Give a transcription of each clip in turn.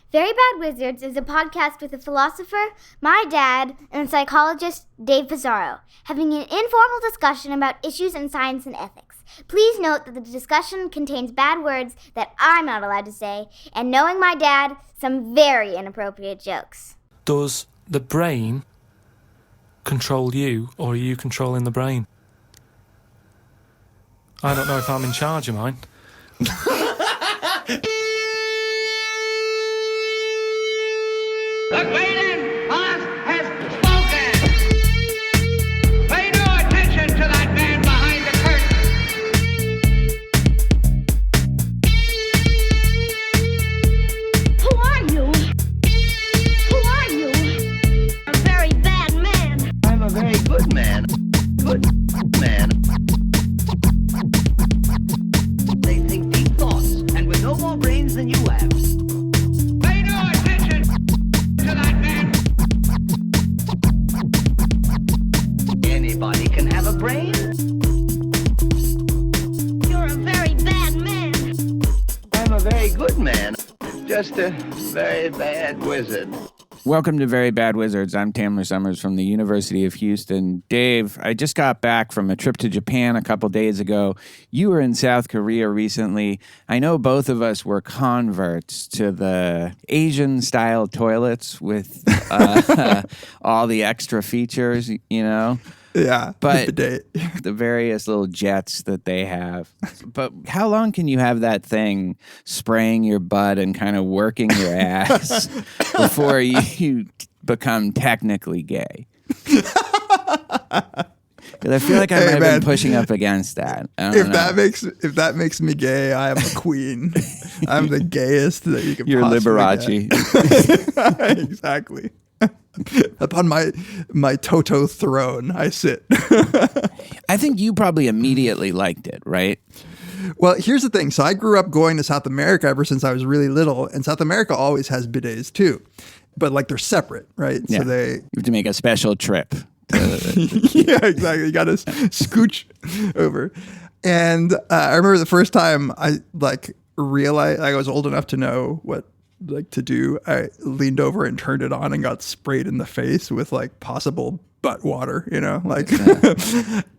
Very Bad Wizards is a podcast with a philosopher, my dad, and a psychologist, Dave Pizarro, having an informal discussion about issues in science and ethics. Please note that the discussion contains bad words that I'm not allowed to say, and knowing my dad, some very inappropriate jokes. Does the brain control you, or are you controlling the brain? I don't know if I'm in charge of mine. The great boss has spoken. Pay no attention to that man behind the curtain. Who are you? Who are you? A very bad man. I'm a very good man. Good man. They think deep thoughts, and with no more brains than you have. Pay no attention to that man. Anybody can have a brain. You're a very bad man. I'm a very good man. Just a very bad wizard. Welcome to Very Bad Wizards. I'm Tamler Summers from the University of Houston. Dave, I just got back from a trip to Japan a couple days ago. You were in South Korea recently. I know both of us were converts to the Asian-style toilets with all the extra features, you know? Yeah, but the various little jets that they have. But how long can you have that thing spraying your butt and kind of working your ass before you become technically gay? Because I feel like I might have been pushing up against that. If that makes me gay, I am a queen. I'm the gayest that you can. You're possibly Liberace. get. Exactly. Upon my Toto throne, I sit. I think you probably immediately liked it, right? Well, here's the thing. So I grew up going to South America ever since I was really little, and South America always has bidets too, but like they're separate, right? Yeah. So you have to make a special trip. Yeah, exactly. You got to scooch over. And I remember the first time I realized I was old enough to know what to do. I leaned over and turned it on and got sprayed in the face with possible butt water,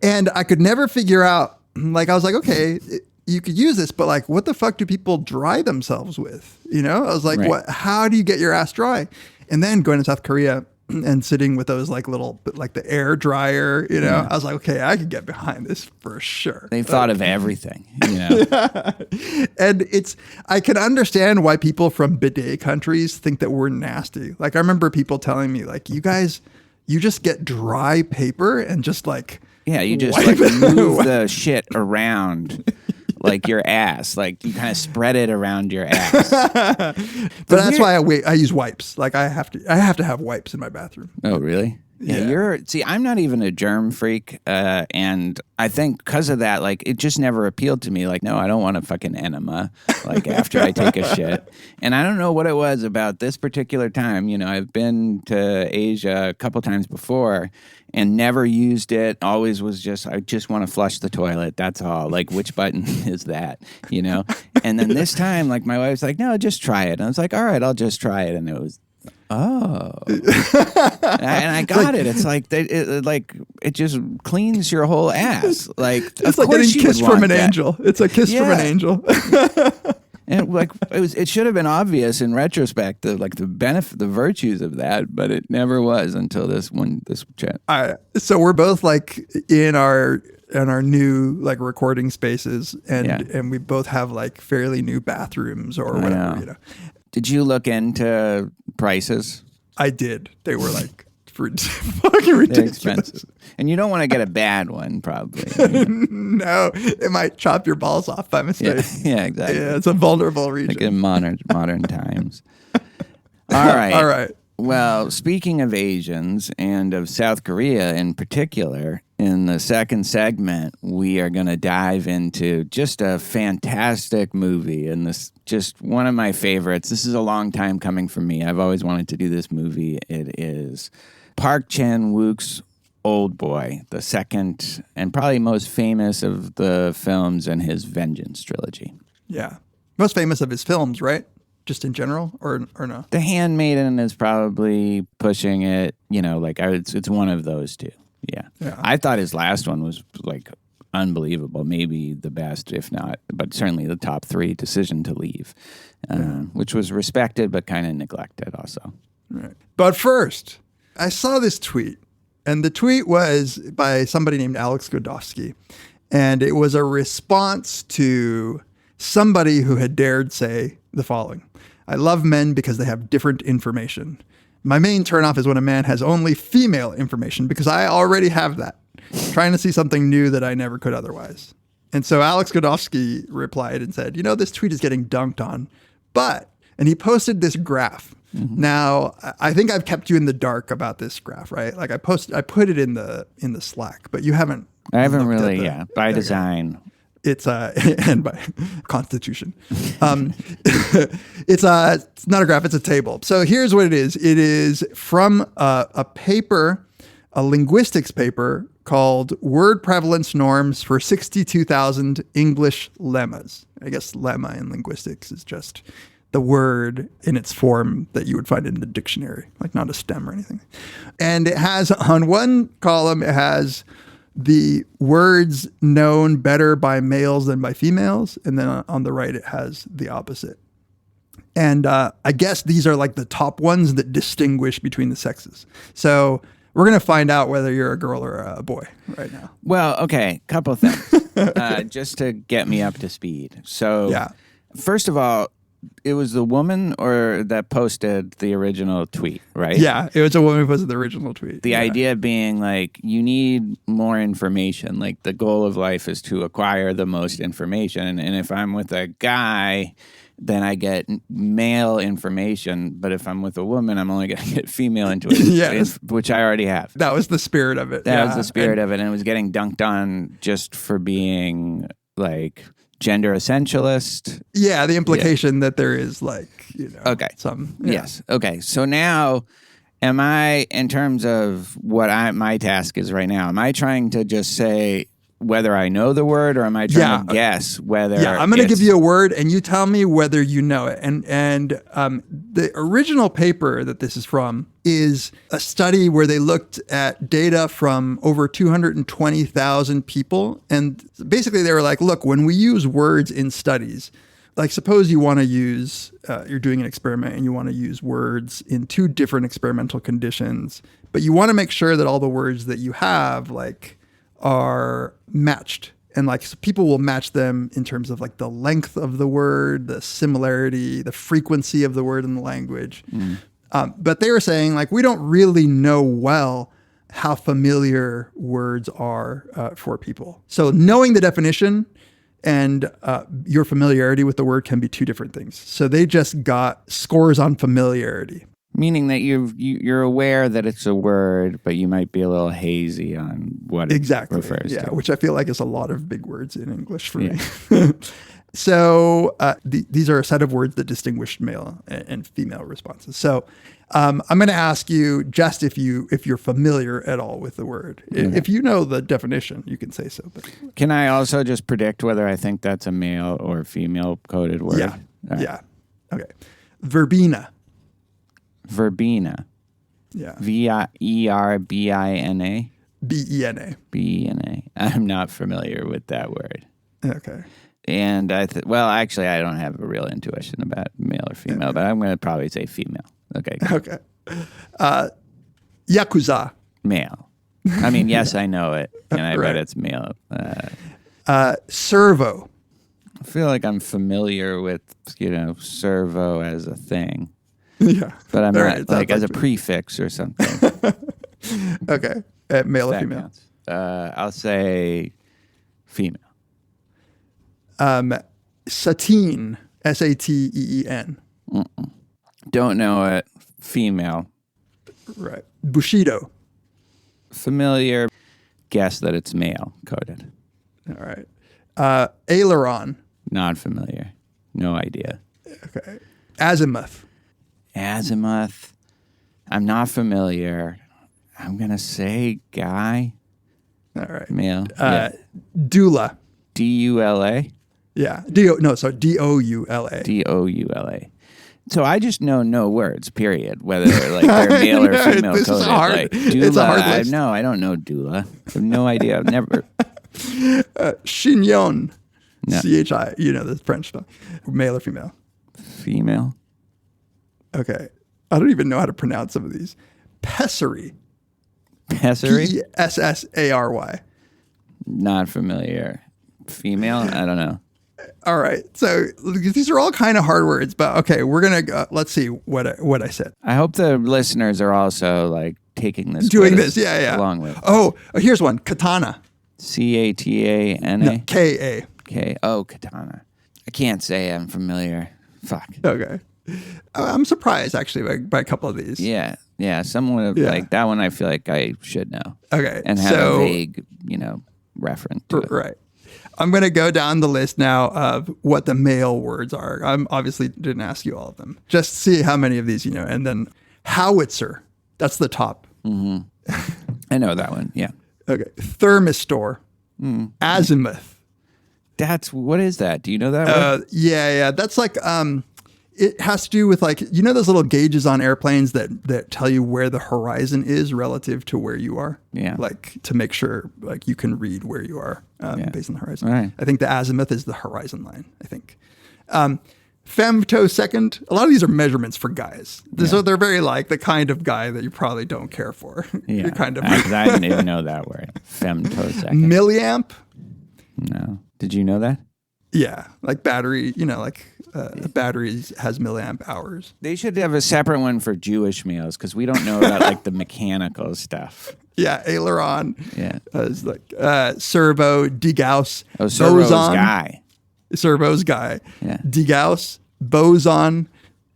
and I could never figure out, I was like, okay, you could use this, but what the fuck do people dry themselves with? I was like, right. What, how do you get your ass dry? And then going to South Korea and sitting with those little, the air dryer, I was like, okay, I could get behind this for sure. They thought of everything, Yeah. And I can understand why people from bidet countries think that we're nasty. I remember people telling me, you just get dry paper and just yeah, you just move the shit around. Your ass, you kind of spread it around your ass. But that's why I use wipes. I have to have wipes in my bathroom. Oh, really? Yeah. I'm not even a germ freak, and I think because of that, it just never appealed to me. No, I don't want a fucking enema, after I take a shit. And I don't know what it was about this particular time. I've been to Asia a couple times before and never used it. Always was I just want to flush the toilet. That's all. Which button is that? And then this time, my wife's like, no, just try it. And I was like, all right, I'll just try it. And it was, oh, and I got it. It's it just cleans your whole ass. It's like getting kissed from an angel. It's a kiss from an angel. And it should have been obvious in retrospect, the benefit, the virtues of that, but it never was until this chat. So we're both in our new recording spaces, and we both have fairly new bathrooms or whatever. Did you look into prices? I did. They were fucking ridiculous. They're expensive. And you don't want to get a bad one, probably. No, it might chop your balls off by mistake. Yeah, exactly. Yeah, it's a vulnerable region. In modern times. All right. Well, speaking of Asians and of South Korea in particular, in the second segment, we are going to dive into just a fantastic movie. And this just one of my favorites. This is a long time coming for me. I've always wanted to do this movie. It is Park Chan-wook's Oldboy, the second and probably most famous of the films in his Vengeance trilogy. Yeah. Most famous of his films, right? just in general, or no? The Handmaiden is probably pushing it. It's one of those two. Yeah. I thought his last one was like unbelievable, maybe the best, if not, but certainly the top 3, Decision to Leave, which was respected but kind of neglected also. Right. But first, I saw this tweet, and the tweet was by somebody named Alex Godofsky, and it was a response to somebody who had dared say the following: I love men because they have different information. My main turnoff is when a man has only female information because I already have that. Trying to see something new that I never could otherwise. And so Alex Godofsky replied and said, this tweet is getting dunked on, and he posted this graph. Mm-hmm. Now, I think I've kept you in the dark about this graph, right? Like I put it in the Slack, but you haven't. I haven't really, by design. It's and by constitution. It's not a graph, it's a table. So here's what it is. It is from a paper, a linguistics paper called Word Prevalence Norms for 62,000 English Lemmas. I guess lemma in linguistics is just the word in its form that you would find in the dictionary, like not a stem or anything. And it has, on one column, it has the words known better by males than by females. And then on the right, it has the opposite. And I guess these are like the top ones that distinguish between the sexes. So we're going to find out whether you're a girl or a boy right now. Well, okay, couple of things just to get me up to speed. So, first of all, it was the woman that posted the original tweet, right? Yeah, it was a woman who posted the original tweet. The idea being like, you need more information. Like the goal of life is to acquire the most information. And if I'm with a guy, then I get male information. But if I'm with a woman, I'm only going to get female intuition, which I already have. That was the spirit of it. That was the spirit of it. And it was getting dunked on just for being like gender essentialist. Yeah, the implication that there is some. Yeah. Yes. Okay. So now, am I, in terms of what my task is right now, am I trying to just say whether I know the word, or am I trying to guess whether? Yeah, I'm going to give you a word, and you tell me whether you know it. And the original paper that this is from is a study where they looked at data from over 220,000 people. And basically they were like, look, when we use words in studies, like suppose you want to use, you're doing an experiment and you want to use words in 2 different experimental conditions, but you want to make sure that all the words that you have are matched. And so people will match them in terms of the length of the word, the similarity, the frequency of the word in the language. But they were saying we don't really know well how familiar words are for people. So knowing the definition and your familiarity with the word can be 2 different things. So they just got scores on familiarity. Meaning that you're aware that it's a word, but you might be a little hazy on what it refers to. Which I feel like is a lot of big words in English for me. So these are a set of words that distinguish male and female responses. So I'm going to ask you just if you're familiar at all with the word. Mm-hmm. If you know the definition, you can say so. But can I also just predict whether I think that's a male or female coded word? Yeah. Right. Yeah. Okay. Verbena. Verbena. Yeah. Verbina. Bena. Bena. I'm not familiar with that word. Okay. And actually, I don't have a real intuition about male or female, but I'm going to probably say female. Okay. Okay. Yakuza. Male. I mean, yes, I know it, and I bet it's male. Servo. I feel like I'm familiar with, servo as a thing. Yeah. But I'm not, as a prefix or something. Okay. Male or female? Counts. I'll say female. Sateen. Sateen. Don't know it. Female. Right. Bushido. Familiar. Guess that it's male coded. All right. Aileron. Not familiar. No idea. Okay. Azimuth. Azimuth. I'm not familiar. I'm going to say guy. All right. Male. Doula. D-U-L-A? Yeah. D-O-U-L-A. D-O-U-L-A. So I just know no words, period, whether like they're male or female This is coded. hard. Like It's a hard doula, list. I don't know doula. I have no idea. I've never. Chignon. No. C-H-I. You know the French spelling. Male or female? Female. Okay. I don't even know how to pronounce some of these. Pessary. Pessary? Pessary. Not familiar. Female? I don't know. All right. So these are all kind of hard words, but okay, we're going to go. Let's see what I said. I hope the listeners are also like taking this. Doing quiz this. Yeah. Along with. Oh, here's one. Katana. Katana. No, K-A. Okay. Oh, katana. I can't say I'm familiar. Fuck. Okay. I'm surprised actually by a couple of these. Yeah. Yeah. Someone Yeah. like that one I feel like I should know. Okay. And have so, a vague, reference to it. Right. I'm going to go down the list now of what the male words are. I obviously didn't ask you all of them. Just see how many of these you know. And then howitzer. That's the top. I know that one. Yeah. Okay. Thermistor. Azimuth. What is that? Do you know that word? Yeah. That's like it has to do with like those little gauges on airplanes that tell you where the horizon is relative to where you are. Yeah. Like to make sure like you can read where you are based on the horizon. Right. I think the azimuth is the horizon line. I think. Femtosecond. A lot of these are measurements for guys, so they're very like the kind of guy that you probably don't care for. Yeah. You're kind of I didn't even know that word. Femtosecond. milliamp. No. Did you know that? Yeah, like battery. A battery has milliamp hours. They should have a separate one for Jewish males because we don't know about like the mechanical stuff. Yeah, aileron. Yeah. Is like servo, degauss, Oh, servo's boson. guy. Servo's guy. Yeah. Degauss, boson,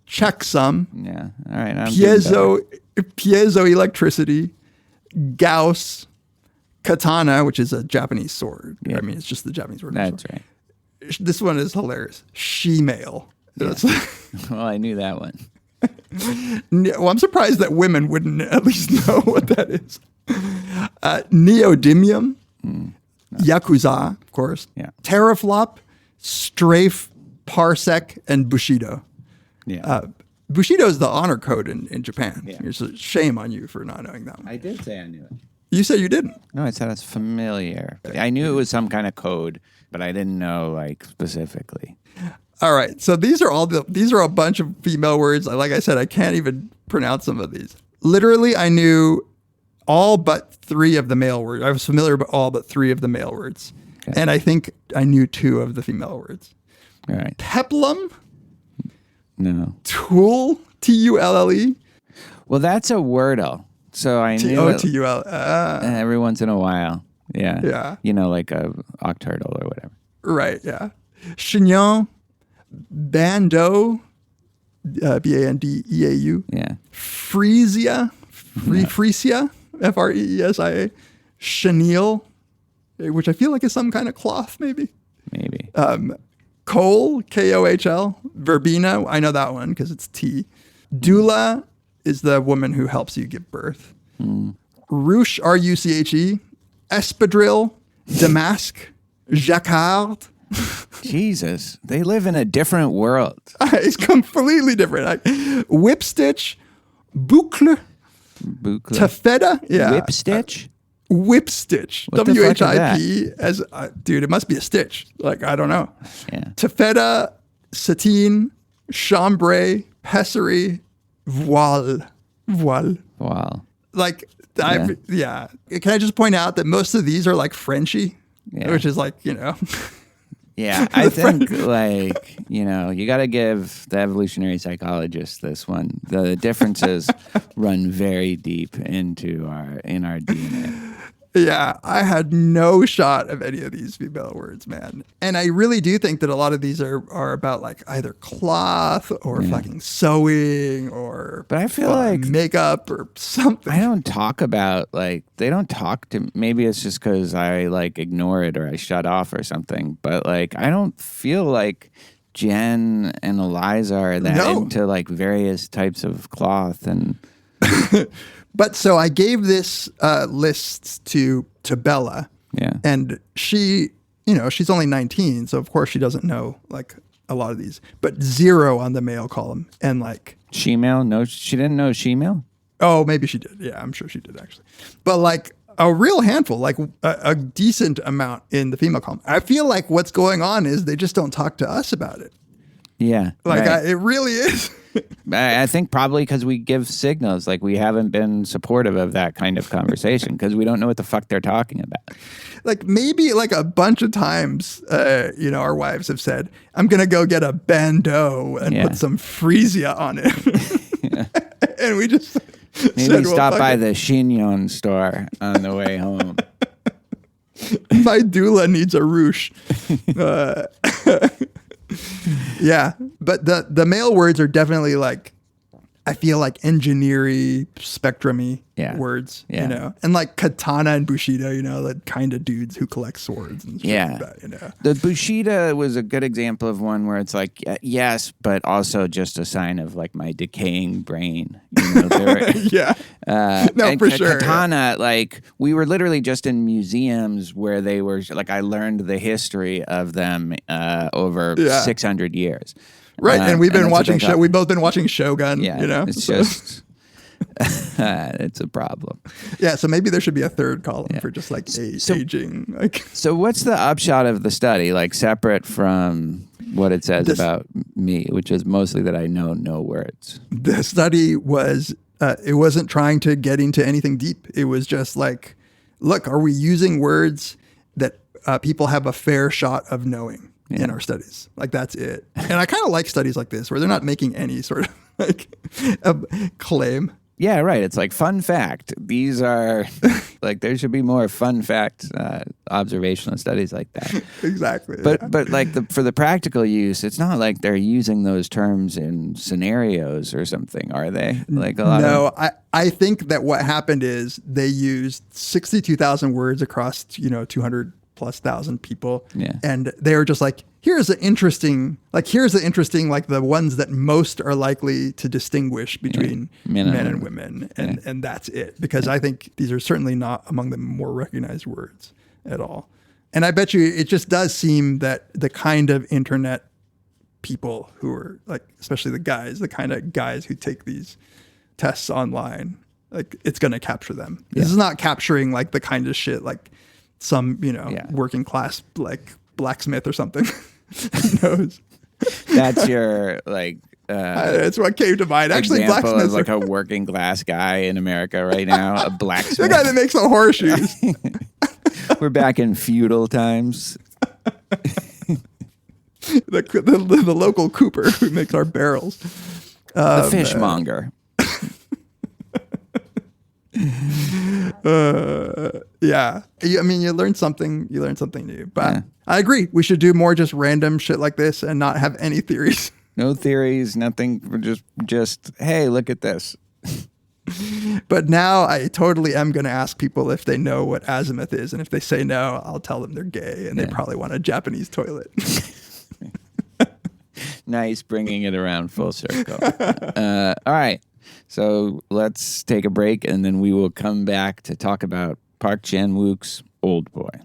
checksum, Yeah. All right. I'm getting better. piezo electricity, Gauss, katana, which is a Japanese sword. Yeah. I mean, it's just the Japanese word. That's right. This one is hilarious. She-male. That's Well, I knew that one. well, I'm surprised that women wouldn't at least know what that is. Neodymium, Yakuza, of course, Yeah. teraflop, strafe, parsec, and bushido. Yeah. Bushido is the honor code in Japan. Yeah. It's a shame on you for not knowing that one. I did say I knew it. You said you didn't. No, I said it's familiar. I knew it was some kind of code, but I didn't know like specifically. All right, so these are a bunch of female words. Like I said, I can't even pronounce some of these. Literally, I knew all but 3 of the male words. I was familiar with all but 3 of the male words. Okay. And I think I knew 2 of the female words. All right. Peplum, No. tool, Tulle, Well, that's a wordle. So I knew it Tull. every once in a while. Yeah. Yeah. Like a octurtle or whatever. Right, yeah. Chignon, Bandeau, Bandeau, Yeah. Frisia, Frisia, Fresia, chenille, which I feel like is some kind of cloth, maybe. Maybe. Kohl, Kohl, verbena, I know that one because it's T. Doula is the woman who helps you give birth. Ruche, Ruche, espadrille, damask, jacquard. Jesus. They live in a different world. It's completely different. Like, whip stitch, boucle, Boucle. taffeta. Yeah. Whip stitch? Whip stitch. What the fuck is WHIP as dude, it must be a stitch. Like, I don't know. Yeah. Taffeta, sateen, chambray, pessary, voile. Wow. Like, yeah. Can I just point out that most of these are like Frenchy, Yeah. which is like, Yeah, I think like, you got to give the evolutionary psychologist this one. The differences run very deep in our DNA. Yeah, I had no shot of any of these female words, man. And I really do think that a lot of these are about like either cloth or fucking sewing or But I feel like makeup or something. I don't talk about they don't talk to, maybe it's just because I ignore it or I shut off or something. But I don't feel like Jen and Eliza are that into various types of cloth and. But so I gave this list to Bella. Yeah. And she, she's only 19, so of course she doesn't know a lot of these, but 0 on the male column. And like She-male? No, she didn't know she-male? oh, maybe she did. Yeah, I'm sure she did actually. But like a real handful, like a decent amount in the female column. I feel like what's going on is they just don't talk to us about it. Yeah. Like right. it really is. I think probably because we give signals, like we haven't been supportive of that kind of conversation because we don't know what the fuck they're talking about. Like maybe like a bunch of times, our wives have said, I'm going to go get a bandeau and put some freesia on it. And we just maybe stop by the chignon store on the way home. My doula needs a ruche. Yeah, but the male words are definitely like, I feel like engineer-y, spectrum-y words, and like katana and bushido, the kind of dudes who collect swords and shit like that, The bushido was a good example of one where it's like, yes, but also just a sign of like my decaying brain. Yeah. No, for sure. Katana, like we were literally just in museums where they were like, I learned the history of them over 600 years. Right, and we've been watching we've both been watching Shogun. Yeah, it's just it's a problem. Yeah, so maybe there should be a third column for just like aging. Like, so what's the upshot of the study? Like separate from what it says about me, which is mostly that I know no words. The study was it wasn't trying to get into anything deep. It was just like, look, are we using words that people have a fair shot of knowing? In our studies. Like that's it. And I kind of like studies like this where they're not making any sort of like claim. Yeah, right. It's like fun fact. These are like there should be more fun fact observational studies like that. Exactly. But like for the practical use, it's not like they're using those terms in scenarios or something, are they? Like a lot of I think that what happened is they used 62,000 words across 200 plus thousand people. Yeah. And they were just like, here's the interesting, like the ones that most are likely to distinguish between men and women. And that's it. Because I think these are certainly not among the more recognized words at all. And I bet you it just does seem that the kind of internet people who are like, especially the kind of guys who take these tests online, like it's going to capture them. This is not capturing like the kind of shit like some, working class like blacksmith or something. Who knows? That's your like. It's what came to mind. Actually, blacksmiths is like a working class guy in America right now. A blacksmith. The guy that makes the horseshoes. We're back in feudal times. The local cooper who makes our barrels. The fishmonger. Yeah. I mean, you learn something new. But I agree. We should do more just random shit like this and not have any theories. No theories, nothing. Just hey, look at this. But now I totally am going to ask people if they know what azimuth is. And if they say no, I'll tell them they're gay and they probably want a Japanese toilet. Nice, bringing it around full circle. All right. So let's take a break, and then we will come back to talk about Park Chan-wook's Oldboy.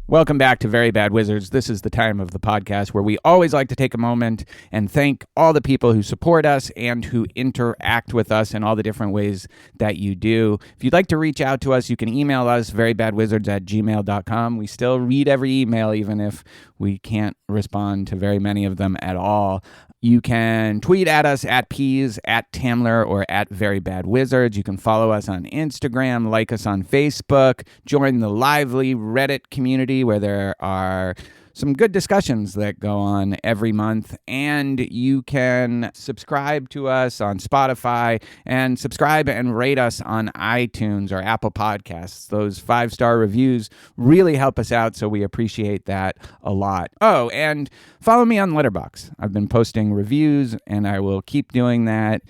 Welcome back to Very Bad Wizards. This is the time of the podcast where we always like to take a moment and thank all the people who support us and who interact with us in all the different ways that you do. If you'd like to reach out to us, you can email us, verybadwizards@gmail.com. We still read every email, even if we can't respond to very many of them at all. You can tweet at us at Peas, at Tamler, or at Very Bad Wizards. You can follow us on Instagram, like us on Facebook, join the lively Reddit community where there are some good discussions that go on every month, and you can subscribe to us on Spotify and subscribe and rate us on iTunes or Apple Podcasts. Those 5-star reviews really help us out, so we appreciate that a lot. Oh, and follow me on Letterboxd. I've been posting reviews, and I will keep doing that.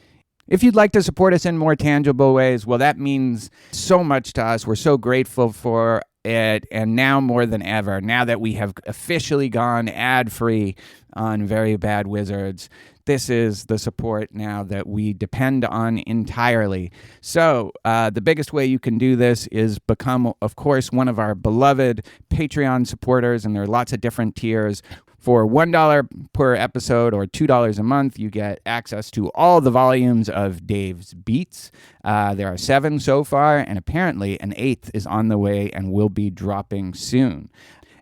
If you'd like to support us in more tangible ways, well, that means so much to us. We're so grateful for it, and now more than ever, now that we have officially gone ad-free on Very Bad Wizards, this is the support now that we depend on entirely. So the biggest way you can do this is become, of course, one of our beloved Patreon supporters, and there are lots of different tiers. For $1 per episode or $2 a month, you get access to all the volumes of Dave's Beats. There are 7 so far, and apparently an 8th is on the way and will be dropping soon.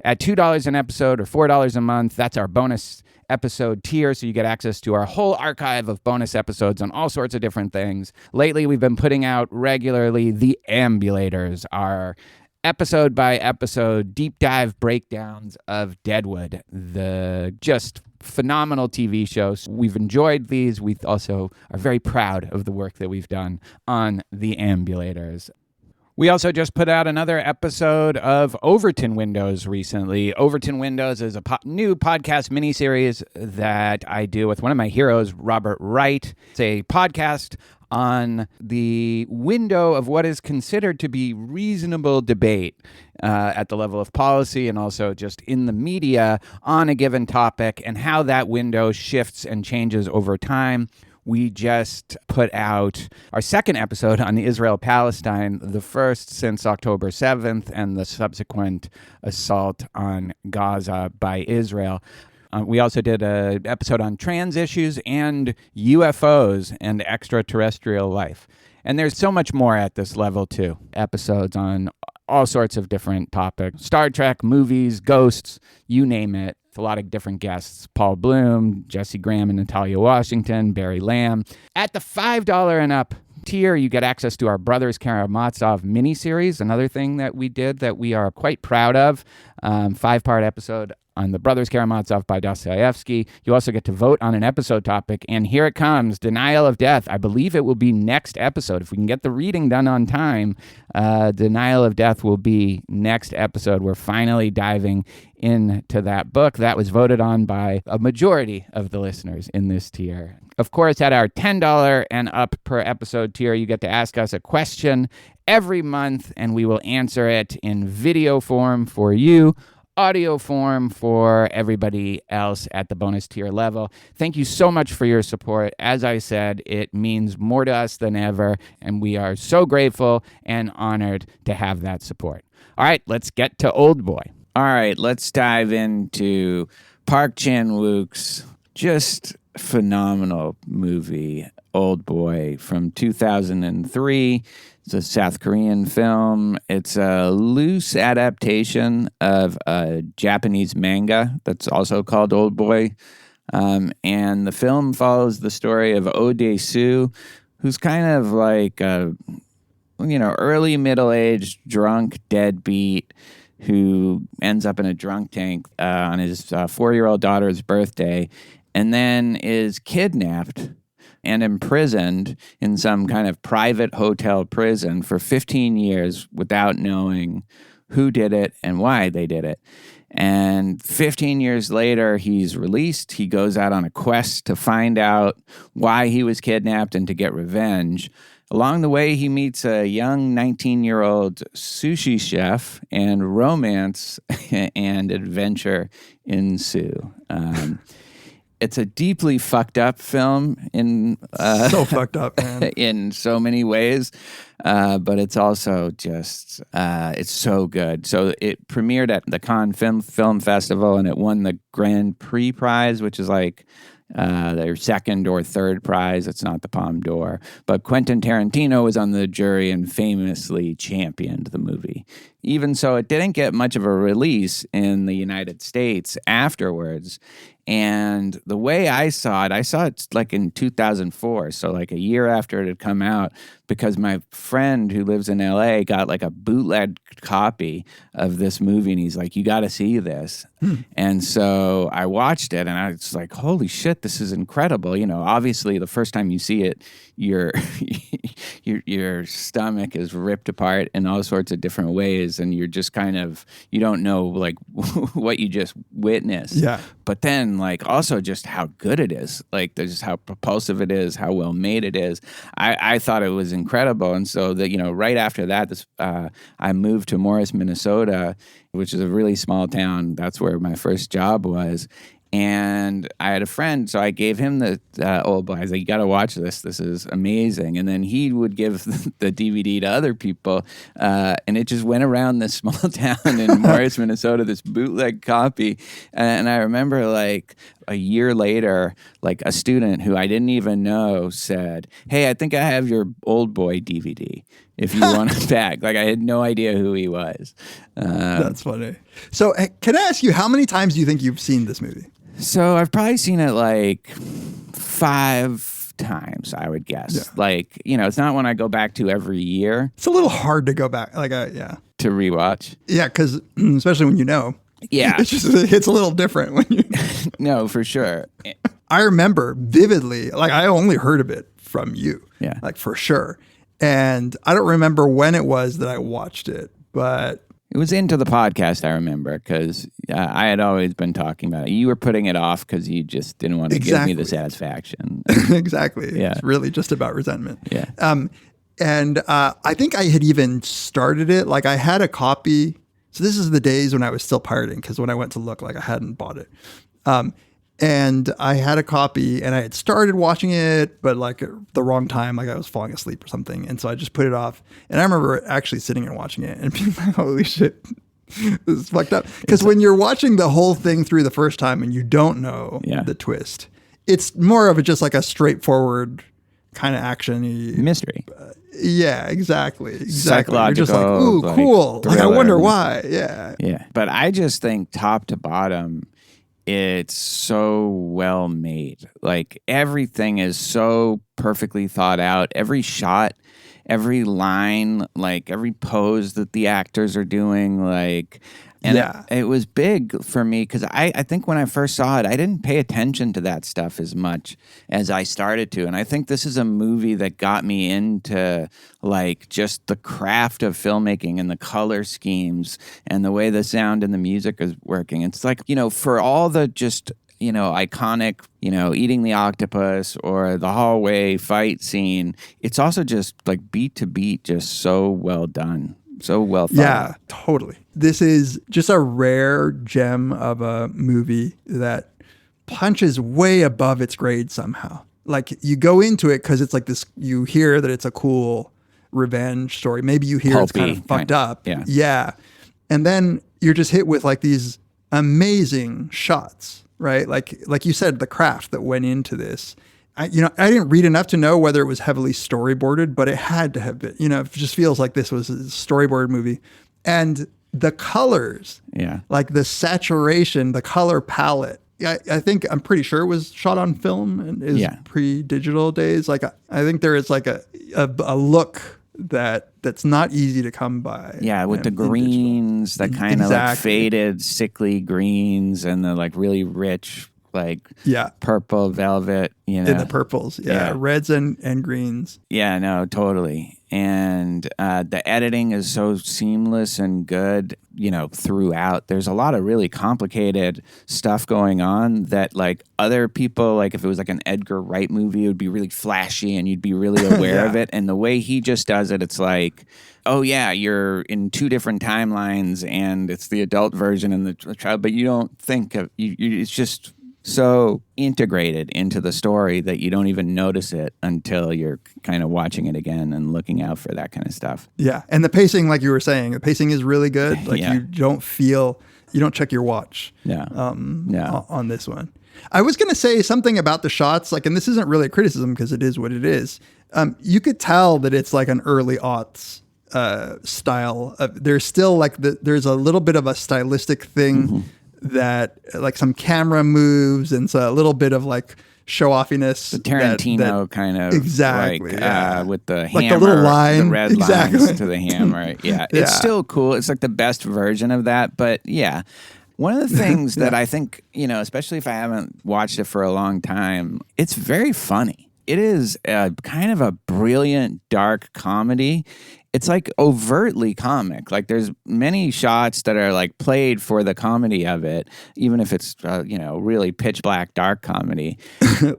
At $2 an episode or $4 a month, that's our bonus episode tier, so you get access to our whole archive of bonus episodes on all sorts of different things. Lately, we've been putting out regularly The Ambulators, our episode by episode deep dive breakdowns of Deadwood, the just phenomenal TV shows. We've enjoyed these. We also are very proud of the work that we've done on The Ambulators. We also just put out another episode of Overton Windows recently. Overton Windows is a new podcast miniseries that I do with one of my heroes, Robert Wright. It's a podcast on the window of what is considered to be reasonable debate at the level of policy and also just in the media on a given topic, and how that window shifts and changes over time. We just put out our second episode on Israel-Palestine, the first since October 7th and the subsequent assault on Gaza by Israel. We also did an episode on trans issues and UFOs and extraterrestrial life. And there's so much more at this level, too. Episodes on all sorts of different topics. Star Trek, movies, ghosts, you name it. A lot of different guests. Paul Bloom, Jesse Graham and Natalia Washington, Barry Lamb. At the $5 and up tier, you get access to our Brothers Karamazov miniseries, another thing that we did that we are quite proud of. 5-part episode on the Brothers Karamazov by Dostoevsky. You also get to vote on an episode topic, and here it comes, Denial of Death. I believe it will be next episode. If we can get the reading done on time, Denial of Death will be next episode. We're finally diving into that book. That was voted on by a majority of the listeners in this tier. Of course, at our $10 and up per episode tier, you get to ask us a question every month, and we will answer it in video form for you, audio form for everybody else at the bonus tier level. Thank you so much for your support. As I said, it means more to us than ever, and we are so grateful and honored to have that support. All right, let's get to Oldboy. All right, let's dive into Park Chan-wook's just phenomenal movie, Oldboy, from 2003. It's a South Korean film. It's a loose adaptation of a Japanese manga that's also called Oldboy. And the film follows the story of Oh Dae-su, who's kind of like a, early middle-aged drunk deadbeat who ends up in a drunk tank on his 4-year-old daughter's birthday, and then is kidnapped and imprisoned in some kind of private hotel prison for 15 years without knowing who did it and why they did it. And 15 years later, he's released. He goes out on a quest to find out why he was kidnapped and to get revenge. Along the way, he meets a young 19-year-old sushi chef, and romance and adventure ensue. It's a deeply fucked up film in so fucked up, man. in so many ways. but it's also just it's so good. So it premiered at the Cannes Film Festival, and it won the Grand Prix prize, which is like their second or third prize. It's not the Palme d'Or. But Quentin Tarantino was on the jury and famously championed the movie. Even so, it didn't get much of a release in the United States afterwards. And the way I saw it like in 2004, so like a year after it had come out, because my friend who lives in LA got like a bootleg copy of this movie, and he's like, "You got to see this." And so I watched it, and I was like, "Holy shit, this is incredible!" You know, obviously the first time you see it, your stomach is ripped apart in all sorts of different ways, and you're just kind of, you don't know like what you just witnessed. Yeah. But then like also just how good it is, like just how propulsive it is, how well made it is. I thought it was incredible. And so that, you know, right after that, I moved to Morris, Minnesota, which is a really small town. That's where my first job was. And I had a friend, so I gave him the Oldboy. I was like, "You got to watch this. This is amazing." And then he would give the DVD to other people, and it just went around this small town in Morris, Minnesota, this bootleg copy. And I remember, like, a year later, like a student who I didn't even know said, "Hey, I think I have your Oldboy DVD. If you want it back." Like, I had no idea who he was. That's funny. So can I ask you, how many times do you think you've seen this movie? So I've probably seen it like 5 times, I would guess. Yeah. Like, you know, it's not one I go back to every year It's a little hard to go back. Like, yeah. to rewatch. Yeah, because especially when you know. Yeah. It's a little different when you. No, for sure. I remember vividly, like I only heard of it from you. Yeah. Like for sure. And I don't remember when it was that I watched it, but It was into the podcast, I remember, because I had always been talking about it. You were putting it off because you just didn't want to give me the satisfaction. exactly. Yeah. It's really just about resentment. Yeah. And I think I had even started it. Like I had a copy. So this is the days when I was still pirating, because when I went to look, like I hadn't bought it. And I had a copy and I had started watching it, but like at the wrong time, like I was falling asleep or something. And so I just put it off. And I remember actually sitting and watching it and being like, holy shit, this is fucked up. Because when you're watching the whole thing through the first time and you don't know the twist, it's more of just like a straightforward kind of action-y Mystery. Yeah, exactly. Psychological. You're just like, ooh, like, cool. Like, I thriller. wonder why. Yeah. Yeah. But I just think top to bottom, it's so well made. Like everything is so perfectly thought out. Every shot, every line, like every pose that the actors are doing, like, and it was big for me because I think when I first saw it, I didn't pay attention to that stuff as much as I started to. And I think this is a movie that got me into like just the craft of filmmaking and the color schemes and the way the sound and the music is working. It's like, you know, for all the just, you know, iconic, you know, eating the octopus or the hallway fight scene, it's also just like beat to beat, just so well done. So well thought. Yeah, totally. This is just a rare gem of a movie that punches way above its grade somehow. Like you go into it because it's like this, you hear that it's a cool revenge story. Maybe you hear it's kind of fucked up. Yeah. Yeah. And then you're just hit with like these amazing shots, right? Like you said, the craft that went into this. I didn't read enough to know whether it was heavily storyboarded, but it had to have been. You know, it just feels like this was a storyboard movie. And the colors, like the saturation, the color palette, I think I'm pretty sure it was shot on film and is pre-digital days. Like I think there is like a look that's not easy to come by. Yeah, with the greens, the kind of like faded, sickly greens, and the like really rich, like purple velvet, you know. In the purples, reds and greens. Yeah, no, totally. And the editing is so seamless and good, you know, throughout. There's a lot of really complicated stuff going on that like other people, like if it was like an Edgar Wright movie, it would be really flashy and you'd be really aware of it. And the way he just does it, it's like, oh yeah, you're in 2 different timelines and it's the adult version and the child, but you don't think of, it's just so integrated into the story that you don't even notice it until you're kind of watching it again and looking out for that kind of stuff. Yeah. And the pacing, like you were saying, the pacing is really good. Like Yeah. you don't check your watch on this one. I was going to say something about the shots, like, and this isn't really a criticism because it is what it is. You could tell that it's like an early aughts style. There's still like there's a little bit of a stylistic thing that like some camera moves and so a little bit of like show offiness. The Tarantino kind of exactly like, with the hammer, like the little line, the red lines to the hammer. Yeah, it's Yeah. still cool. It's like the best version of that. But yeah, one of the things that I think, especially if I haven't watched it for a long time, it's very funny. It is kind of a brilliant, dark comedy. It's like overtly comic. Like there's many shots that are like played for the comedy of it, even if it's really pitch black dark comedy.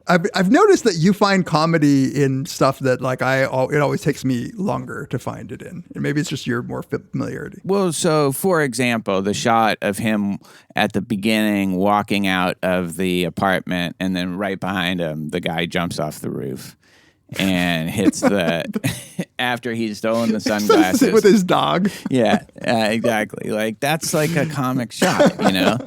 I've noticed that you find comedy in stuff that like it always takes me longer to find it in, and maybe it's just your more familiarity. Well, so for example, the shot of him at the beginning walking out of the apartment, and then right behind him, the guy jumps off the roof and hits after he's stolen the sunglasses with his dog. Yeah, exactly. Like that's like a comic shot, Yeah.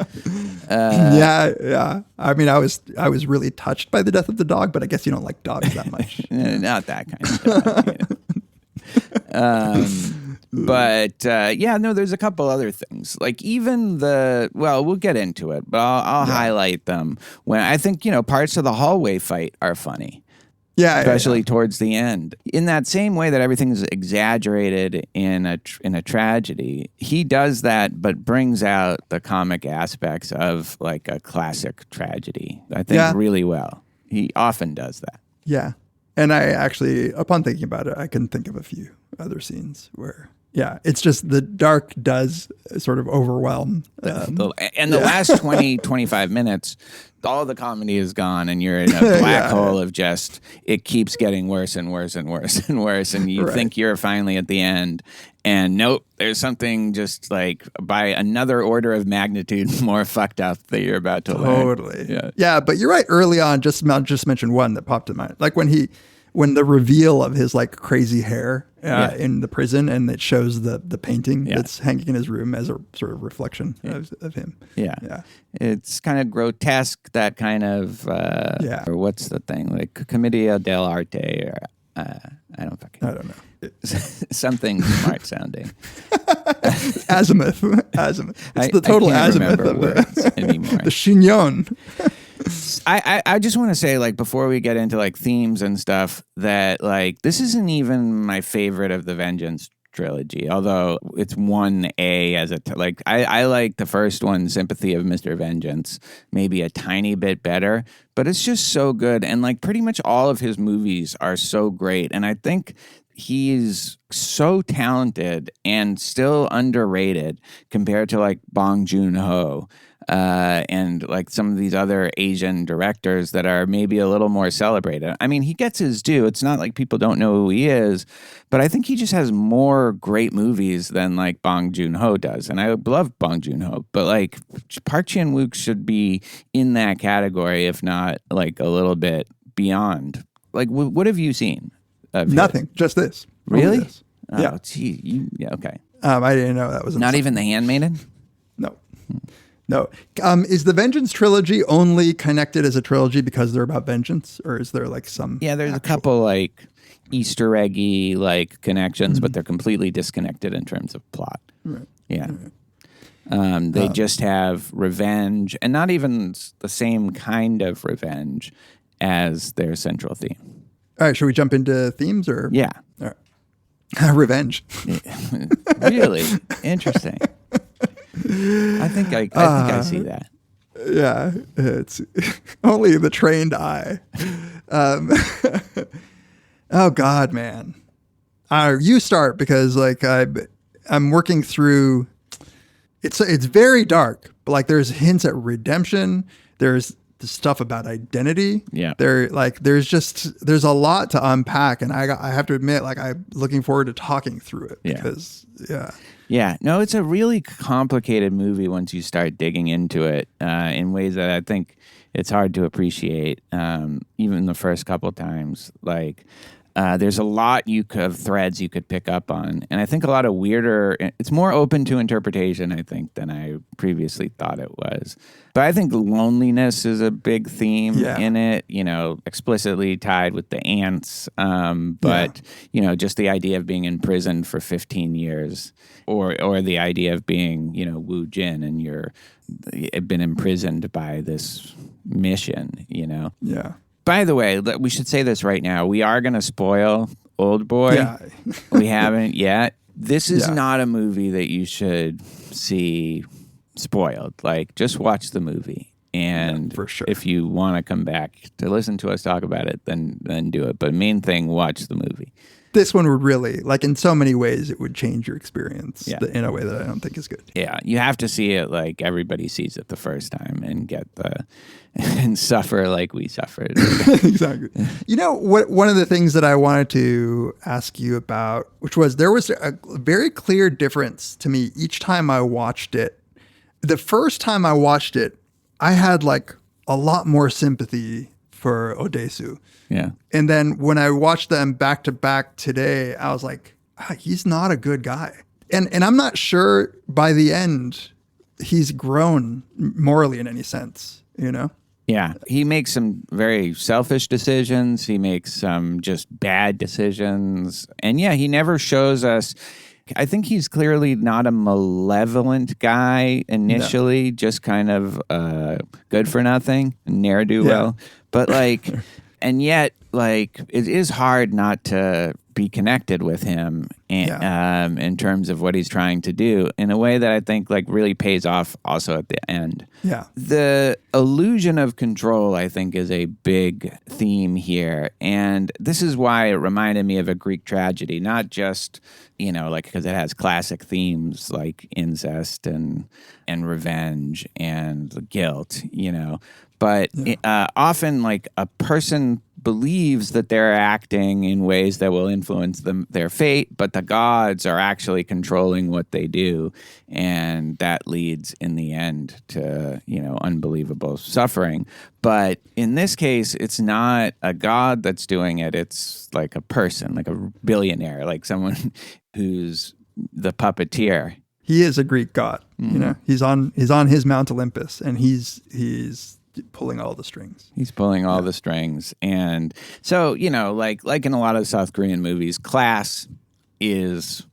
I mean, I was really touched by the death of the dog, but I guess you don't like dogs that much. Not that kind of stuff. But there's a couple other things. Like even we'll get into it, but I'll highlight them. When I think parts of the hallway fight are funny. Yeah, especially towards the end. In that same way that everything's exaggerated in a tragedy, he does that, but brings out the comic aspects of like a classic tragedy. I think really well. He often does that. Yeah, and I actually, upon thinking about it, I can think of a few other scenes where. Yeah, it's just the dark does sort of overwhelm. And the last 20, 25 minutes, all the comedy is gone and you're in a black hole of just, it keeps getting worse and worse and worse and worse. And you think you're finally at the end. And nope, there's something just like by another order of magnitude more fucked up that you're about to learn. Totally. Yeah, but you're right. Early on, just mentioned one that popped in mind. Like when the reveal of his like crazy hair in the prison, and it shows the painting that's hanging in his room as a sort of reflection of him. Yeah. It's kind of grotesque, that kind of, or what's the thing, like Commedia dell'arte, or I don't know. Something smart sounding. Azimuth. It's the total azimuth of words anymore. The chignon. I just want to say, like, before we get into like themes and stuff, that like this isn't even my favorite of the Vengeance trilogy, although it's 1A as I like the first one, Sympathy of Mr. Vengeance, maybe a tiny bit better, but it's just so good. And like pretty much all of his movies are so great. And I think he's so talented and still underrated compared to like Bong Joon-ho. And like some of these other Asian directors that are maybe a little more celebrated. I mean, he gets his due. It's not like people don't know who he is, but I think he just has more great movies than like Bong Joon-ho does. And I love Bong Joon-ho, but like Park Chan-wook should be in that category, if not like a little bit beyond. Like, what have you seen? Nothing, just this. Really? This. Oh, Yeah. Gee, okay. I didn't know that was Not even The Handmaiden? No. No. Is the Vengeance trilogy only connected as a trilogy because they're about vengeance, or is there like some? Yeah, there's a couple like Easter eggy like connections, but they're completely disconnected in terms of plot. Right. Yeah. They just have revenge, and not even the same kind of revenge as their central theme. All right, should we jump into themes or? Yeah. All right. Revenge. Really interesting. I think I see that. Yeah, it's only the trained eye. Oh God, man. You start, because like I'm working through. It's very dark, but like there's hints at redemption. There's the stuff about identity. Yeah. There's a lot to unpack, and I have to admit, like, I'm looking forward to talking through it because Yeah, no, it's a really complicated movie once you start digging into it in ways that I think it's hard to appreciate, even the first couple times. Like, there's a lot of threads you could pick up on, and I think a lot of it's more open to interpretation, I think, than I previously thought it was. But I think loneliness is a big theme in it, explicitly tied with the ants. But just the idea of being imprisoned for 15 years, or the idea of being, Woo Jin, and you've been imprisoned by this mission, Yeah. By the way, we should say this right now. We are going to spoil Oldboy. Yeah. We haven't yet. This is not a movie that you should see spoiled. Like, just watch the movie. And for sure. If you want to come back to listen to us talk about it, then do it. But main thing, watch the movie. This one would really, like, in so many ways, it would change your experience in a way that I don't think is good. Yeah, you have to see it like everybody sees it the first time and and suffer like we suffered. Exactly. One of the things that I wanted to ask you about, which was there was a very clear difference to me each time I watched it. The first time I watched it, I had like a lot more sympathy for Oh Dae-su. Yeah. And then when I watched them back to back today, I was like, he's not a good guy. And I'm not sure by the end he's grown morally in any sense, Yeah, he makes some very selfish decisions. He makes some just bad decisions. And he never shows us. I think he's clearly not a malevolent guy initially, just kind of good for nothing, ne'er-do-well. But and yet, it is hard not to be connected with him in terms of what he's trying to do in a way that I think really pays off also at the end. Yeah. The illusion of control, I think, is a big theme here. And this is why it reminded me of a Greek tragedy, not just, because it has classic themes like incest and revenge and guilt, But often, a person believes that they're acting in ways that will influence their fate, but the gods are actually controlling what they do, and that leads in the end to unbelievable suffering. But in this case, it's not a god that's doing it; it's like a person, like a billionaire, like someone who's the puppeteer. He is a Greek god. Mm-hmm. He's on his Mount Olympus, and he's pulling all the strings. He's pulling all the strings. And so, like in a lot of South Korean movies, class is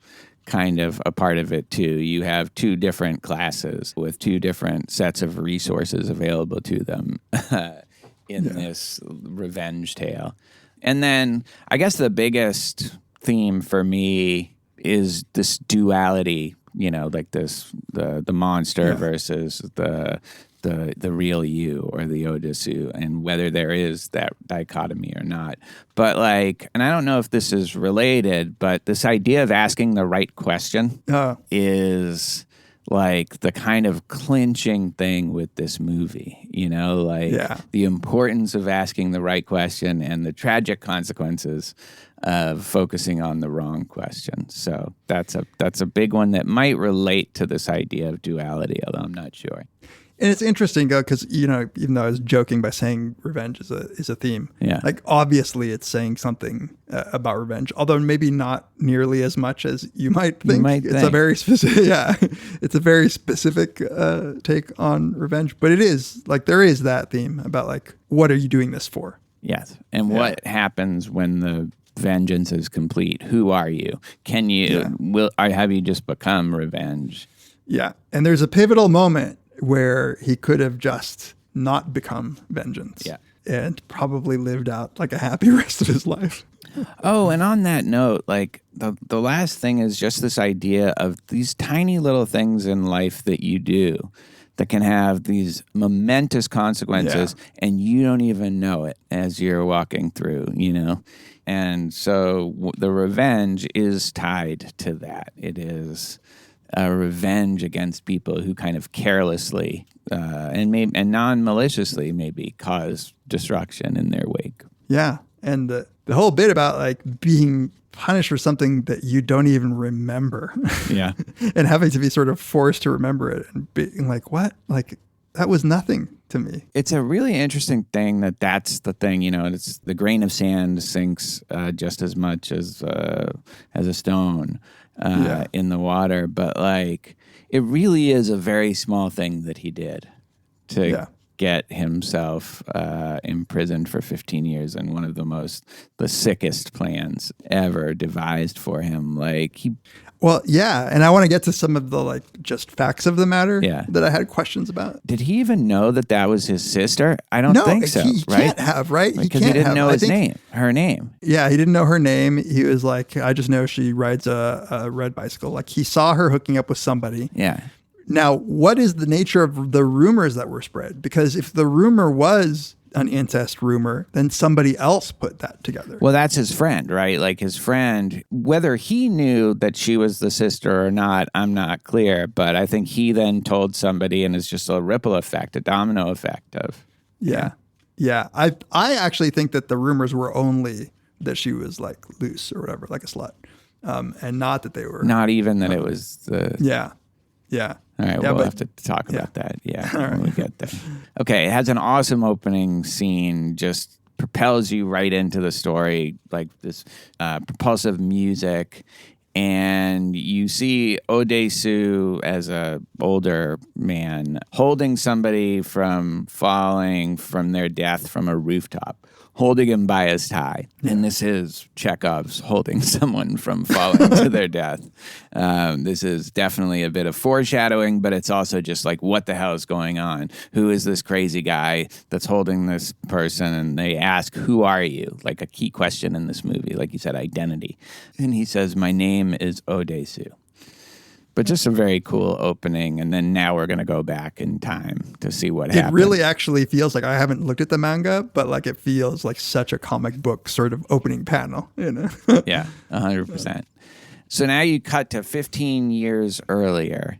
kind of a part of it too. You have two different classes with two different sets of resources available to them in this revenge tale. And then I guess the biggest theme for me is this duality, the monster versus the real you, or the Oh Dae-su, and whether there is that dichotomy or not. But and I don't know if this is related, but this idea of asking the right question is the kind of clinching thing with this movie, the importance of asking the right question and the tragic consequences of focusing on the wrong question. So that's a big one that might relate to this idea of duality, although I'm not sure. And it's interesting, because even though I was joking by saying revenge is a theme, obviously it's saying something about revenge, although maybe not nearly as much as you might think. It's a very specific, it's a very specific take on revenge. But it is there is that theme about what are you doing this for? Yes, and what happens when the vengeance is complete? Who are you? Can you have you just become revenge? Yeah, and there's a pivotal moment where he could have just not become vengeance and probably lived out a happy rest of his life. Oh, and on that note, the last thing is just this idea of these tiny little things in life that you do that can have these momentous consequences and you don't even know it as you're walking through, And so the revenge is tied to that. It is revenge against people who kind of carelessly and non-maliciously maybe cause destruction in their wake. Yeah. And the whole bit about like being punished for something that you don't even remember. Yeah. And having to be sort of forced to remember it and being like, what? Like, that was nothing to me. It's a really interesting thing that's the thing, it's the grain of sand sinks just as much as a stone in the water. But like, it really is a very small thing that he did to get himself imprisoned for 15 years in one of the sickest plans ever devised for him. Like Well, yeah, and I want to get to some of the like just facts of the matter that I had questions about. Did he even know that was his sister? I don't think so. He right? Can't have, right? Because he didn't know her name. Yeah, he didn't know her name. He was like, I just know she rides a red bicycle. Like he saw her hooking up with somebody. Yeah. Now, what is the nature of the rumors that were spread? Because if the rumor was an incest rumor, then somebody else put that together. Well, that's his friend, right? Like his friend, whether he knew that she was the sister or not, I'm not clear. But I think he then told somebody, and it's just a ripple effect, a domino effect of. Yeah. I actually think that the rumors were only that she was like loose or whatever, like a slut, and not that they were. Not even that it was the. Yeah. All right, we'll have to talk about that. Yeah, when we get there. Okay, it has an awesome opening scene, just propels you right into the story, like this propulsive music. And you see Oh Dae-su as a older man holding somebody from falling from their death from a rooftop, holding him by his tie. And this is Chekhov's holding someone from falling to their death. This is definitely a bit of foreshadowing, but it's also just like, what the hell is going on? Who is this crazy guy that's holding this person? And they ask, who are you? Like a key question in this movie, like you said, identity. And he says, my name is Oh Dae-su. But just a very cool opening, and then now we're going to go back in time to see what happened. It really actually feels like, I haven't looked at the manga, but like it feels like such a comic book sort of opening panel, Yeah, 100%. So now you cut to 15 years earlier,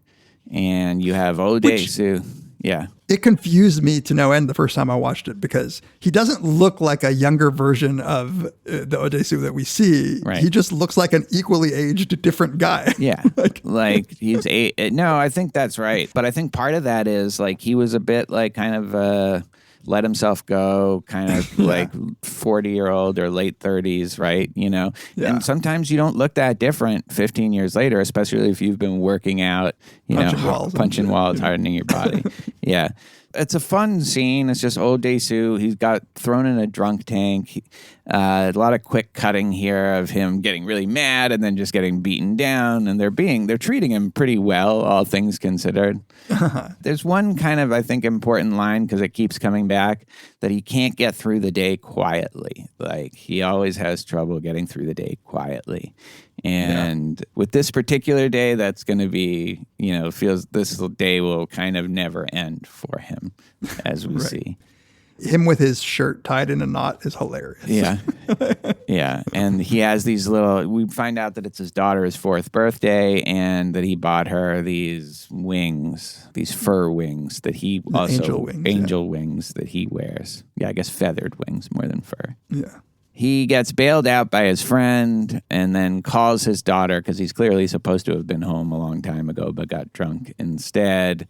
and you have Oh Dae-su. Yeah. It confused me to no end the first time I watched it because he doesn't look like a younger version of the Oh Dae-su that we see. Right. He just looks like an equally aged, different guy. Yeah. like he's no, I think that's right. But I think part of that is like he was a bit like kind of let himself go, kind of like 40-year-old or late 30s, right? Yeah. And sometimes you don't look that different 15 years later, especially if you've been working out, punching walls, hardening your body. Yeah. It's a fun scene. It's just Oh Dae-su. He's got thrown in a drunk tank. A lot of quick cutting here of him getting really mad and then just getting beaten down. And they're treating him pretty well, all things considered. There's one kind of, I think, important line because it keeps coming back that he can't get through the day quietly. Like he always has trouble getting through the day quietly. And with this particular day, that's going to be, feels this day will kind of never end for him, as we see. Him with his shirt tied in a knot is hilarious. Yeah. Yeah. And he has these we find out that it's his daughter's 4th birthday and that he bought her these wings, these fur wings that he angel wings that he wears. Yeah, I guess feathered wings more than fur. Yeah. He gets bailed out by his friend and then calls his daughter because he's clearly supposed to have been home a long time ago but got drunk instead.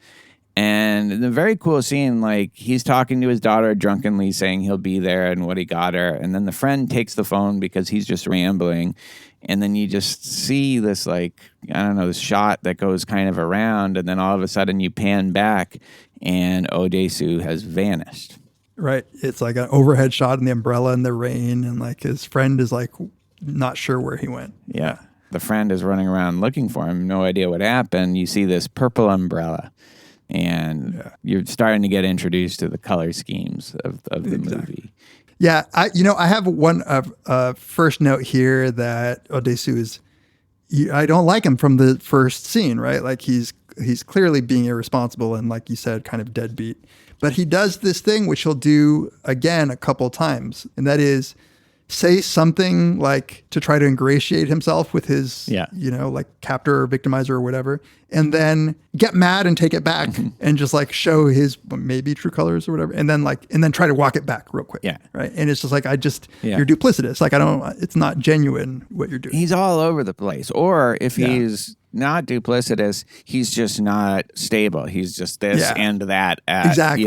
And the very cool scene, like he's talking to his daughter drunkenly saying he'll be there and what he got her. And then the friend takes the phone because he's just rambling. And then you just see this this shot that goes kind of around. And then all of a sudden you pan back and Oh Dae-su has vanished. Right. It's like an overhead shot in the umbrella in the rain. And like his friend is like not sure where he went. Yeah. The friend is running around looking for him. No idea what happened. You see this purple umbrella. And you're starting to get introduced to the color schemes of the movie. Yeah, I have one first note here that Oh Dae-su is. I don't like him from the first scene, right? Like he's clearly being irresponsible and, like you said, kind of deadbeat. But he does this thing which he'll do again a couple times, and that is say something like to try to ingratiate himself with his, Yeah. like captor or victimizer or whatever, and then get mad and take it back and just like show his maybe true colors or whatever, and then try to walk it back real quick. Yeah. Right. And it's just like, Yeah. you're duplicitous. Like, it's not genuine what you're doing. He's all over the place. Or if Yeah. he's not duplicitous, he's just not stable. He's just this Yeah. and that. Exactly.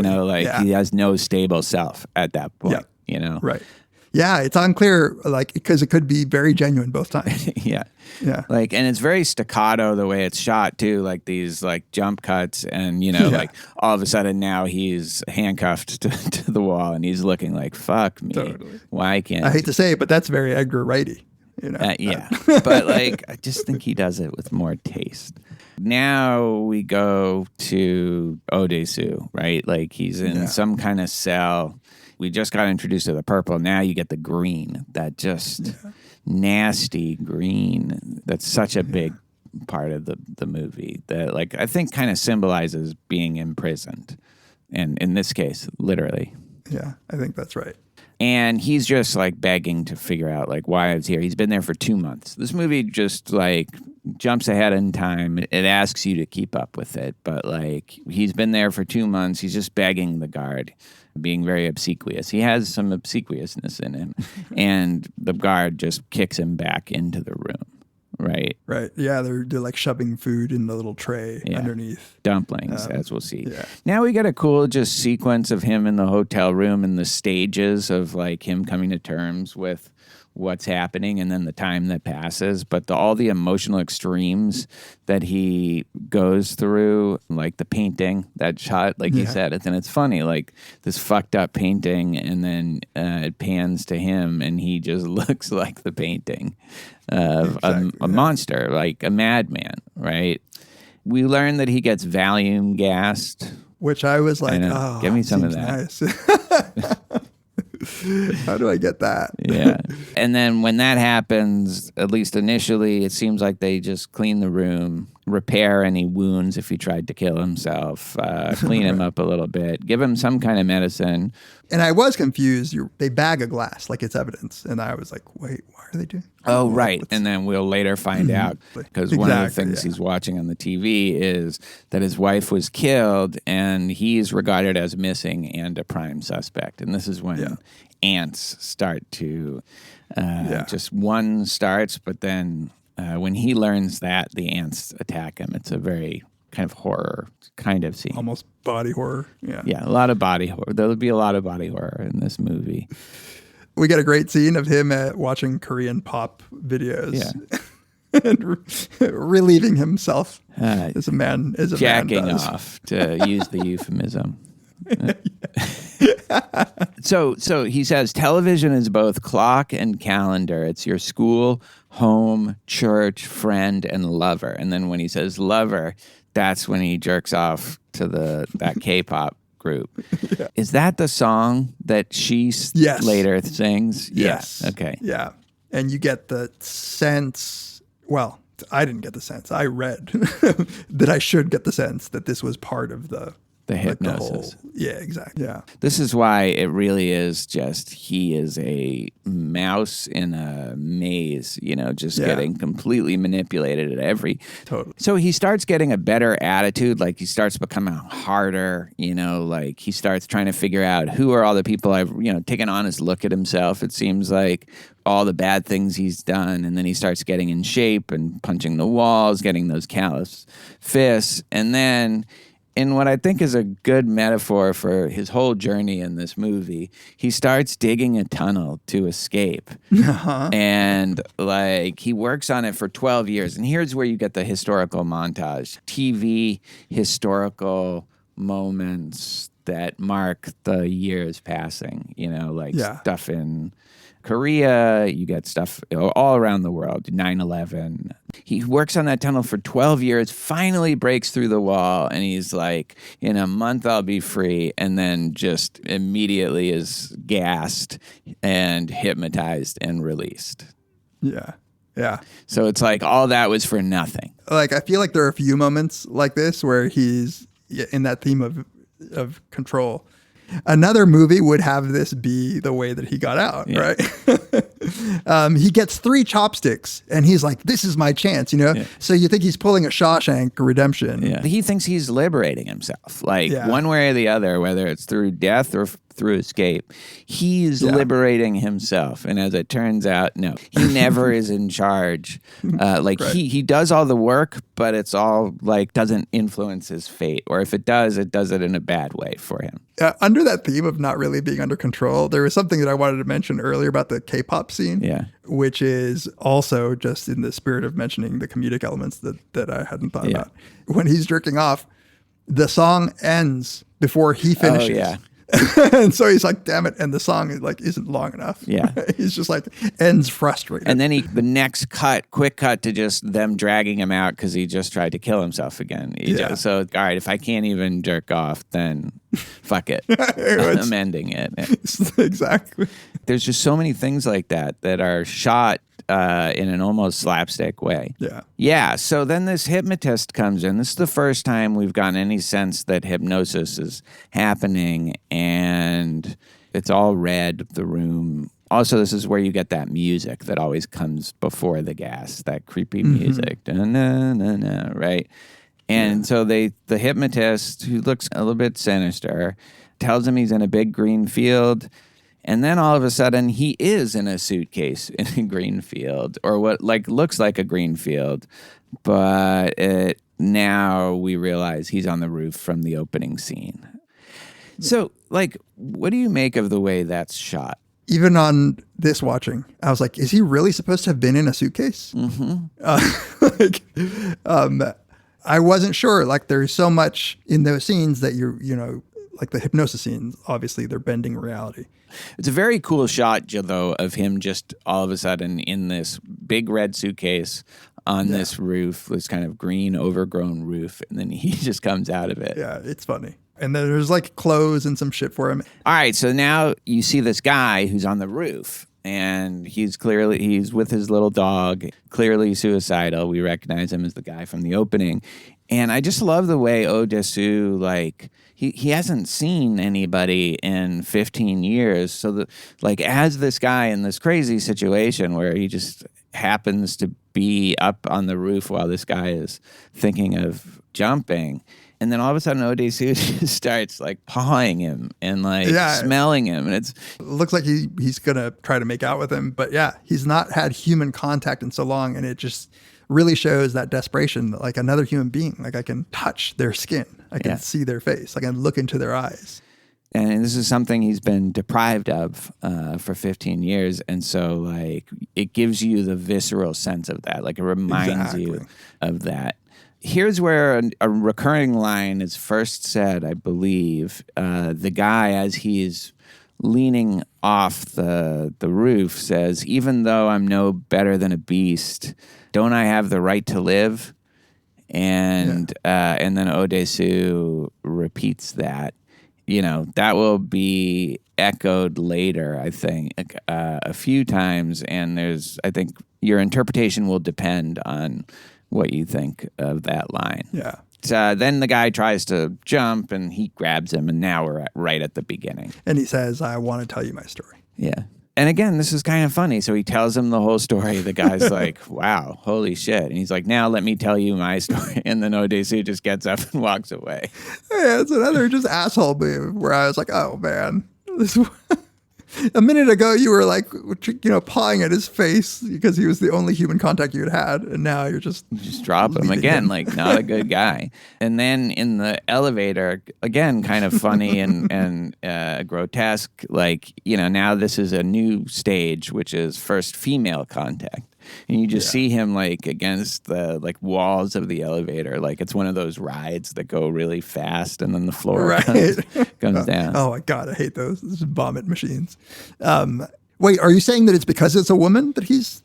He has no stable self at that point. Right. Yeah, it's unclear, like, because it could be very genuine both times. Yeah. Yeah. Like, and it's very staccato the way it's shot too, like these like jump cuts, and like all of a sudden now he's handcuffed to the wall and he's looking like, fuck me. Totally. Why can't I hate to say it, but that's very Edgar Wrighty. yeah. But like, I just think he does it with more taste. Now we go to Oh Dae-su, right? Like he's in some kind of cell. We just got introduced to the purple. Now you get the green, that just nasty green. That's such a big part of the movie that, like, I think kind of symbolizes being imprisoned. And in this case, literally. Yeah, I think that's right. And he's just like begging to figure out like why I was here. He's been there for 2 months. This movie just like jumps ahead in time. It asks you to keep up with it. But like he's been there for 2 months. He's just begging the guard, being very obsequious. He has some obsequiousness in him. And the guard just kicks him back into the room. Right. Right. Yeah, they're like shoving food in the little tray underneath. Dumplings, as we'll see. Yeah. Now we get a cool just sequence of him in the hotel room and the stages of like him coming to terms with what's happening and then the time that passes. But all the emotional extremes that he goes through, like the painting, that shot, like you said, and it's funny, like this fucked up painting, and then it pans to him and he just looks like the painting of a monster, like a madman, right? We learn that he gets Valium gassed. Which I was like, give me some of seems that. Nice. How do I get that? Yeah. And then when that happens, at least initially, it seems like they just clean the room, repair any wounds if he tried to kill himself, clean him up a little bit, give him some kind of medicine. And I was confused. They bag a glass like it's evidence. And I was like, wait, why are they doing that? Oh, right. And then we'll later find out, because one of the things he's watching on the TV is that his wife was killed and he's regarded as missing and a prime suspect. And this is when ants start to, just one starts, but then when he learns that the ants attack him, it's a very kind of horror kind of scene. Almost body horror. Yeah. Yeah, a lot of body horror. There'll be a lot of body horror in this movie. We get a great scene of him watching Korean pop videos and relieving himself as a man jacking does. off, to use the euphemism. So he says television is both clock and calendar. It's your school, home, church, friend, and lover. And then when he says lover, that's when he jerks off to that K-pop group. Is that the song that she later sings? Yes. Yeah. Okay. Yeah. And you get the sense, well, I didn't get the sense. I read that I should get the sense that this was part of the hypnosis. Yeah, exactly. Yeah. This is why it really is just, he is a mouse in a maze, just getting completely manipulated at every. Totally. So he starts getting a better attitude. Like he starts becoming harder, like he starts trying to figure out who are all the people take an honest look at himself. It seems like all the bad things he's done. And then he starts getting in shape and punching the walls, getting those callous fists. And then, in what I think is a good metaphor for his whole journey in this movie, he starts digging a tunnel to escape. And like he works on it for 12 years. And here's where you get the historical montage. TV historical moments that mark the years passing, stuff in Korea, you get stuff all around the world, 9/11. He works on that tunnel for 12 years, finally breaks through the wall, and he's like, in a month I'll be free, and then just immediately is gassed and hypnotized and released. Yeah. Yeah. So it's like all that was for nothing. Like, I feel like there are a few moments like this where he's in that theme of control. Another movie would have this be the way that he got out, right? He gets 3 chopsticks and he's like, this is my chance, you know? Yeah. So you think he's pulling a Shawshank Redemption. Yeah. He thinks he's liberating himself, like Yeah. one way or the other, whether it's through death or through escape. He's liberating himself. And as it turns out, no, he never is in charge. He does all the work, but it's all like doesn't influence his fate. Or if it does it in a bad way for him. Under that theme of not really being under control, there was something that I wanted to mention earlier about the K-pop scene, which is also just in the spirit of mentioning the comedic elements that I hadn't thought about. When he's jerking off, the song ends before he finishes. Oh, yeah. And so he's like, damn it. And the song isn't long enough. Yeah. He's just like, ends frustrated. And then the next quick cut to just them dragging him out because he just tried to kill himself again. So, all right, if I can't even jerk off, then fuck it. I'm ending it. Exactly. There's just so many things like that are shot in an almost slapstick way. Yeah. Yeah. So then this hypnotist comes in. This is the first time we've gotten any sense that hypnosis is happening, and it's all red, the room. Also, this is where you get that music that always comes before the gas, that creepy music. Da-na-na-na, right? And so the hypnotist, who looks a little bit sinister, tells him he's in a big green field. And then all of a sudden, he is in a suitcase in a green field, or what looks like a green field. But now we realize he's on the roof from the opening scene. So, what do you make of the way that's shot? Even on this watching, I was like, is he really supposed to have been in a suitcase? I wasn't sure. Like, there's so much in those scenes that like the hypnosis scenes, obviously they're bending reality. It's a very cool shot, though, of him just all of a sudden in this big red suitcase on this roof, this kind of green overgrown roof, and then he just comes out of it. Yeah, it's funny. And then there's like clothes and some shit for him. All right, so now you see this guy who's on the roof, and he's with his little dog, clearly suicidal. We recognize him as the guy from the opening. And I just love the way Oh Dae-su, he hasn't seen anybody in 15 years. So as this guy in this crazy situation where he just happens to be up on the roof while this guy is thinking of jumping. And then all of a sudden, Oh Dae-su just starts pawing him and smelling him. And it looks like he's going to try to make out with him. But yeah, he's not had human contact in so long. And it just really shows that desperation that another human being, I can touch their skin. I can see their face. I can look into their eyes. And this is something he's been deprived of for 15 years. And so, it gives you the visceral sense of that. It reminds you of that. Here's where a recurring line is first said, I believe. The guy, as he's leaning off the roof, says, "Even though I'm no better than a beast, don't I have the right to live?" And then Oh Dae-su repeats that. That will be echoed later, I think, a few times. And I think your interpretation will depend on what you think of that line. Yeah. Then the guy tries to jump, and he grabs him, and now we're right at the beginning. And he says, "I want to tell you my story." Yeah. And again, this is kind of funny. So he tells him the whole story. The guy's like, wow, holy shit. And he's like, now let me tell you my story. And then Oh Dae-su just gets up and walks away. Yeah, it's another just asshole move where I was like, oh, man. A minute ago, you were pawing at his face because he was the only human contact you had. And now you're just drop him again, not a good guy. And then in the elevator, again, kind of funny and grotesque. Now this is a new stage, which is first female contact. And you just see him against the walls of the elevator. It's one of those rides that go really fast and then the floor comes down. Oh my God, I hate those. Those vomit machines. Wait, are you saying that it's because it's a woman that he's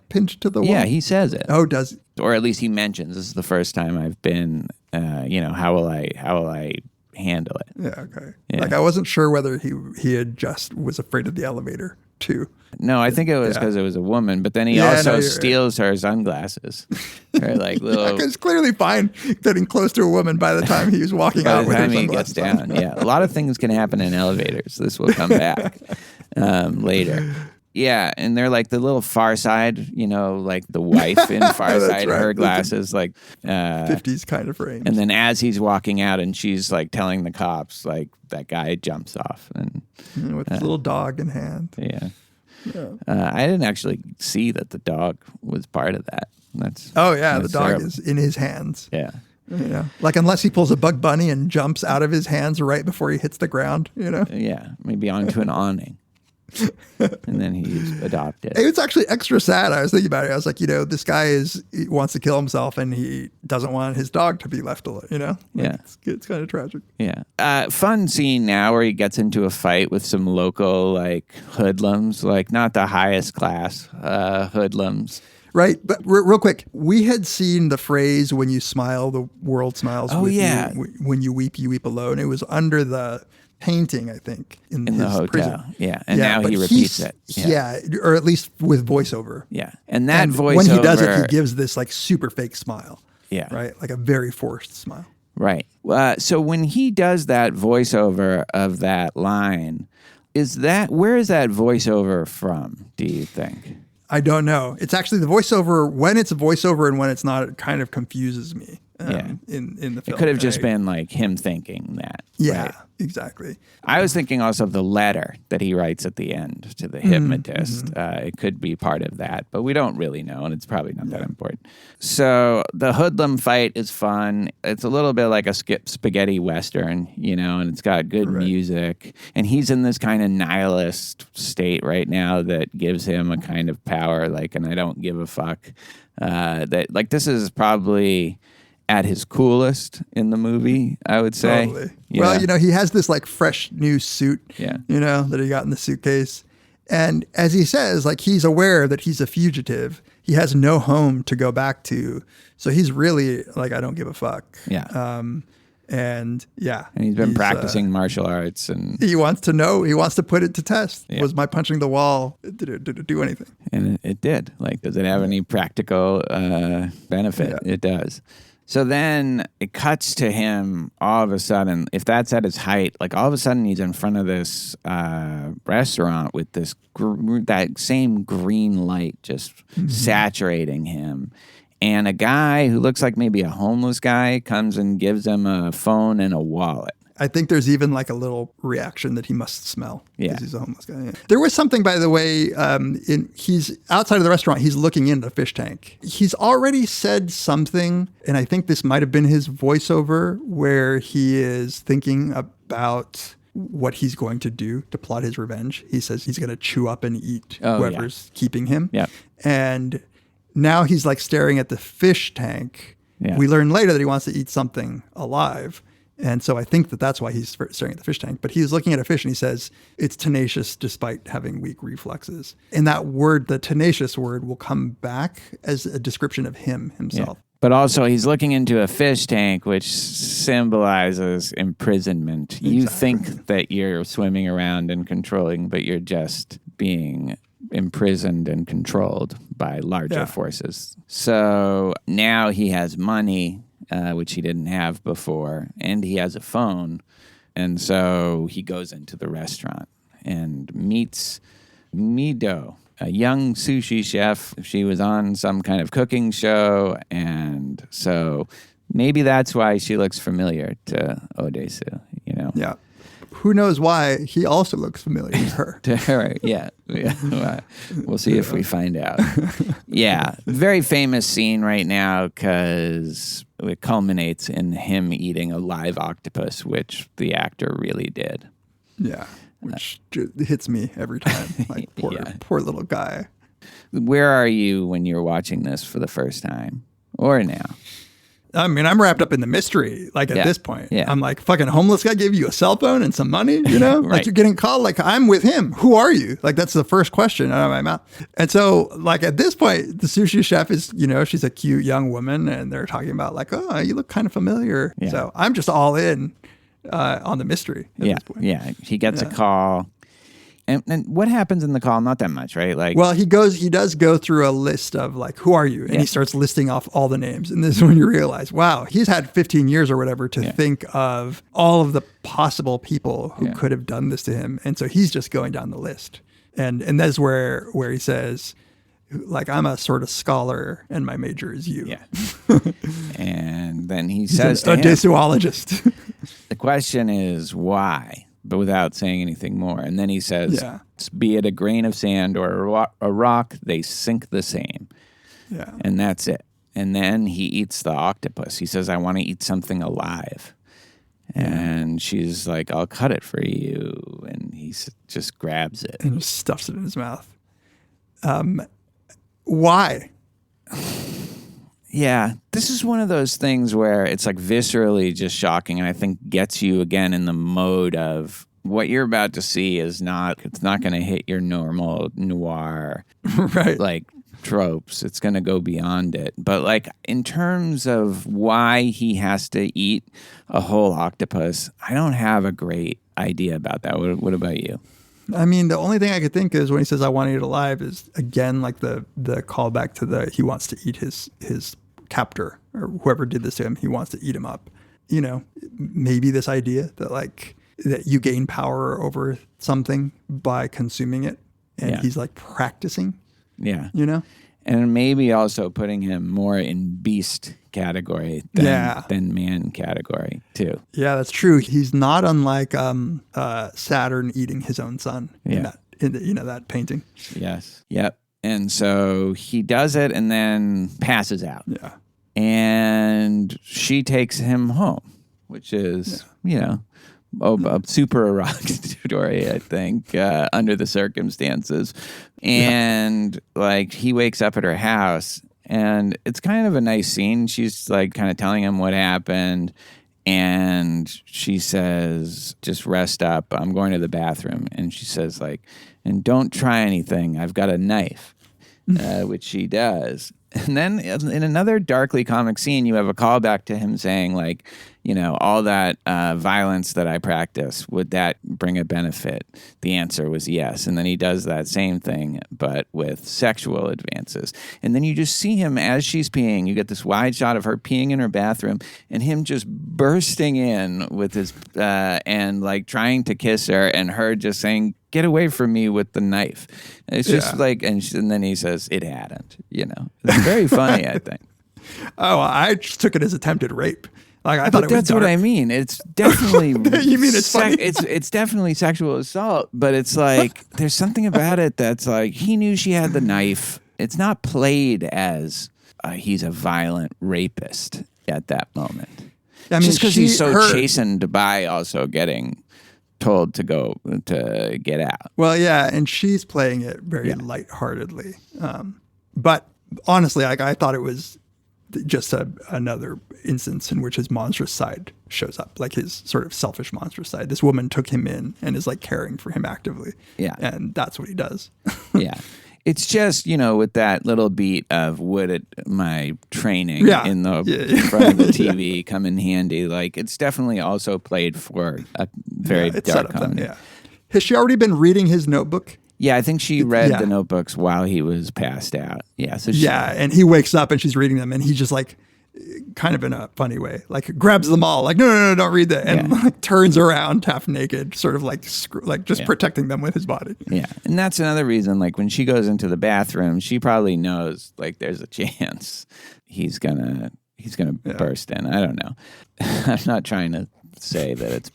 pinched to the wall? Yeah, he says it. Oh, does he? Or at least he mentions, this is the first time I've been, how will I handle it? Yeah, okay. Yeah. I wasn't sure whether he had just was afraid of the elevator too. No, I think it was because it was a woman, but then he also steals her sunglasses. Or little. It's clearly fine getting close to a woman by the time he was walking out with her sunglasses. By the time he gets down, yeah. A lot of things can happen in elevators. This will come back later. Yeah, and they're like the little Far Side, like the wife in Far Side, right. her glasses, like 50s kind of frames. And then as he's walking out and she's like telling the cops, like that guy jumps off and with his little dog in hand. yeah. I didn't actually see that the dog was part of that. That's the dog terrible. is in his hands. Yeah. Like unless he pulls a Bug Bunny and jumps out of his hands right before he hits the ground, Yeah, maybe onto an awning. And then he's adopted. It was actually extra sad. I was thinking about it. I was like, this guy he wants to kill himself and he doesn't want his dog to be left alone, Yeah. It's kind of tragic. Yeah. Fun scene now where he gets into a fight with some local like hoodlums, like not the highest class hoodlums. Right. But real quick, we had seen the phrase, when you smile, the world smiles with yeah. you. When you weep alone. It was under the painting, I think, in the his hotel. prison. Yeah. And now but he repeats it. Yeah. Or at least with voiceover. Yeah. And that And voiceover. when he does it, he gives this like super fake smile. Yeah. Right. Like a very forced smile. Right. So when he does that voiceover of that line, where is that voiceover from, do you think? I don't know. It's actually the voiceover. When it's a voiceover and when it's not, it kind of confuses me. In the film, it could have just been like him thinking that. Yeah, right? exactly. I was thinking also of the letter that he writes at the end to the hypnotist. It could be part of that, but we don't really know, and it's probably not that important. So the hoodlum fight is fun. It's a little bit like a spaghetti western, and it's got good music. And he's in this kind of nihilist state right now that gives him a kind of power, like, and I don't give a fuck. That like this is probably at his coolest in the movie, I would say. Totally. Yeah. Well, he has this like fresh new suit, that he got in the suitcase. And as he says, like he's aware that he's a fugitive. He has no home to go back to. So he's really like, I don't give a fuck. Yeah. And he's been practicing martial arts and he wants to know, he wants to put it to test. Yeah. Was my punching the wall, did it do anything? And it did. Like, does it have any practical benefit? Yeah. It does. So then it cuts to him all of a sudden, if that's at his height, like all of a sudden he's in front of this restaurant with this that same green light just saturating him. And a guy who looks like maybe a homeless guy comes and gives him a phone and a wallet. I think there's even like a little reaction that he must smell. Yeah. Because he's a homeless guy. Yeah. There was something, by the way, he's outside of the restaurant. He's looking into a fish tank. He's already said something, and I think this might have been his voiceover, where he is thinking about what he's going to do to plot his revenge. He says he's going to chew up and eat whoever's keeping him. Yeah. And now he's like staring at the fish tank. Yeah. We learn later that he wants to eat something alive. And so I think that's why he's staring at the fish tank. But he's looking at a fish and he says, it's tenacious despite having weak reflexes. And that word, the tenacious word, will come back as a description of him himself. Yeah. But also he's looking into a fish tank, which symbolizes imprisonment. Exactly. You think that you're swimming around and controlling, but you're just being imprisoned and controlled by larger forces. So now he has money, which he didn't have before, and he has a phone. And so he goes into the restaurant and meets Mi-do, a young sushi chef. She was on some kind of cooking show, and so maybe that's why she looks familiar to Oh Dae-su, Yeah. Who knows why he also looks familiar to her. To her, yeah. We'll see if we find out. Yeah, very famous scene right now because it culminates in him eating a live octopus, which the actor really did. Yeah, which hits me every time. Like, poor little guy. Where are you when you're watching this for the first time or now? I mean, I'm wrapped up in the mystery, like at this point. Yeah. I'm like, fucking homeless guy gave you a cell phone and some money, Like Right. you're getting called, like I'm with him. Who are you? Like that's the first question out of my mouth. And so like at this point, the sushi chef is, she's a cute young woman and they're talking about like, oh, you look kind of familiar. Yeah. So I'm just all in on the mystery at this point. Yeah. He gets a call. And what happens in the call? Not that much, right? Like, well, he does go through a list of like, who are you? And he starts listing off all the names. And this is when you realize, wow, he's had 15 years or whatever to think of all of the possible people who could have done this to him. And so he's just going down the list. And that's where he says, like, I'm a sort of scholar and my major is you. Yeah. And then he He's says a to him, Dae-suologist. the question is why, but without saying anything more. And then he says, Yeah. be it a grain of sand or a rock, they sink the same. Yeah. And that's it. And then he eats the octopus. He says, I want to eat something alive. And she's like, I'll cut it for you. And he just grabs it. And just stuffs it in his mouth. Why? Yeah, this is one of those things where it's like viscerally just shocking, and I think gets you again in the mode of what you're about to see it's not going to hit your normal noir Right. like tropes. It's going to go beyond it. But like in terms of why he has to eat a whole octopus, I don't have a great idea about that. What about you? I mean, the only thing I could think is when he says, I want to eat it alive is, again, like the callback to he wants to eat his captor or whoever did this to him. He wants to eat him up. You know, maybe this idea that you gain power over something by consuming it. And he's like practicing. Yeah. You know? And maybe also putting him more in beast category than man category too. Yeah, that's true. He's not unlike Saturn eating his own son in that painting. Yes. Yep. And so he does it and then passes out. Yeah. And she takes him home, which is, a super erotic story, I think, under the circumstances. And like he wakes up at her house and it's kind of a nice scene. She's like kind of telling him what happened. And she says, just rest up. I'm going to the bathroom. And she says like, and don't try anything. I've got a knife, which she does. And then in another darkly comic scene, you have a callback to him saying like, all that violence that I practice, would that bring a benefit? The answer was yes. And then he does that same thing, but with sexual advances. And then you just see him as she's peeing. You get this wide shot of her peeing in her bathroom and him just bursting in with his, and like trying to kiss her and her just saying, get away from me with the knife. It's just like, and then he says, it hadn't, It's very funny, I think. Oh, I just took it as attempted rape. Like I thought it was that's what I mean. It's definitely you mean it's funny? It's definitely sexual assault, but it's like there's something about it that's like he knew she had the knife. It's not played as he's a violent rapist at that moment. I mean, just because he's so chastened by also getting told to get out. Well, yeah, and she's playing it very lightheartedly. But honestly, I thought it was just another instance in which his monstrous side shows up, like his sort of selfish monstrous side. This woman took him in and is like caring for him actively. Yeah. And that's what he does. Yeah. It's just, with that little beat of my training in the front of the TV come in handy. Like it's definitely also played for a very dark comedy. Has she already been reading his notebook? Yeah, I think she read the notebooks while he was passed out. Yeah. So and he wakes up and she's reading them and he just like, kind of in a funny way, like grabs them all, like, no, don't read that. And like turns around half naked, sort of like, just protecting them with his body. Yeah. And that's another reason, like when she goes into the bathroom, she probably knows like there's a chance he's gonna burst in. I don't know. I'm not trying to say that it's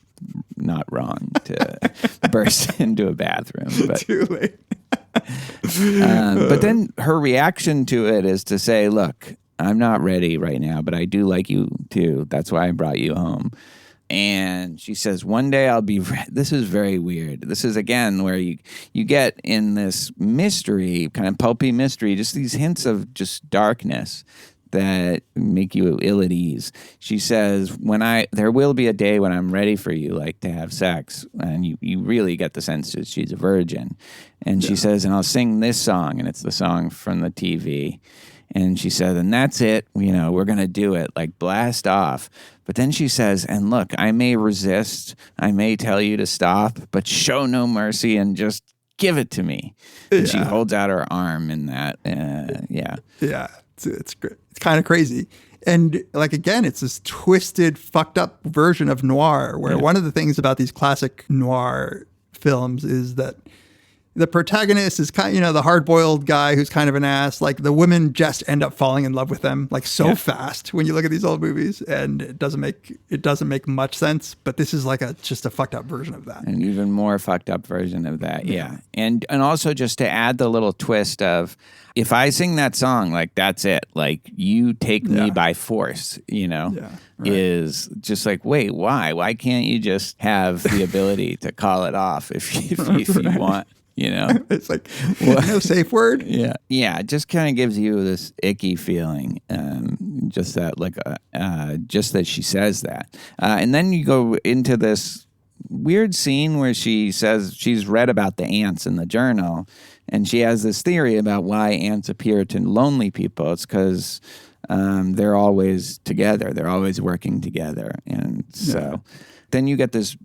not wrong to burst into a bathroom, but too late. But then her reaction to it is to say, look, I'm not ready right now, but I do like you too. That's why I brought you home. And she says, one day I'll be This is very weird. This is, again, where you get in this mystery, kind of pulpy mystery, just these hints of just darkness that make you ill at ease. She says, there will be a day when I'm ready for you, like to have sex. And you really get the sense that she's a virgin. And she says, and I'll sing this song. And it's the song from the TV. And she said, and that's it. We're going to do it, like blast off. But then she says, and look, I may resist. I may tell you to stop, but show no mercy and just give it to me. And she holds out her arm in that. Yeah. It's great. It's kind of crazy. And like, again, it's this twisted, fucked up version of noir where one of the things about these classic noir films is that the protagonist is kind of, the hard-boiled guy who's kind of an ass. Like the women just end up falling in love with him like so fast when you look at these old movies, and it doesn't make much sense. But this is like just a fucked up version of that. An even more fucked up version of that. Yeah. And also just to add the little twist of, if I sing that song, like that's it. Like you take me by force, is just like, wait, why? Why can't you just have the ability to call it off if you want? It's like no safe word. Yeah, it just kind of gives you this icky feeling, just that she says that, and then you go into this weird scene where she says she's read about the ants in the journal, and she has this theory about why ants appear to lonely people. It's because they're always together, they're always working together, and so. Then you get this,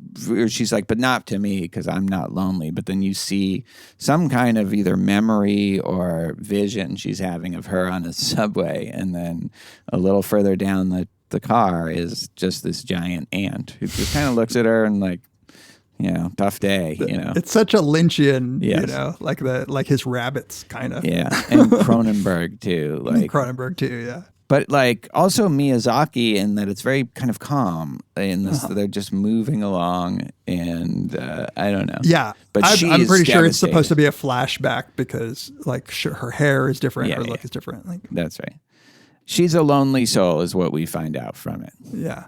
she's like, but not to me because I'm not lonely. But then you see some kind of either memory or vision she's having of her on a subway. And then a little further down the car is just this giant ant who just kind of looks at her and like, tough day, It's such a Lynchian, like his rabbits kind of. Yeah. And Cronenberg too. Cronenberg too, yeah. But like also Miyazaki in that it's very kind of calm in this. They're just moving along, and I don't know. Yeah, but I'm pretty sure it's supposed to be a flashback because like her hair is different, her look is different. Like that's right. She's a lonely soul, is what we find out from it. Yeah,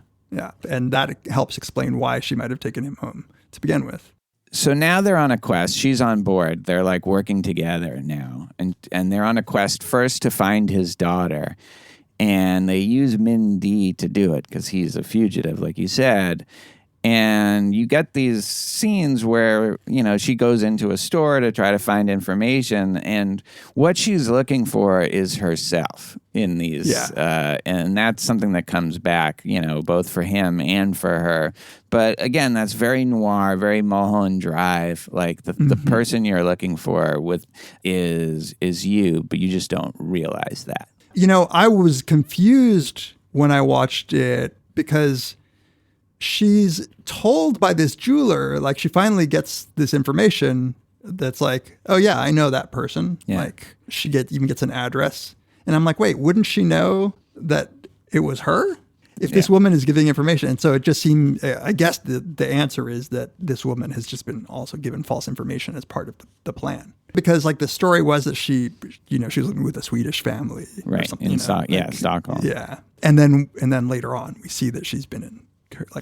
and that helps explain why she might have taken him home to begin with. So now they're on a quest. She's on board. They're like working together now, and they're on a quest first to find his daughter. And they use Min D to do it because he's a fugitive, like you said. And you get these scenes where, she goes into a store to try to find information. And what she's looking for is herself in these. And that's something that comes back, both for him and for her. But again, that's very noir, very Mulholland Drive. Like the person you're looking for is you, but you just don't realize that. I was confused when I watched it because she's told by this jeweler, like she finally gets this information that's like, oh yeah, I know that person. Yeah. Like she even gets an address. And I'm like, wait, wouldn't she know that it was her? If this woman is giving information. And so it just seemed, I guess the answer is that this woman has just been also given false information as part of the plan. Because like the story was that she was living with a Swedish family. Right. Or something, Stockholm. Yeah. And then later on we see that she's been in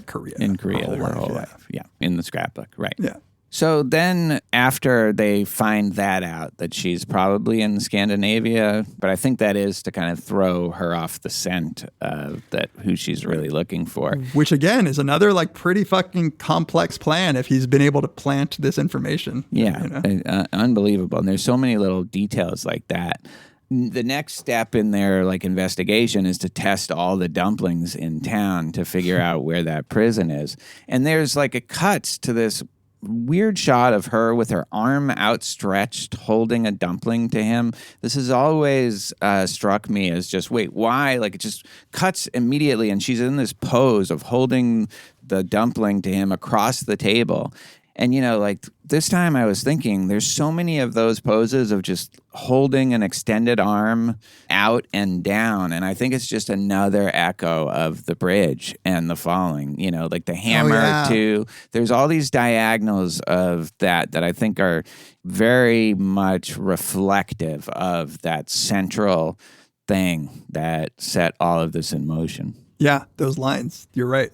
Korea. In Korea her whole life. Yeah. In the scrapbook. Right. Yeah. So then after they find that out, that she's probably in Scandinavia, but I think that is to kind of throw her off the scent of who she's really looking for. Which again is another like pretty fucking complex plan if he's been able to plant this information. Yeah, unbelievable. And there's so many little details like that. The next step in their like investigation is to test all the dumplings in town to figure out where that prison is. And there's like a cuts to this weird shot of her with her arm outstretched holding a dumpling to him. This has always struck me as just, wait, why? Like it just cuts immediately and she's in this pose of holding the dumpling to him across the table. And, like this time I was thinking there's so many of those poses of just holding an extended arm out and down. And I think it's just another echo of The Bridge and The Falling, like the hammer too. There's all these diagonals of that I think are very much reflective of that central thing that set all of this in motion. Yeah, those lines. You're right.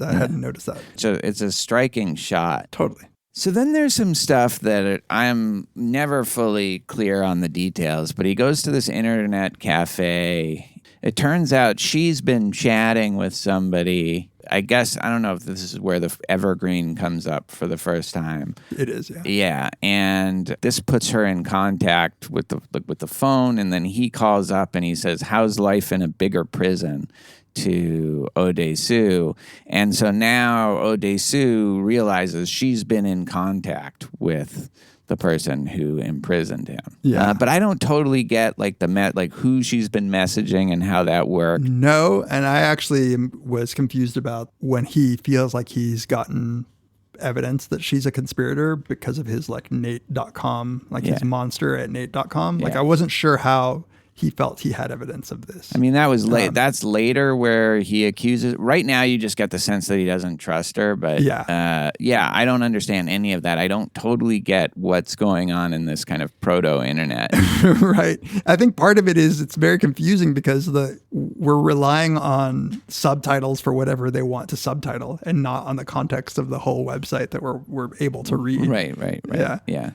I hadn't noticed that. So it's a striking shot. Totally. So then there's some stuff that I'm never fully clear on the details, but he goes to this internet cafe. It turns out she's been chatting with somebody. I guess, I don't know if this is where the evergreen comes up for the first time. It is, yeah. Yeah, and this puts her in contact with the phone, and then he calls up and he says, how's life in a bigger prison? To Oh Dae-su. And so now Oh Dae-su realizes she's been in contact with the person who imprisoned him. Yeah. But I don't totally get like who she's been messaging and how that worked. No, and I actually was confused about when he feels like he's gotten evidence that she's a conspirator because of his like Nate.com, like his monster at Nate.com. Like I wasn't sure how he felt he had evidence of this. I mean, that was late. That's later where he accuses. Right now, you just get the sense that he doesn't trust her. But I don't understand any of that. I don't totally get what's going on in this kind of proto-internet. Right. I think part of it is it's very confusing because we're relying on subtitles for whatever they want to subtitle and not on the context of the whole website that we're able to read. Right. Yeah.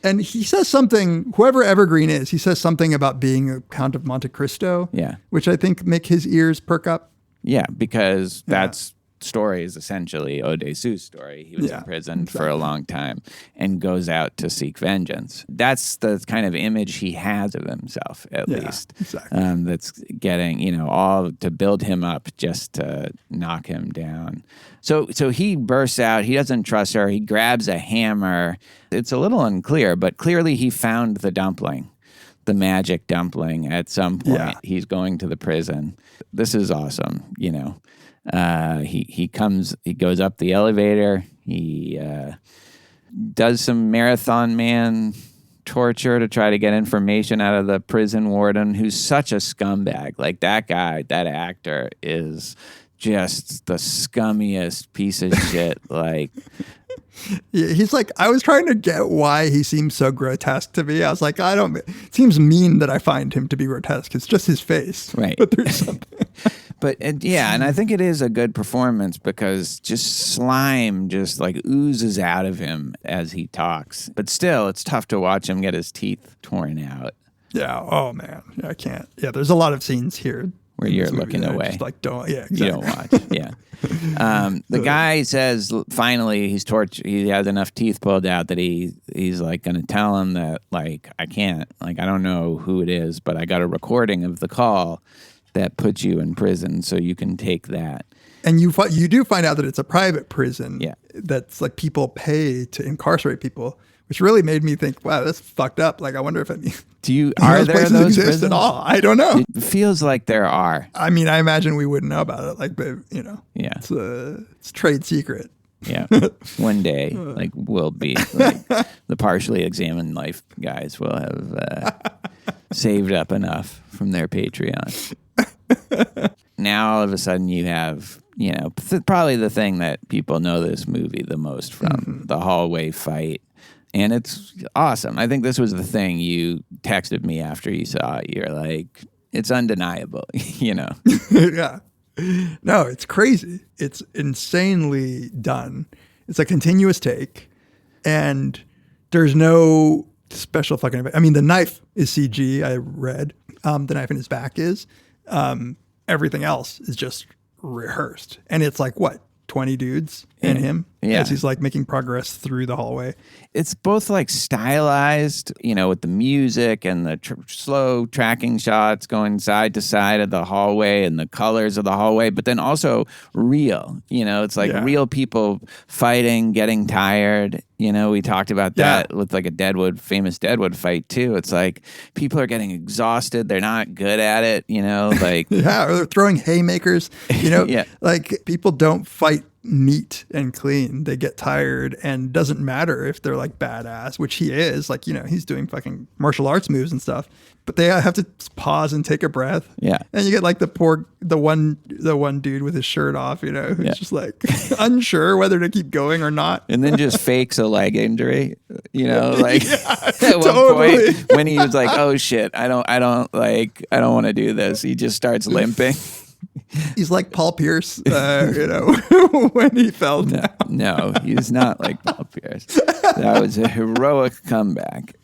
And he says something, whoever Evergreen is, he says something about being a Count of Monte Cristo, which I think make his ears perk up. Yeah, because that story is essentially Oh Dae-su's story. He was imprisoned for a long time and goes out to seek vengeance. That's the kind of image he has of himself, at least. Exactly. That's getting, all to build him up just to knock him down. So he bursts out. He doesn't trust her. He grabs a hammer. It's a little unclear, but clearly he found the dumpling, the magic dumpling at some point. Yeah. He's going to the prison. This is awesome, He goes up the elevator. He does some marathon man torture to try to get information out of the prison warden, who's such a scumbag. Like that guy, that actor is just the scummiest piece of shit. Like, yeah, he's like, I was trying to get why he seems so grotesque to me. I was like, it seems mean that I find him to be grotesque. It's just his face. Right. But there's something. And I think it is a good performance because just slime just like oozes out of him as he talks. But still, it's tough to watch him get his teeth torn out. Yeah. Oh, man. I can't. Yeah, there's a lot of scenes here where you're looking away. Just like, don't. Yeah, exactly. You don't watch. Yeah. The guy says finally he has enough teeth pulled out that he's like going to tell him that like I don't know who it is, but I got a recording of the call that puts you in prison, so you can take that. And you do find out that it's a private prison. Yeah. That's like people pay to incarcerate people, which really made me think, wow, that's fucked up. Like, I wonder if any. Are there those exist prisons at all? I don't know. It feels like there are. I mean, I imagine we wouldn't know about it. Like, Yeah. It's trade secret. Yeah. One day, like, we'll be like, the partially examined life guys will have saved up enough from their Patreon. Now all of a sudden you have, probably the thing that people know this movie the most from, the hallway fight. And it's awesome. I think this was the thing you texted me after you saw it. You're like, it's undeniable, Yeah. No, it's crazy. It's insanely done. It's a continuous take. And there's no special fucking... I mean, the knife is CG, I read. The knife in his back is. Everything else is just rehearsed. And it's like, what, 20 dudes in him? Yeah. As he's like making progress through the hallway. It's both like stylized, with the music and the slow tracking shots going side to side of the hallway and the colors of the hallway, but then also real. It's like real people fighting, getting tired. We talked about that with like a famous Deadwood fight too. It's like people are getting exhausted. They're not good at it, like. Yeah, or they're throwing haymakers, like people don't fight neat and clean. They get tired, and doesn't matter if they're like badass, which he is. Like, he's doing fucking martial arts moves and stuff, but they have to pause and take a breath. Yeah. And you get like the one dude with his shirt off, who's just like unsure whether to keep going or not. And then just fakes a leg injury, like at one totally. point when he was like, oh shit, I don't want to do this. He just starts limping. He's like Paul Pierce, when he fell down. No, he's not like Paul Pierce. That was a heroic comeback.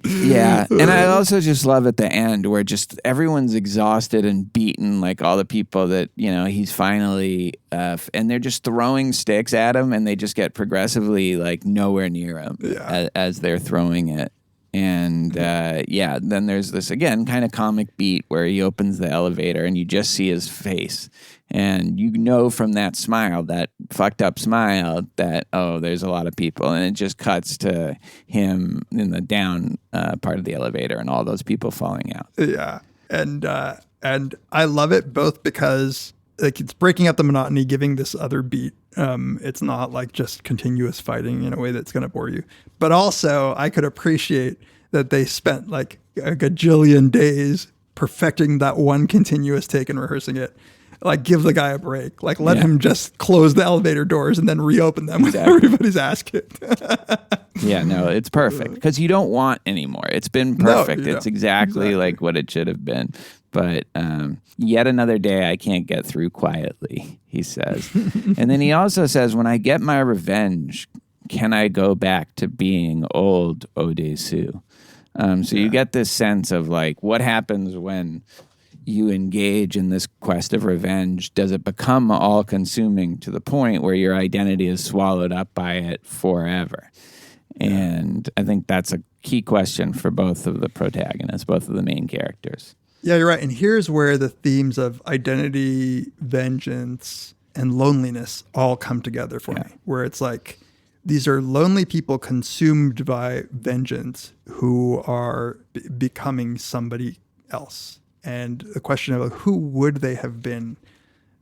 Yeah, and I also just love at the end where just everyone's exhausted and beaten, like all the people that, he's finally, and they're just throwing sticks at him, and they just get progressively like nowhere near him as they're throwing it. And then there's this, again, kind of comic beat where he opens the elevator and you just see his face. And from that smile, that fucked up smile, that, oh, there's a lot of people. And it just cuts to him in the down part of the elevator and all those people falling out. Yeah. And I love it both because like it's breaking up the monotony, giving this other beat. It's not like just continuous fighting in a way that's going to bore you. But also, I could appreciate that they spent like a gajillion days perfecting that one continuous take and rehearsing it. Like, give the guy a break. Like, let him just close the elevator doors and then reopen them when everybody's ass kicked. Yeah, no, it's perfect because you don't want any more. It's been perfect. No, it's exactly like what it should have been. But yet another day I can't get through quietly, he says. And then he also says, when I get my revenge, can I go back to being old Oh Dae-su? So you get this sense of like, what happens when you engage in this quest of revenge? Does it become all consuming to the point where your identity is swallowed up by it forever? And I think that's a key question for both of the protagonists, both of the main characters. Yeah, you're right. And here's where the themes of identity, vengeance, and loneliness all come together for me, where it's like these are lonely people consumed by vengeance who are becoming somebody else. And the question of who would they have been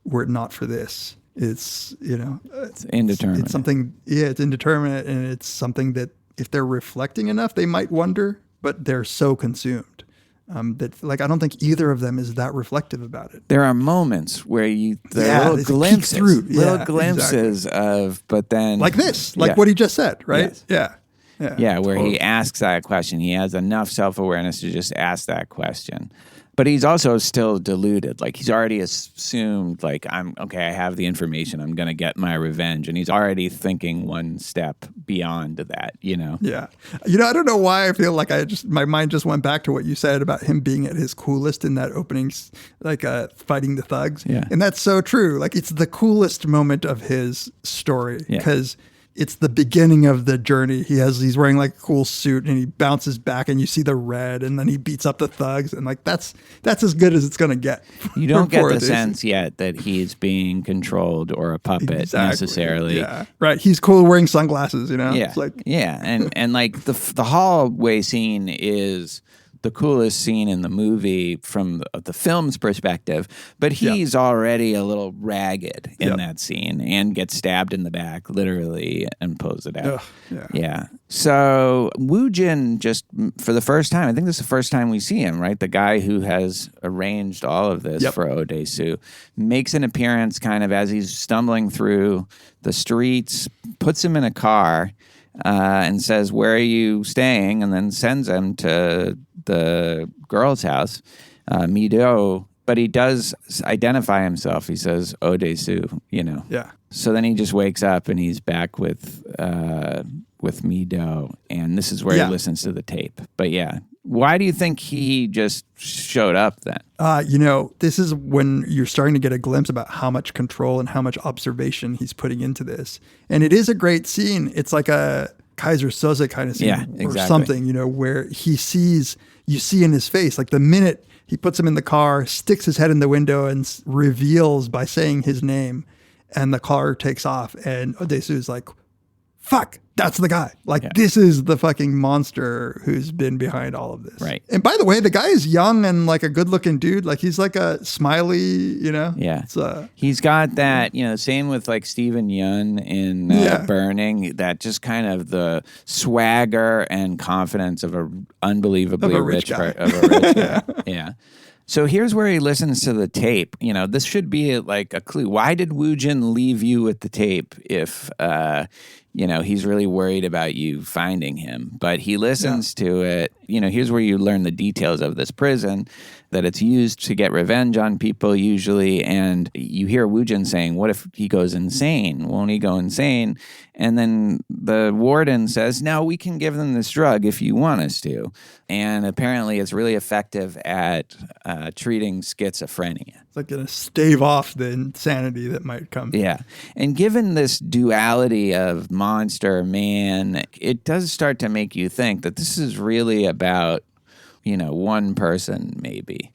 were it not for this? It's, It's indeterminate. It's something, it's indeterminate. And it's something that if they're reflecting enough, they might wonder, but they're so consumed that, like, I don't think either of them is that reflective about it. There are moments where little glimpses of, but then. Like this, what he just said, right? Yes. Yeah. Yeah, where he asks that question. He has enough self-awareness to just ask that question. But he's also still deluded. Like, he's already assumed, like, I have the information. I'm going to get my revenge. And he's already thinking one step beyond that, Yeah. I don't know why I feel like my mind just went back to what you said about him being at his coolest in that opening, like fighting the thugs. Yeah. And that's so true. Like, it's the coolest moment of his story because it's the beginning of the journey. He's wearing like a cool suit and he bounces back and you see the red and then he beats up the thugs and like that's as good as it's going to get. You don't get the sense yet that he's being controlled or a puppet necessarily. Yeah, right. He's cool wearing sunglasses, Yeah. It's like, and like the hallway scene is the coolest scene in the movie from the film's perspective, but he's already a little ragged in that scene and gets stabbed in the back, literally, and pulls it out. Yeah. So Woo Jin, just for the first time, I think this is the first time we see him, right? The guy who has arranged all of this for Oh Dae-su makes an appearance kind of as he's stumbling through the streets, puts him in a car, and says, "Where are you staying?" and then sends him to the girl's house, Mi-do, but he does identify himself. He says, "Oh Dae-su," Yeah. So then he just wakes up and he's back with Mi-do, and this is where he listens to the tape. But why do you think he just showed up then? This is when you're starting to get a glimpse about how much control and how much observation he's putting into this. And it is a great scene. It's like a Kaiser Soze kind of scene or something, where you see in his face, like the minute he puts him in the car, sticks his head in the window and reveals by saying his name, and the car takes off. And Oh Dae-su is like, fuck, that's the guy. Like, this is the fucking monster who's been behind all of this. Right. And by the way, the guy is young and like a good looking dude. Like, he's like a smiley, Yeah. He's got that, same with like Steven Yeun in Burning, that just kind of the swagger and confidence of an unbelievably rich guy. Yeah. So here's where he listens to the tape. This should be like a clue. Why did Woo Jin leave you with the tape if, he's really worried about you finding him? But he listens to it. Here's where you learn the details of this prison, that it's used to get revenge on people usually. And you hear Woo Jin saying, what if he goes insane? Won't he go insane? And then the warden says, no, we can give them this drug if you want us to. And apparently it's really effective at treating schizophrenia. It's like going to stave off the insanity that might come. Yeah. And given this duality of monster, man, it does start to make you think that this is really about, one person maybe,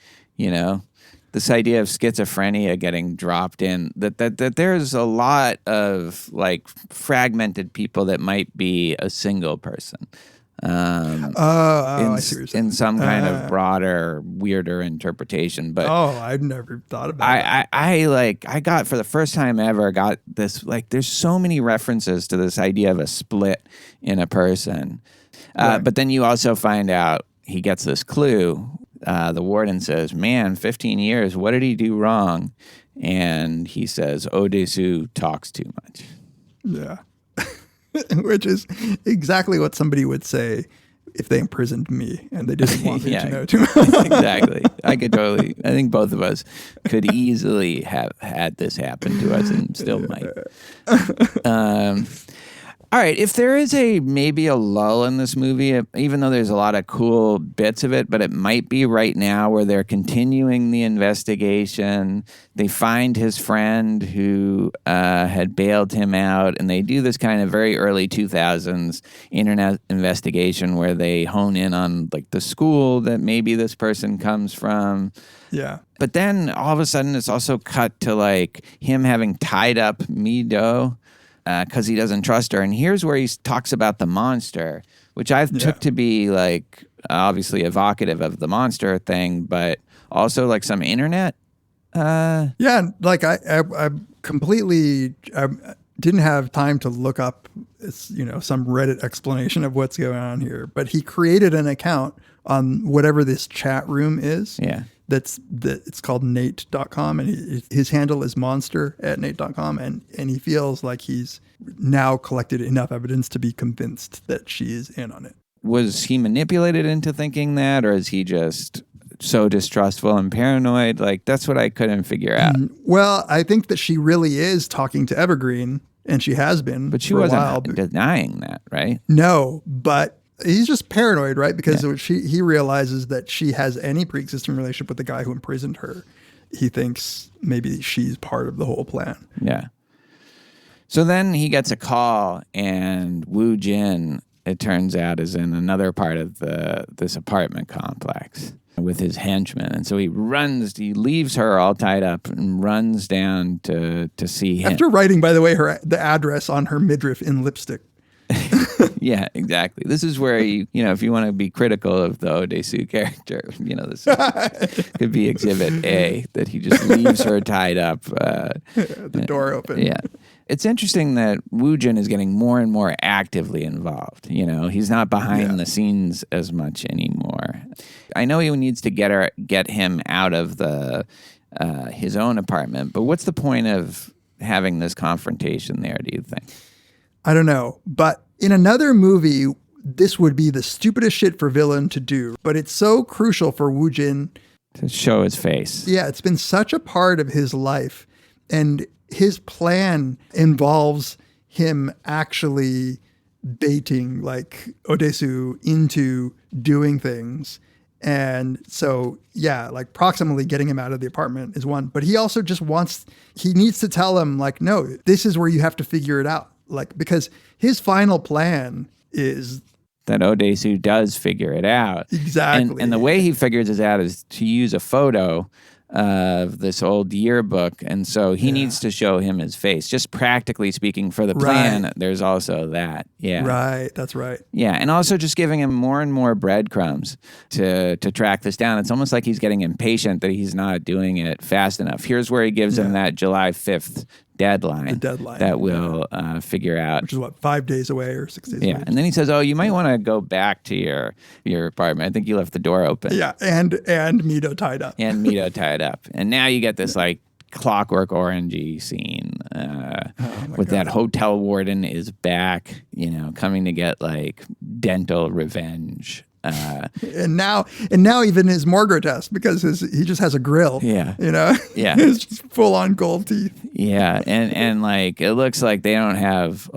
this idea of schizophrenia getting dropped in, that there's a lot of like fragmented people that might be a single person. I see what you're saying. In some kind of broader, weirder interpretation. But I've never thought about that. I got, for the first time ever, got this, like, there's so many references to this idea of a split in a person. Right. But then you also find out he gets this clue. The warden says, man, 15 years, what did he do wrong? And he says, Oh Dae-su talks too much. Yeah. Which is exactly what somebody would say if they imprisoned me and they didn't want me to know too much. Exactly. I think both of us could easily have had this happen to us and still might. All right, if there is maybe a lull in this movie, even though there's a lot of cool bits of it, but it might be right now where they're continuing the investigation. They find his friend who had bailed him out, and they do this kind of very early 2000s internet investigation where they hone in on like the school that maybe this person comes from. Yeah. But then all of a sudden it's also cut to like him having tied up Mi-do, because he doesn't trust her. And here's where he talks about the monster, which I took to be like obviously evocative of the monster thing, but also like some internet. Yeah, like I completely didn't have time to look up, some Reddit explanation of what's going on here. But he created an account on whatever this chat room is. Yeah. It's called Nate.com, and his handle is monster@Nate.com, and he feels like he's now collected enough evidence to be convinced that she is in on it. Was he manipulated into thinking that, or is he just so distrustful and paranoid? Like, that's what I couldn't figure out. Well, I think that she really is talking to Evergreen, and she has been. But she for wasn't a while. denying that, right? No, but he's just paranoid, right? Because he realizes that she has any pre-existing relationship with the guy who imprisoned her. He thinks maybe she's part of the whole plan. Yeah. So then he gets a call, and Woo Jin, it turns out, is in another part of this apartment complex with his henchmen. And so he leaves her all tied up and runs down to see him. After writing, by the way, the address on her midriff in lipstick. Yeah, exactly. This is where if you want to be critical of the Oh Dae-su character, this could be Exhibit A, that he just leaves her tied up. The door open. Yeah. It's interesting that Woo Jin is getting more and more actively involved. He's not behind the scenes as much anymore. I know he needs to get him out of his own apartment, but what's the point of having this confrontation there, do you think? I don't know, but in another movie, this would be the stupidest shit for villain to do, but it's so crucial for Woo Jin to show his face. Yeah, it's been such a part of his life, and his plan involves him actually baiting like Oh Dae-su into doing things. And so, like proximately getting him out of the apartment is one, but he also just he needs to tell him like, no, this is where you have to figure it out. Like, because his final plan is that Oh Dae-su does figure it out. Exactly. And the way he figures it out is to use a photo of this old yearbook. And so he needs to show him his face. Just practically speaking, for the plan, there's also that. Yeah. Right. That's right. Yeah. And also just giving him more and more breadcrumbs to track this down. It's almost like he's getting impatient that he's not doing it fast enough. Here's where he gives him that July 5th deadline. The deadline. That we'll figure out. Which is 5 days away or 6 days away. Yeah. And then he says, you might want to go back to your apartment. I think you left the door open. Yeah. And Mi-do tied up. And Mi-do tied up. And now you get this like Clockwork Orangey scene with that hotel warden is back, coming to get like dental revenge. And now even is more grotesque because he just has a grill. Yeah. Yeah. It's just full on gold teeth. Yeah. And like, it looks like they don't have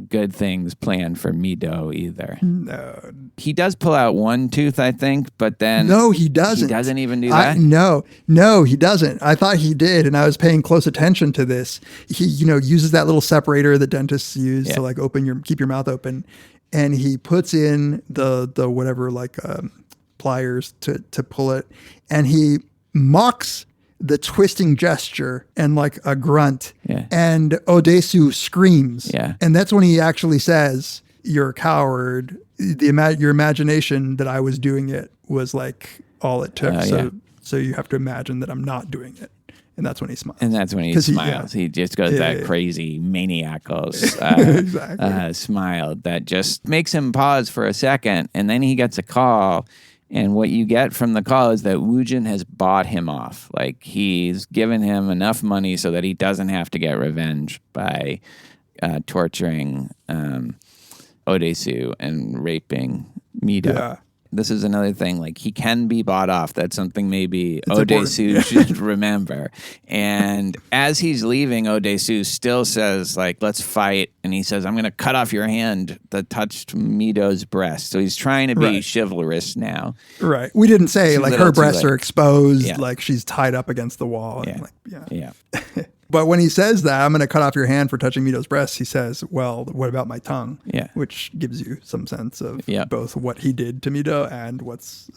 good things planned for Mi-do either. No. He does pull out one tooth, I think, but then. No, he doesn't. He doesn't even do that? No, he doesn't. I thought he did. And I was paying close attention to this. He, uses that little separator that dentists use to like keep your mouth open. And he puts in the whatever like pliers to pull it, and he mocks the twisting gesture and like a grunt. Yeah. And Oh Dae-su screams. Yeah. And that's when he actually says, "You're a coward. your imagination that I was doing it was like all it took. So you have to imagine that I'm not doing it. And that's when he smiles. And that's when he smiles. He just goes that crazy maniacal smile that just makes him pause for a second. And then he gets a call. And what you get from the call is that Woo-jin has bought him off. Like, he's given him enough money so that he doesn't have to get revenge by torturing Oh Dae-su and raping Mido. Yeah. This is another thing. Like, he can be bought off. That's something maybe Oh Dae-su should remember. And as he's leaving, Oh Dae-su still says, like, let's fight. And he says, I'm going to cut off your hand that touched Mido's breast. So he's trying to be chivalrous now. Right. We didn't say, like, her breasts are exposed, like she's tied up against the wall. Yeah. And Yeah. But when he says that, I'm going to cut off your hand for touching Mido's breast, he says, well, what about my tongue? Yeah. Which gives you some sense of Yep. both what he did to Mido and what's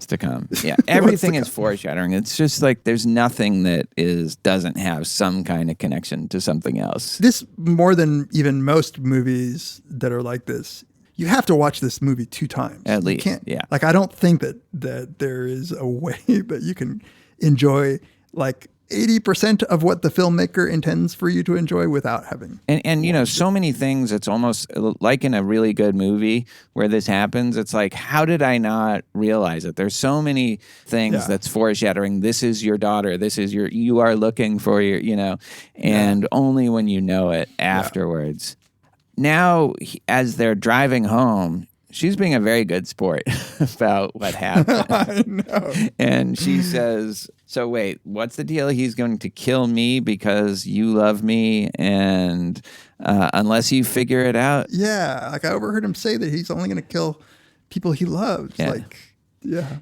to come. Yeah. Everything is foreshadowing. It's just like there's nothing that doesn't have some kind of connection to something else. This, more than even most movies that are like this, you have to watch this movie 2 times. At least. You can't, yeah. Like, I don't think that there is a way that you can enjoy, like, 80% of what the filmmaker intends for you to enjoy without having. And you know, so many things, it's almost like in a really good movie where this happens. It's like, how did I not realize it? There's so many things that's foreshadowing. This is your daughter. This is you are looking for your, and only when you know it afterwards. Now, as they're driving home, she's being a very good sport about what happened. I know. And she says, so wait, what's the deal? He's going to kill me because you love me, and unless you figure it out. Yeah, like I overheard him say that he's only going to kill people he loves. Yeah. Like,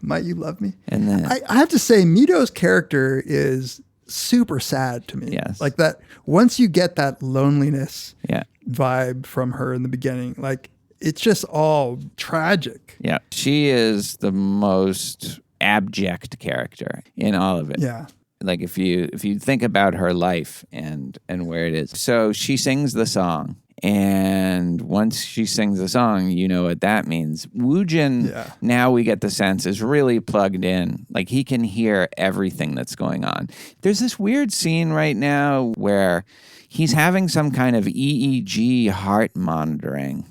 might you love me? And then I have to say, Mido's character is super sad to me. Yes. Like that, once you get that loneliness yeah. vibe from her in the beginning, like, it's just all tragic. Yeah. She is the most abject character in all of it. Yeah. Like if you think about her life and where it is. So she sings the song, and once she sings the song, you know what that means. Woo-jin, now we get the sense, is really plugged in. Like he can hear everything that's going on. There's this weird scene right now where he's having some kind of EEG heart monitoring.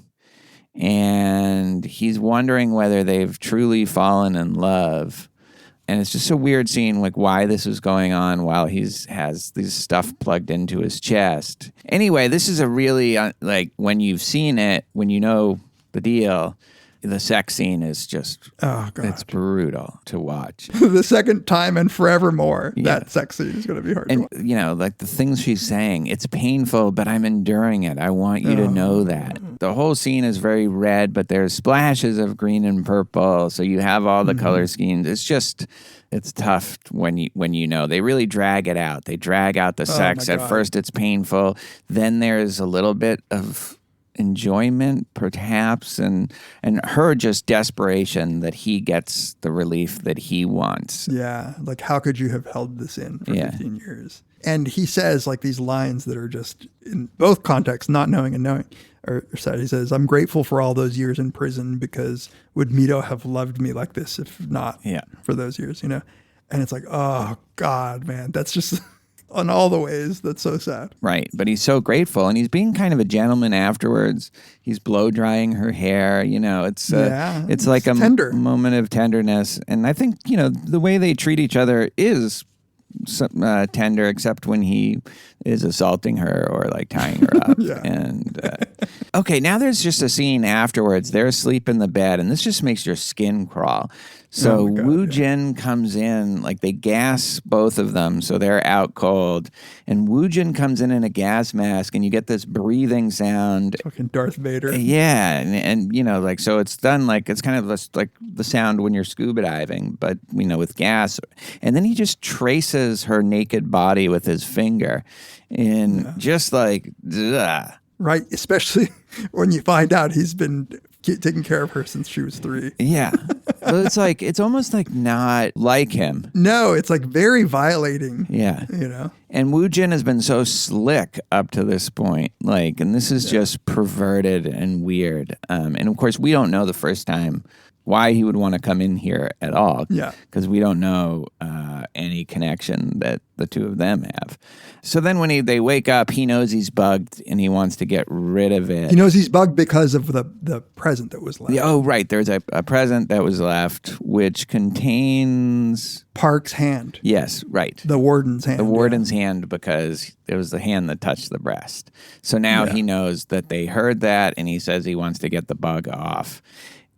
And he's wondering whether they've truly fallen in love. And it's just a weird scene, like why this is going on while has this stuff plugged into his chest. Anyway, this is a really, like, when you've seen it, when you know the deal, the sex scene is just, it's brutal to watch. The second time and forevermore, that sex scene is going to be hard to watch. And, like the things she's saying, it's painful, but I'm enduring it. I want you to know that. The whole scene is very red, but there's splashes of green and purple. So you have all the color schemes. It's tough when you know. They really drag it out. They drag out the sex. At first it's painful. Then there's a little bit of enjoyment perhaps, and her just desperation that he gets the relief that he wants. Yeah, like how could you have held this in for 15 years? And he says like these lines that are just in both contexts, not knowing and knowing, or said. He says, I'm grateful for all those years in prison, because would Mido have loved me like this if not for those years, And it's like, oh God, man, that's just on all the ways, that's so sad. Right. But he's so grateful, and he's being kind of a gentleman afterwards. He's blow drying her hair. It's like a tender moment of tenderness. And I think, the way they treat each other is tender, except when he is assaulting her or like tying her up. And okay, now there's just a scene afterwards. They're asleep in the bed, and this just makes your skin crawl. So Woo-jin comes in, like they gas both of them, so they're out cold. And Woo-jin comes in a gas mask, and you get this breathing sound. Fucking Darth Vader. Yeah, and like, so it's done like, it's kind of like the sound when you're scuba diving, but, with gas. And then he just traces her naked body with his finger, and just like, ugh. Right, especially when you find out he's been taking care of her since she was 3. Yeah. But it's almost like not like him. No, it's like very violating. Yeah. You know? And Woo Jin has been so slick up to this point. And this is just perverted and weird. And of course, we don't know the first time why he would want to come in here at all. Yeah. Because we don't know any connection that the two of them have. So then when they wake up, he knows he's bugged and he wants to get rid of it. He knows he's bugged because of the present that was left. Oh, right. There's a present that was left which contains... Park's hand. Yes, right. The warden's hand. The warden's hand, because it was the hand that touched the breast. So now he knows that they heard that, and he says he wants to get the bug off.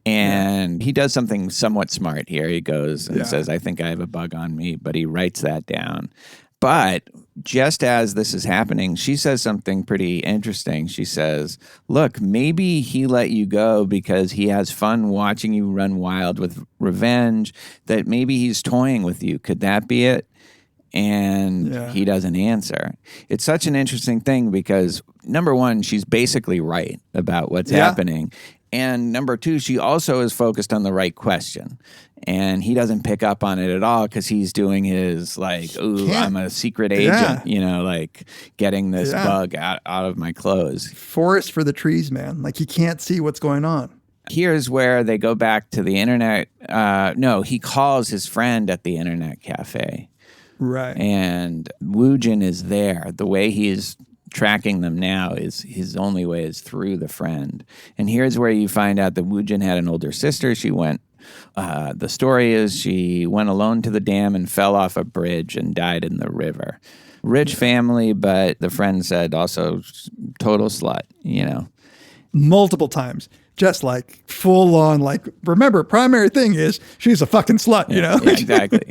And he does something somewhat smart here. He goes and says, I think I have a bug on me, but he writes that down. But just as this is happening, she says something pretty interesting. She says, look, maybe he let you go because he has fun watching you run wild with revenge, that maybe he's toying with you. Could that be it? And he doesn't answer. It's such an interesting thing because, number one, she's basically right about what's happening. And number two, she also is focused on the right question. And he doesn't pick up on it at all because he's doing his I'm a secret agent, getting this bug out of my clothes. Forest for the trees, man. Like he can't see what's going on. Here's where they go back to the internet. No, he calls his friend at the internet cafe. Right. And Woo Jin is there. The way he's tracking them now is his only way is through the friend. And here's where you find out that Woo Jin had an older sister. She went, the story is she went alone to the dam and fell off a bridge and died in the river. Rich family, but the friend said also total slut, Multiple times. Just like full on, remember, primary thing is she's a fucking slut, Yeah, exactly.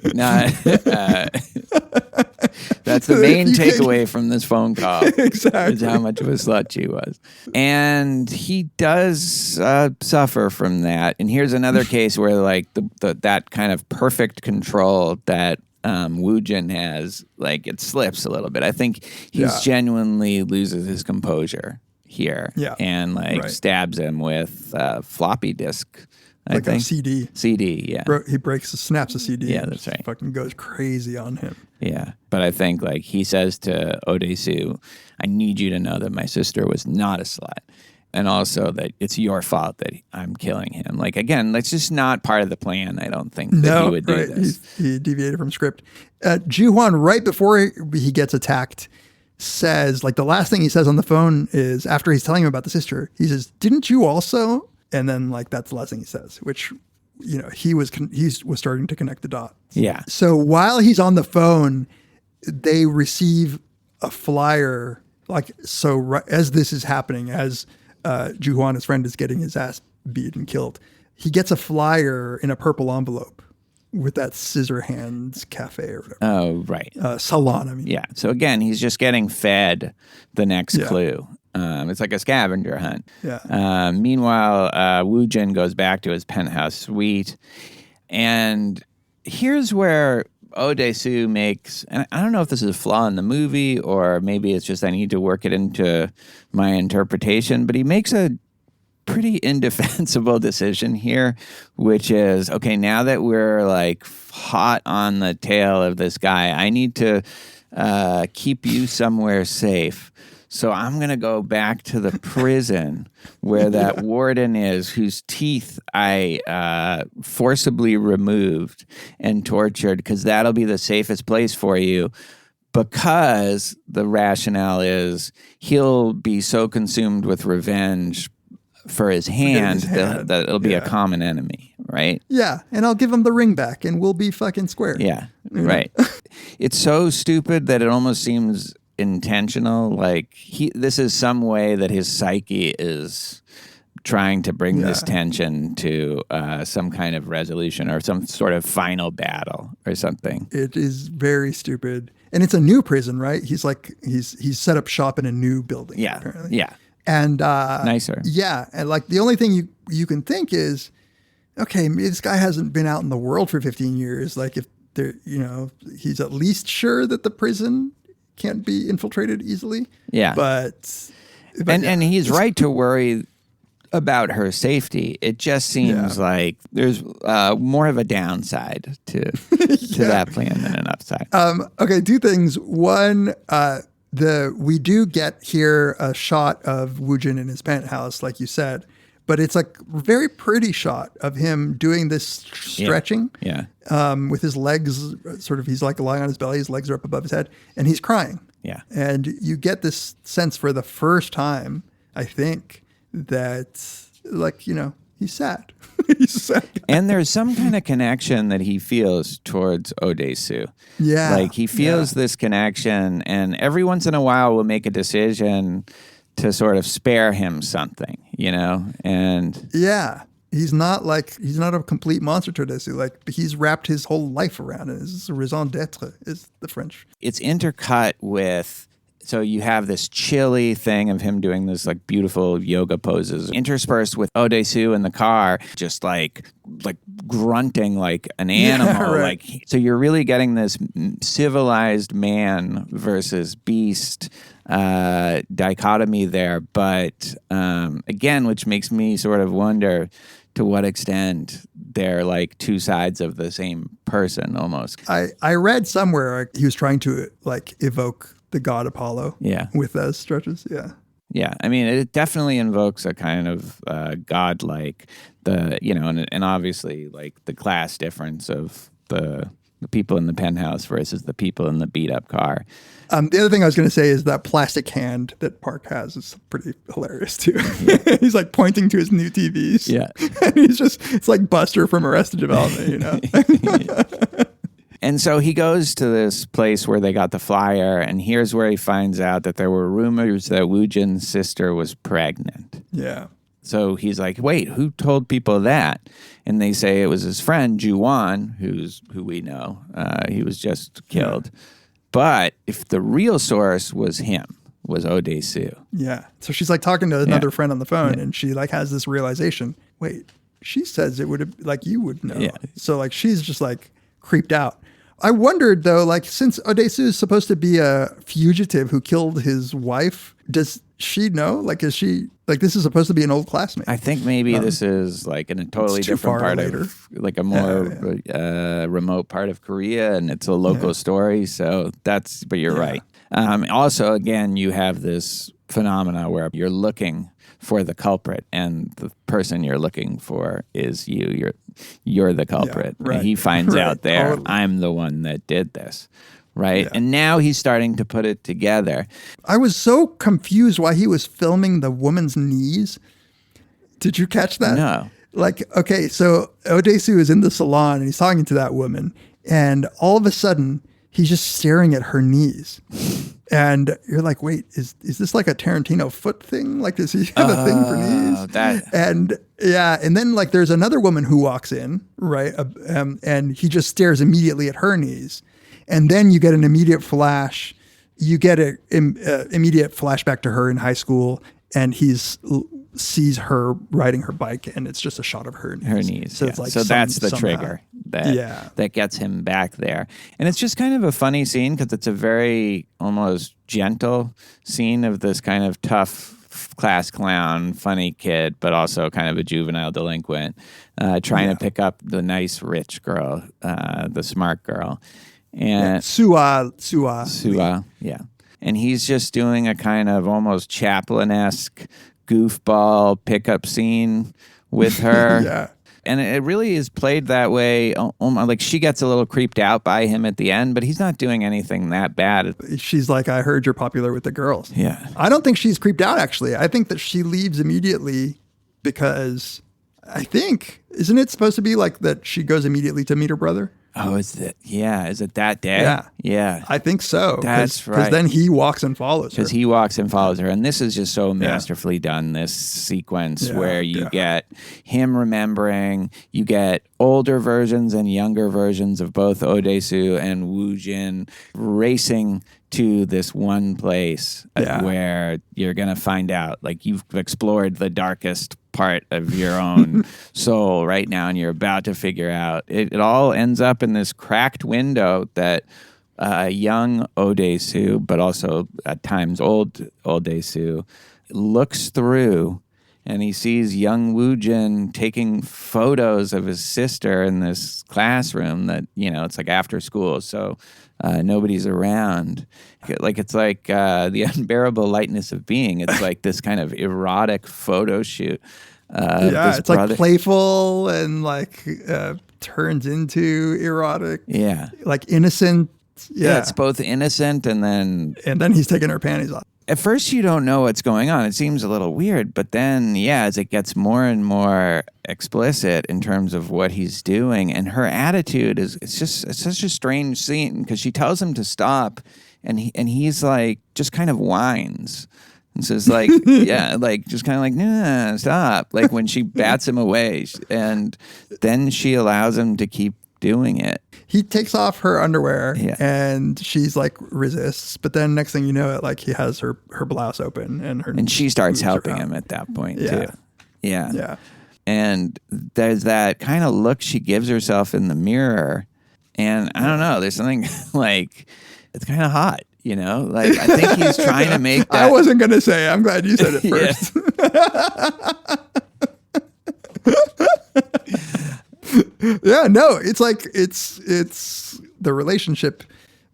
That's the main takeaway from this phone call. Exactly. Is how much of a slut she was. And he does suffer from that. And here's another case where that kind of perfect control that Woo Jin has, it slips a little bit. I think he's genuinely loses his composure here and stabs him with floppy disk. I think. A CD. CD, yeah. He snaps a CD. Yeah, and that's right. Fucking goes crazy on him. Yeah, but I think he says to Oh Dae-su, I need you to know that my sister was not a slut. And also that it's your fault that I'm killing him. Again, that's just not part of the plan. I don't think that he would do this. He deviated from script. Ji-hwan, right before he gets attacked, says, the last thing he says on the phone is, after he's telling him about the sister, he says, didn't you also? And then that's the last thing he says, which, he was starting to connect the dots. Yeah. So while he's on the phone, they receive a flyer, as this is happening, as Ji-hwan, his friend, is getting his ass beat and killed, he gets a flyer in a purple envelope with that Scissorhands Cafe or whatever. Oh, right. Salon, I mean. Yeah. So again, he's just getting fed the next clue. It's like a scavenger hunt. Yeah. Meanwhile, Woo Jin goes back to his penthouse suite. And here's where Oh Dae-su makes, and I don't know if this is a flaw in the movie or maybe it's just I need to work it into my interpretation, but he makes a pretty indefensible decision here, which is, okay, now that we're hot on the tail of this guy, I need to keep you somewhere safe. So I'm going to go back to the prison where that warden is, whose teeth I forcibly removed and tortured, because that'll be the safest place for you. Because the rationale is he'll be so consumed with revenge for his hand that it'll be a common enemy, right? Yeah, and I'll give him the ring back and we'll be fucking square. Yeah, right. It's so stupid that it almost seems intentional. This is some way that his psyche is trying to bring this tension to some kind of resolution or some sort of final battle or something. It is very stupid. And it's a new prison, right? He's set up shop in a new building. Yeah, apparently. yeah. And nicer. Yeah. And the only thing you can think is, okay, this guy hasn't been out in the world for 15 years. If there, he's at least sure that the prison can't be infiltrated easily. Yeah. But and he's right to worry about her safety. It just seems like there's more of a downside to that plan than an upside. Okay, two things. One, we do get here a shot of Woojin in his penthouse, like you said, but it's like a very pretty shot of him doing this stretching. Yeah. With his legs sort of, he's like lying on his belly, his legs are up above his head, and he's crying. Yeah. And you get this sense for the first time, I think, that, like, you know, he's sad. He's a sad guy. And there's some kind of connection that he feels towards Oh Dae-su. Yeah. Like he feels this connection, and every once in a while will make a decision to sort of spare him something, you know? And Yeah. He's not a complete monster to Dae-su. Like, he's wrapped his whole life around it. It's raison d'etre is the French. it's intercut with, so you have this chilly thing of him doing this like beautiful yoga poses, interspersed with Oh Dae-su in the car, just like grunting like an animal. right. Like, so you're really getting this civilized man versus beast dichotomy there. But again, which makes me sort of wonder to what extent they're like two sides of the same person almost. I read somewhere he was trying to like evoke the god Apollo. Yeah. With those stretches. Yeah. Yeah, I mean, it definitely invokes a kind of godlike, and obviously like the class difference of the people in the penthouse versus the people in the beat up car. The other thing I was going to say is that plastic hand that Park has is pretty hilarious too. He's like pointing to his new TVs. Yeah. And it's like Buster from Arrested Development, you know? And so he goes to this place where they got the flyer, and here's where he finds out that there were rumors that Woojin's sister was pregnant. Yeah. So he's like, wait, who told people that? And they say it was his friend, Ju-won, who we know. He was just killed. Yeah. But if the real source was him, was Oh Dae-su. Yeah. So she's like talking to another friend on the phone, and she like has this realization, wait, she says it would have, like, you would know. Yeah. So like she's just like creeped out. I wondered though, like, since Oh Dae-su is supposed to be a fugitive who killed his wife, does she know? Like, is she like, this is supposed to be an old classmate? I think maybe this is like in a totally different part of like a more remote part of Korea, and it's a local story. So but you're right. Also, again, you have this phenomena where you're looking for the culprit, and the person you're looking for is you. You're the culprit. Yeah, right. And he finds out there, Totally. I'm the one that did this. Right. Yeah. And now he's starting to put it together. I was so confused why he was filming the woman's knees. Did you catch that? No. Like, okay, so Oh Dae-su is in the salon and he's talking to that woman, and all of a sudden he's just staring at her knees. And you're like, wait, is this like a Tarantino foot thing? Like, does he have a thing for knees? And then like there's another woman who walks in, right? And he just stares immediately at her knees. And then you get an immediate flash. You get an immediate flashback to her in high school, and sees her riding her bike, and it's just a shot of her knees. So it's like that's the trigger that gets him back there. And it's just kind of a funny scene because it's a very almost gentle scene of this kind of tough class clown, funny kid, but also kind of a juvenile delinquent trying to pick up the nice rich girl, the smart girl. And Sua, yeah. And he's just doing a kind of almost Chaplin-esque goofball pickup scene with her. Yeah. And it really is played that way. Like she gets a little creeped out by him at the end, but he's not doing anything that bad. She's like, I heard you're popular with the girls. Yeah. I don't think she's creeped out, actually. I think that she leaves immediately because isn't it supposed to be like that she goes immediately to meet her brother? Oh, is it that day? Yeah. I think so. That's right. Because then he walks and follows her. Because he walks and follows her. And this is just so masterfully done, this sequence where you get him remembering, you get older versions and younger versions of both Oh Dae-su and Woojin racing to this one place where you're going to find out, like, you've explored the darkest part of your own soul right now, and you're about to figure out. It all ends up in this cracked window that young Oh Dae-su, but also at times old Dae-su, looks through, and he sees young Woo-jin taking photos of his sister in this classroom that, it's like after school, so nobody's around. It's like the unbearable lightness of being. It's like this kind of erotic photo shoot. It's like playful and like turns into erotic. Yeah. Like innocent. Yeah. It's both innocent and then he's taking her panties off. At first, you don't know what's going on. It seems a little weird, but then, as it gets more and more explicit in terms of what he's doing, and her attitude it's such a strange scene because she tells him to stop, and he's like just kind of whines and says like, just kind of like, nah, stop. Like when she bats him away, and then she allows him to keep doing it. He takes off her underwear and she's like resists, but then next thing you know, like he has her blouse open and she starts helping him at that point too. Yeah. And there's that kind of look she gives herself in the mirror, and I don't know, there's something like it's kind of hot, like I think he's trying to make that. I wasn't gonna say. I'm glad you said it first. Yeah, no, it's like it's the relationship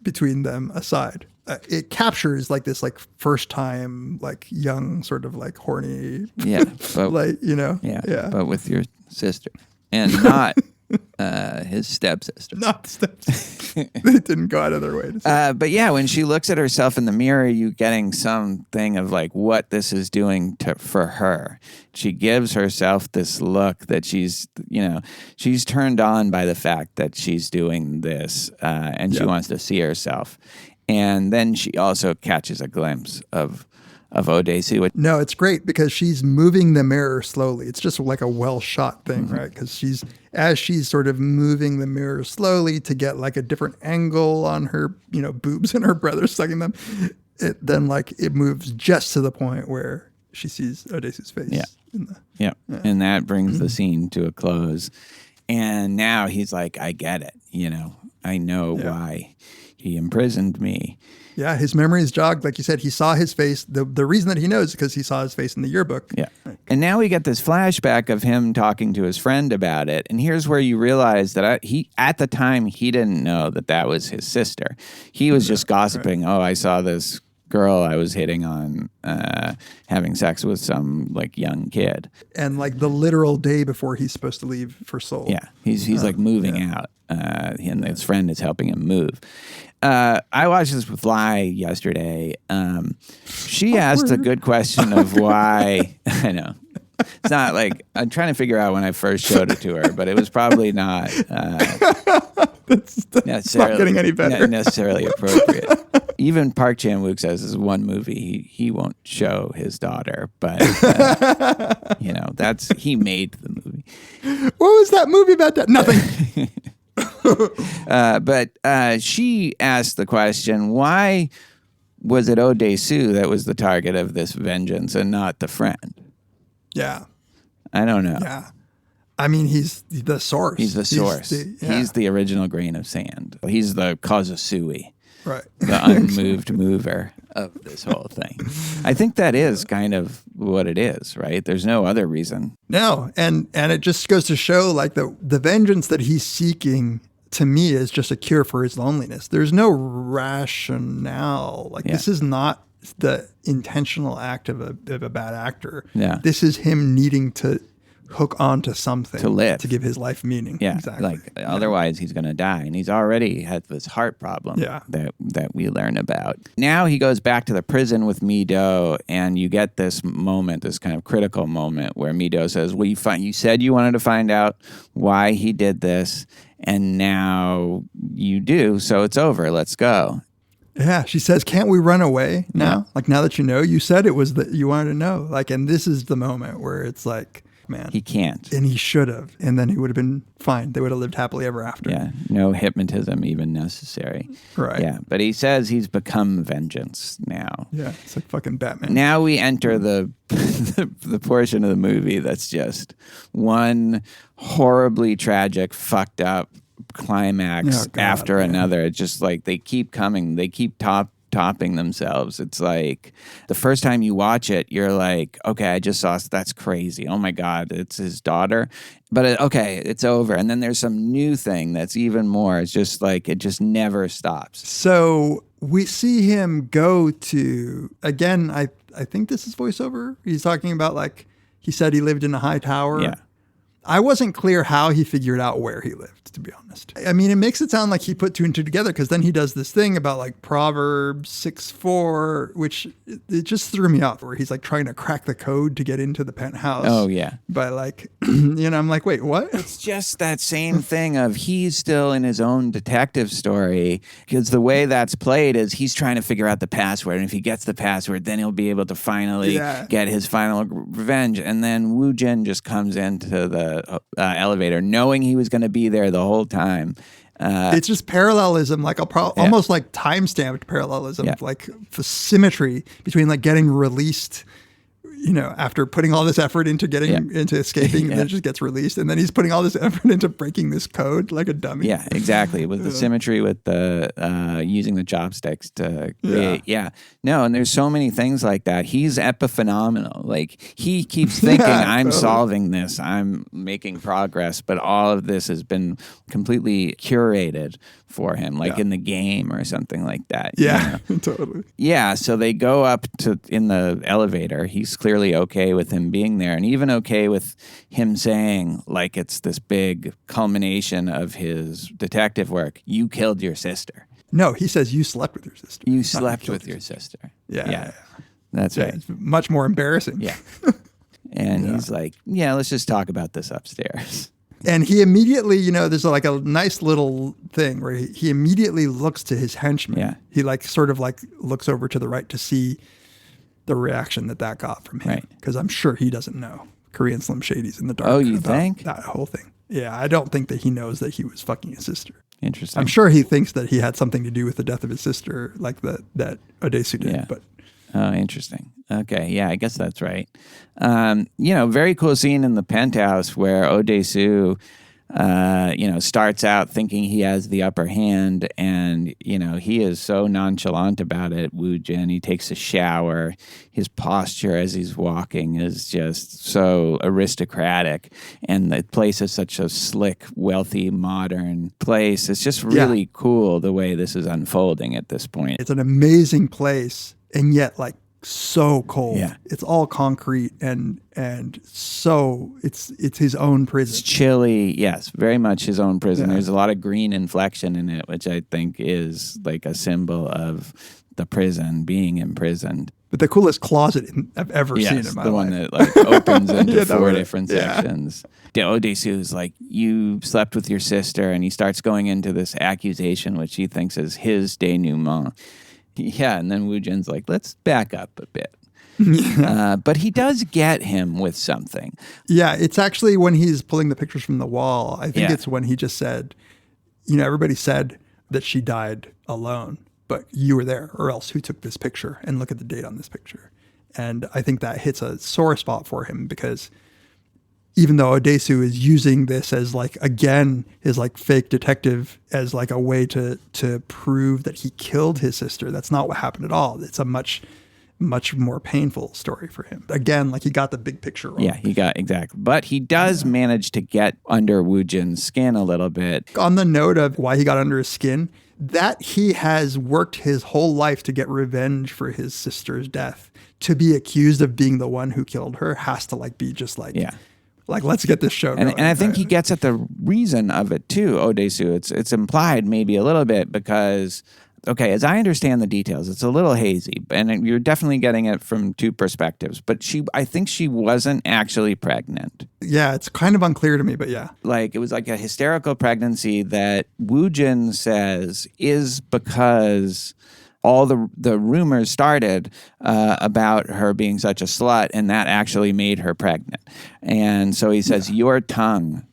between them aside. It captures like this like first time like young sort of like horny but, like but with your sister and not his stepsister. Not stepsister. They didn't go out of their way to say. But when she looks at herself in the mirror, you getting something of like what this is doing for her. She gives herself this look that she's turned on by the fact that she's doing this, and she wants to see herself. And then she also catches a glimpse of Oh Dae-su. No, it's great because she's moving the mirror slowly. It's just like a well shot thing, right? Because as she's sort of moving the mirror slowly to get like a different angle on her, boobs and her brother sucking them, then like it moves just to the point where she sees Oh Dae-su's face. Yeah. And that brings the scene to a close. And now he's like, I get it. I know why he imprisoned me. Yeah, his memory is jogged. Like you said, he saw his face. The reason that he knows is because he saw his face in the yearbook. Yeah. And now we get this flashback of him talking to his friend about it. And here's where you realize that at the time, he didn't know that was his sister. He was just gossiping. Right. Oh, I saw this girl I was hitting on having sex with some like young kid. And like the literal day before he's supposed to leave for Seoul. Yeah, he's like moving out. And his friend is helping him move. I watched this with Fly yesterday. She asked a good question of why. I know. It's not like I'm trying to figure out when I first showed it to her, but it was probably not it's not getting any better. Not necessarily appropriate. Even Park Chan-wook says this is one movie he won't show his daughter, but he made the movie. What was that movie about? That nothing. But she asked the question, why was it Oh Dae-su that was the target of this vengeance and not the friend? Yeah. I don't know. Yeah. I mean, he's the source. He's the source. He's the original grain of sand. He's the causa sui. Right. The unmoved mover of this whole thing. I think that is kind of what it is, right? There's no other reason. No. And it just goes to show like the vengeance that he's seeking to me is just a cure for his loneliness. There's no rationale. Like this is not the intentional act of a bad actor. Yeah. This is him needing to hook onto something to live, to give his life meaning. Yeah, exactly. Otherwise he's going to die, and he's already had this heart problem. Yeah. that we learn about. Now he goes back to the prison with Mi-do, and you get this moment, this kind of critical moment where Mi-do says, "Well, you said you wanted to find out why he did this, and now you do. So it's over. Let's go." Yeah, she says, "Can't we run away now? Yeah. Like now that you know, you said it was that you wanted to know. Like, and this is the moment where it's like." Man, he can't, and he should have, and then he would have been fine. They would have lived happily ever after. Yeah, no hypnotism even necessary. Right. Yeah, but he says he's become vengeance now. Yeah, it's like fucking Batman. Now we enter the the portion of the movie that's just one horribly tragic, fucked up climax after another. It's just like they keep coming. They keep toppling topping themselves. It's like the first time you watch it, you're like, okay, I just saw, that's crazy. Oh my God, it's his daughter. But okay, it's over. And then there's some new thing that's even more. It's just like, it just never stops. So we see him go to, again, I think this is voiceover. He's talking about like, he said he lived in a high tower. Yeah. I wasn't clear how he figured out where he lived, to be honest. I mean, it makes it sound like he put two and two together because then he does this thing about like Proverbs 6:4, which it just threw me off, where he's like trying to crack the code to get into the penthouse. Oh, yeah. But like, I'm like, wait, what? It's just that same thing of he's still in his own detective story, because the way that's played is he's trying to figure out the password. And if he gets the password, then he'll be able to finally get his final revenge. And then Woo Jin just comes into the elevator knowing he was going to be there the whole time. It's just parallelism, like almost like time-stamped parallelism, like the symmetry between like getting released, after putting all this effort into getting into escaping, and then it just gets released, and then he's putting all this effort into breaking this code like a dummy. Yeah, exactly. With the symmetry, with the using the chopsticks to create. Yeah. No, and there's so many things like that. He's epiphenomenal. Like he keeps thinking, I'm solving this, I'm making progress, but all of this has been completely curated for him, like in the game or something like that. Yeah, totally. Yeah, so they go up to in the elevator. He's clearly okay with him being there, and even okay with him saying, like, it's this big culmination of his detective work. You killed your sister. No, he says you slept with your sister. You slept with your sister. Yeah. That's right. It's much more embarrassing. Yeah. And he's like, yeah, let's just talk about this upstairs. And he immediately, there's like a nice little thing where he immediately looks to his henchman. Yeah. He like sort of like looks over to the right to see the reaction that got from him. Right. Because I'm sure he doesn't know Korean Slim Shady's in the dark. Oh, you about think? that whole thing. Yeah, I don't think that he knows that he was fucking his sister. Interesting. I'm sure he thinks that he had something to do with the death of his sister, like that Oh Dae-su did. Yeah. But oh, interesting. Okay, yeah, I guess that's right. Very cool scene in the penthouse where Oh Dae-su, starts out thinking he has the upper hand, and, he is so nonchalant about it, Woo Jin. He takes a shower. His posture as he's walking is just so aristocratic, and the place is such a slick, wealthy, modern place. It's just really cool the way this is unfolding at this point. it's an amazing place, and yet like so cold. Yeah. It's all concrete and so it's his own prison. It's chilly, yes, very much his own prison. There's a lot of green inflection in it, which I think is like a symbol of the prison, being imprisoned. But the coolest closet I've ever seen in my life. The one that like opens into four one. different sections. Oh Dae-su is like, you slept with your sister, and he starts going into this accusation, which he thinks is his denouement. Yeah, and then Woo Jin's like, let's back up a bit. But he does get him with something. Yeah, it's actually when he's pulling the pictures from the wall. I think it's when he just said, everybody said that she died alone, but you were there, or else who took this picture? And look at the date on this picture. And I think that hits a sore spot for him, because even though Oh Dae-su is using this as like, again, his like fake detective as like a way to prove that he killed his sister, that's not what happened at all. It's a much more painful story for him. Again, like he got the big picture wrong. Yeah, he got exactly. But he does manage to get under Woo Jin's skin a little bit. On the note of why he got under his skin, that he has worked his whole life to get revenge for his sister's death. To be accused of being the one who killed her has to like be just like, like, let's get this show going. And I think he gets at the reason of it too, Oh Dae-su. It's implied maybe a little bit because, okay, as I understand the details, it's a little hazy, and you're definitely getting it from two perspectives. But I think she wasn't actually pregnant. Yeah, it's kind of unclear to me, but yeah. Like, it was like a hysterical pregnancy that Woo Jin says is because all the rumors started about her being such a slut, and that actually made her pregnant. And so he says, your tongue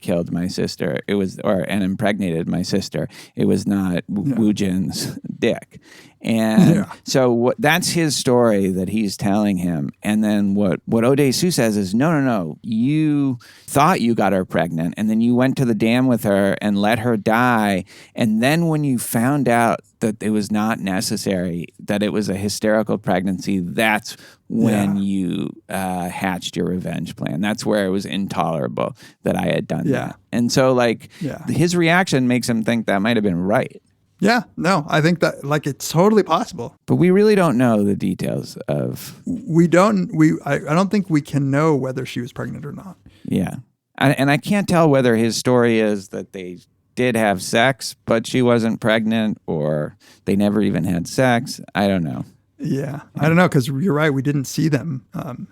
killed my sister. It was, and impregnated my sister. It was not Woo Jin's dick. And so that's his story that he's telling him. And then what Oh Dae-su says is, no, you thought you got her pregnant, and then you went to the dam with her and let her die. And then when you found out that it was not necessary, that it was a hysterical pregnancy, that's when you hatched your revenge plan. That's where it was intolerable that I had done that. And so, like, his reaction makes him think that might have been right. Yeah, no, I think that like it's totally possible. But we really don't know the details of. I don't think we can know whether she was pregnant or not. Yeah. And I can't tell whether his story is that they did have sex, but she wasn't pregnant, or they never even had sex. I don't know. Yeah. I don't know, because you're right. We didn't see them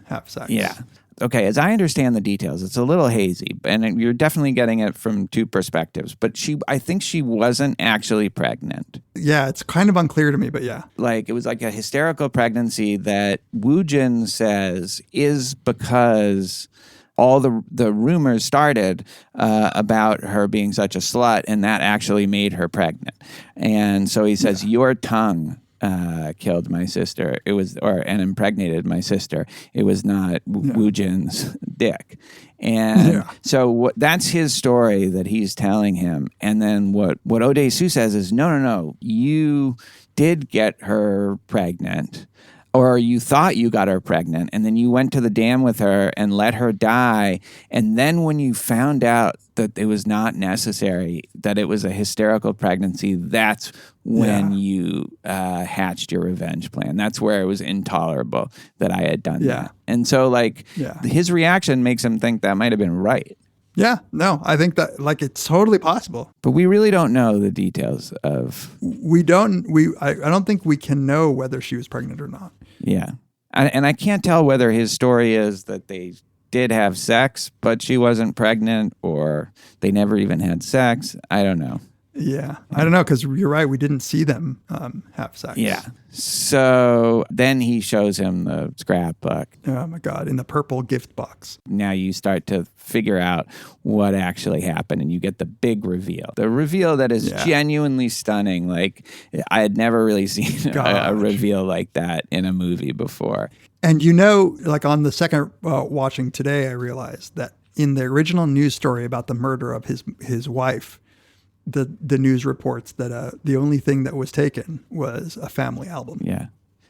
have sex. Yeah. Okay, as I understand the details, it's a little hazy, and you're definitely getting it from two perspectives. But I think she wasn't actually pregnant. Yeah, it's kind of unclear to me, but yeah. Like, it was like a hysterical pregnancy that Woo-jin says is because all the rumors started about her being such a slut, and that actually made her pregnant. And so he says, your tongue killed my sister. It was, and impregnated my sister. It was not Woo-jin's dick. And so that's his story that he's telling him. And then what Oh Dae-su says is, no, you did get her pregnant, or you thought you got her pregnant, and then you went to the dam with her and let her die. And then when you found out that it was not necessary, that it was a hysterical pregnancy, that's when you hatched your revenge plan. That's where it was intolerable that I had done that. And so, like, his reaction makes him think that might have been right. Yeah, no, I think that like it's totally possible. But we really don't know the details of. I don't think we can know whether she was pregnant or not. Yeah. And I can't tell whether his story is that they did have sex, but she wasn't pregnant, or they never even had sex. I don't know. Yeah. I don't know, because you're right. We didn't see them have sex. Yeah. So then he shows him the scrapbook. Oh, my God. In the purple gift box. Now you start to figure out what actually happened, and you get the big reveal. The reveal that is genuinely stunning. Like, I had never really seen a reveal like that in a movie before. And like on the second watching today, I realized that in the original news story about the murder of his wife, the news reports that the only thing that was taken was a family album. Yeah,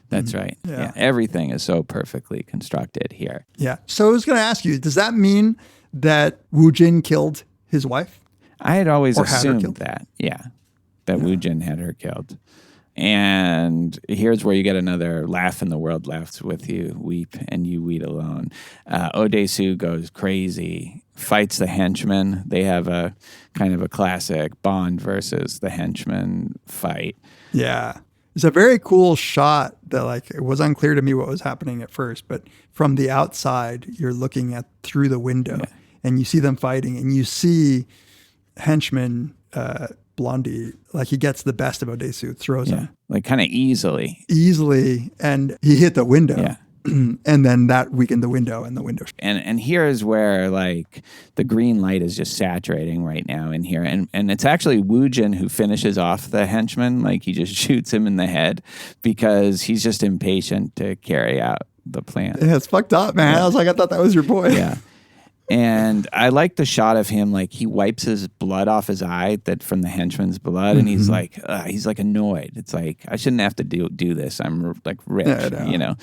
that's right. Yeah. Everything is so perfectly constructed here. Yeah. So I was going to ask you, does that mean that Woo-jin killed his wife? I had always assumed that. Yeah, that Woo-jin had her killed. And here's where you get another laugh in the world laughs with you, weep, and you weep alone. Oh Dae-su goes crazy, fights the henchman. They have a kind of a classic Bond versus the henchman fight. Yeah. It's a very cool shot that, like, it was unclear to me what was happening at first, but from the outside, you're looking at through the window and you see them fighting, and you see henchman, Blondie, like, he gets the best of Oh Dae-su, throws him. Like, kind of easily, and he hit the window. Yeah. And then that weakened the window, and the window. And here's where, like, the green light is just saturating right now in here. And it's actually Woo-jin who finishes off the henchman. Like, he just shoots him in the head because he's just impatient to carry out the plan. Yeah, it's fucked up, man. I was like, I thought that was your boy. Yeah. And I like the shot of him, like, he wipes his blood off his eye from the henchman's blood, and he's like annoyed. It's like, I shouldn't have to do this. I'm like rich, you know.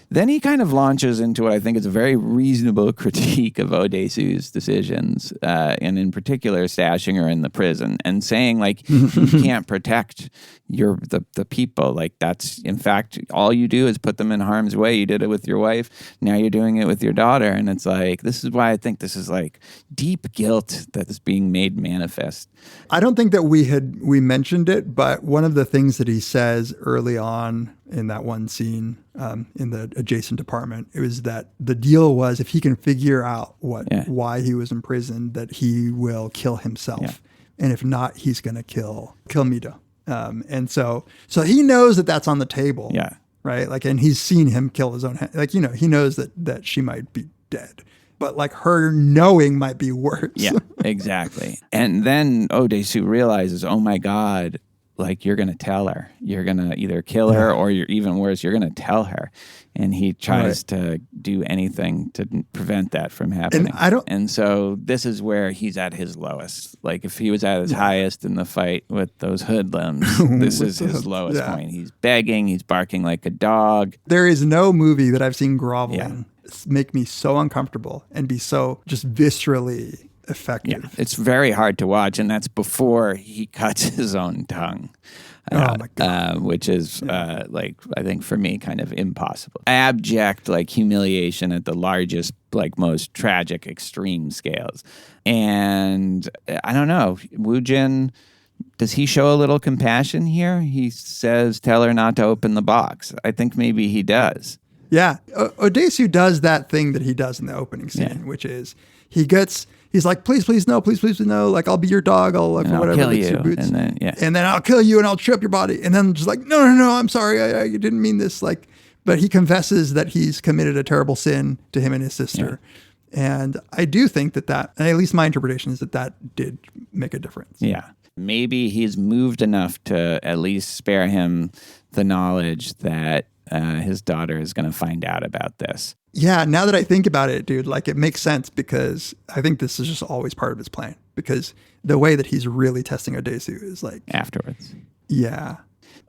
Then he kind of launches into what I think is a very reasonable critique of Oh Dae-su's decisions, and in particular stashing her in the prison and saying, like, you can't protect the people. Like, that's, in fact, all you do is put them in harm's way. You did it with your wife. Now you're doing it with your daughter. And it's like, this is why I think this is like deep guilt that is being made manifest. I don't think that we mentioned it, but one of the things that he says early on in that one scene in the adjacent apartment, it was that the deal was if he can figure out why he was imprisoned, that he will kill himself. Yeah. And if not, he's going to kill Mito. And so he knows that that's on the table. Yeah. Right. Like, and he's seen him kill his own, like, you know, he knows that she might be dead. But, like, her knowing might be worse. Yeah, exactly. And then Oh Dae-su realizes, oh my God, like, you're going to tell her. You're going to either kill her or, you're even worse, you're going to tell her. And he tries to do anything to prevent that from happening. And so this is where he's at his lowest. Like if he was at his highest in the fight with those hoodlums, this is his lowest point. He's begging, he's barking like a dog. There is no movie that I've seen groveling make me so uncomfortable and be so just viscerally effective. Yeah, it's very hard to watch, and that's before he cuts his own tongue. Oh my God. Which is like, I think for me, kind of impossible. Abject, like humiliation at the largest, like most tragic, extreme scales. And I don't know, Woo Jin, does he show a little compassion here? He says, tell her not to open the box. I think maybe he does. Yeah. Oh Dae-su does that thing that he does in the opening scene, which is he's like, please, please, no, please, please, no. Like, I'll be your dog. I'll kill you. And then I'll kill you and I'll chew up your body. And then just like, no, I'm sorry. I didn't mean this. Like, but he confesses that he's committed a terrible sin to him and his sister. Yeah. And I do think that, and at least my interpretation is that did make a difference. Yeah. Maybe he's moved enough to at least spare him the knowledge that his daughter is going to find out about this. Yeah, now that I think about it, dude, like it makes sense because I think this is just always part of his plan. Because the way that he's really testing Oh Dae-su is like afterwards. Yeah.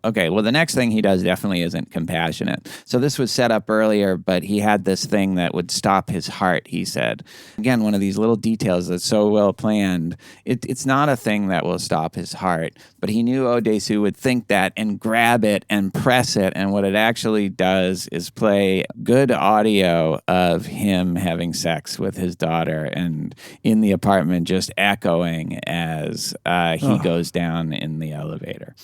Okay, well, the next thing he does definitely isn't compassionate. So this was set up earlier, but he had this thing that would stop his heart, he said. Again, one of these little details that's so well planned. It's not a thing that will stop his heart, but he knew Oh Dae-su would think that and grab it and press it, and what it actually does is play good audio of him having sex with his daughter and in the apartment just echoing as he goes down in the elevator.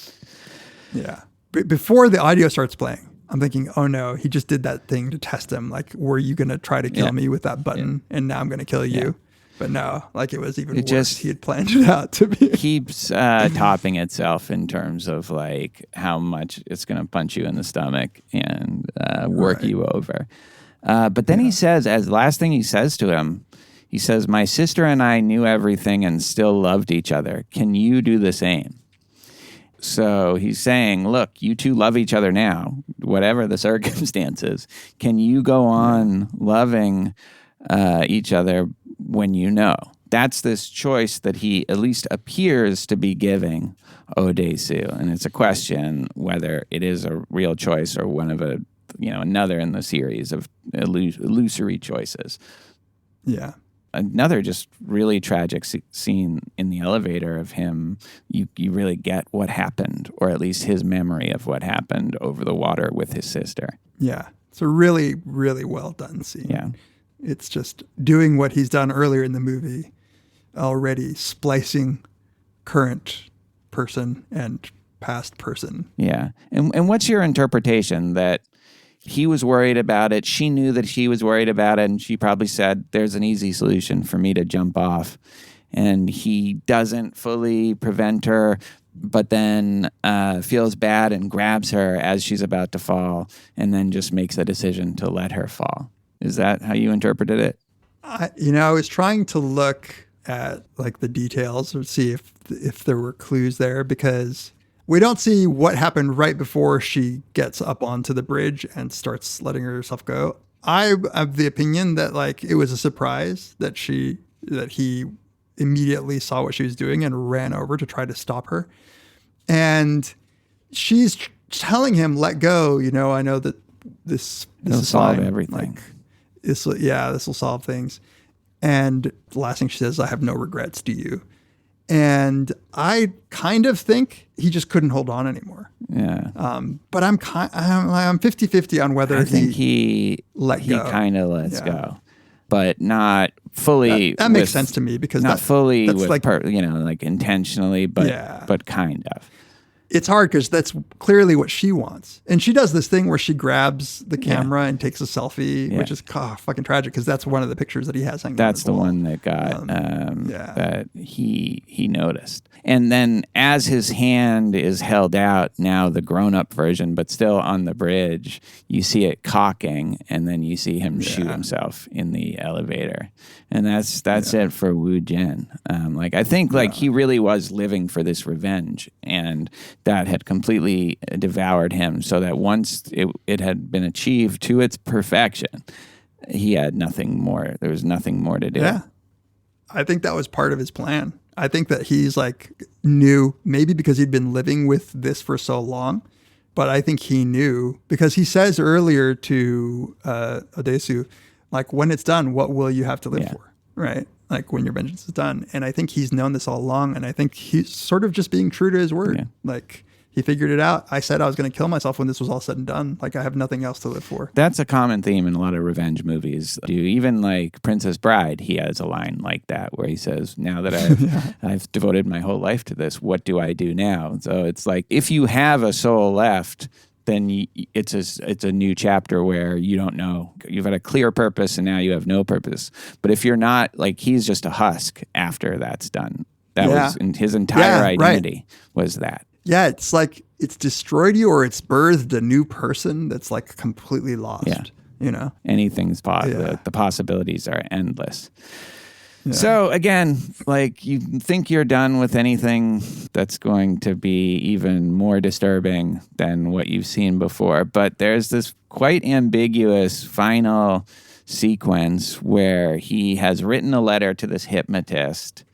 Yeah. Before the audio starts playing, I'm thinking, oh no, he just did that thing to test him. Like, were you going to try to kill me with that button? And now I'm going to kill you. But no, like it was even worse. He had planned it out to be. Keeps topping itself in terms of like how much it's going to punch you in the stomach and work you over. But then he says, as last thing he says to him, he says, my sister and I knew everything and still loved each other. Can you do the same? So he's saying, look, you two love each other now, whatever the circumstances. Can you go on loving each other when you know? That's this choice that he at least appears to be giving Oh Dae-su. And it's a question whether it is a real choice or one of another in the series of illusory choices. Yeah. Another just really tragic scene in the elevator of him. You really get what happened, or at least his memory of what happened over the water with his sister. Yeah. It's a really, really well done scene. Yeah. It's just doing what he's done earlier in the movie, already splicing current person and past person. Yeah. And what's your interpretation that he was worried about it? She knew that he was worried about it, and she probably said, there's an easy solution for me to jump off. And he doesn't fully prevent her, but then feels bad and grabs her as she's about to fall, and then just makes a decision to let her fall. Is that how you interpreted it? I was trying to look at like the details or see if there were clues there, because we don't see what happened right before she gets up onto the bridge and starts letting herself go. I have the opinion that like it was a surprise that he immediately saw what she was doing and ran over to try to stop her. And she's telling him, let go. I know that this will solve fine. Everything. Like, this will solve things. And the last thing she says, I have no regrets, do you? And I kind of think he just couldn't hold on anymore. Yeah. But I'm 50-50 on whether he let go. He kind of lets go, but not fully. That makes sense to me, because not fully that's with like, like intentionally, but kind of. It's hard because that's clearly what she wants. And she does this thing where she grabs the camera and takes a selfie, which is fucking tragic, because that's one of the pictures that he has hanging. That's the one that got that he noticed. And then as his hand is held out, now the grown-up version, but still on the bridge, you see it cocking, and then you see him shoot himself in the elevator. And that's it for Woo Jin. I think he really was living for this revenge, and that had completely devoured him, so that once it had been achieved to its perfection, he had nothing more. There was nothing more to do. Yeah. I think that was part of his plan. I think that he's like knew, maybe because he'd been living with this for so long, but I think he knew because he says earlier to Oh Dae-su, like, when it's done, what will you have to live for? Right? Like when your vengeance is done. And I think he's known this all along. And I think he's sort of just being true to his word. Yeah. Like he figured it out. I said I was going to kill myself when this was all said and done. Like I have nothing else to live for. That's a common theme in a lot of revenge movies. Even like Princess Bride, he has a line like that where he says, now that I've devoted my whole life to this, what do I do now? So it's like, if you have a soul left, then it's a new chapter where you don't know. You've had a clear purpose and now you have no purpose. But if you're not, like, he's just a husk after that's done. That was his entire identity was that. Yeah, it's like it's destroyed you or it's birthed a new person that's like completely lost. Yeah. You know? Anything's possible. Yeah. The possibilities are endless. Yeah. So again, like you think you're done with anything that's going to be even more disturbing than what you've seen before. But there's this quite ambiguous final sequence where he has written a letter to this hypnotist.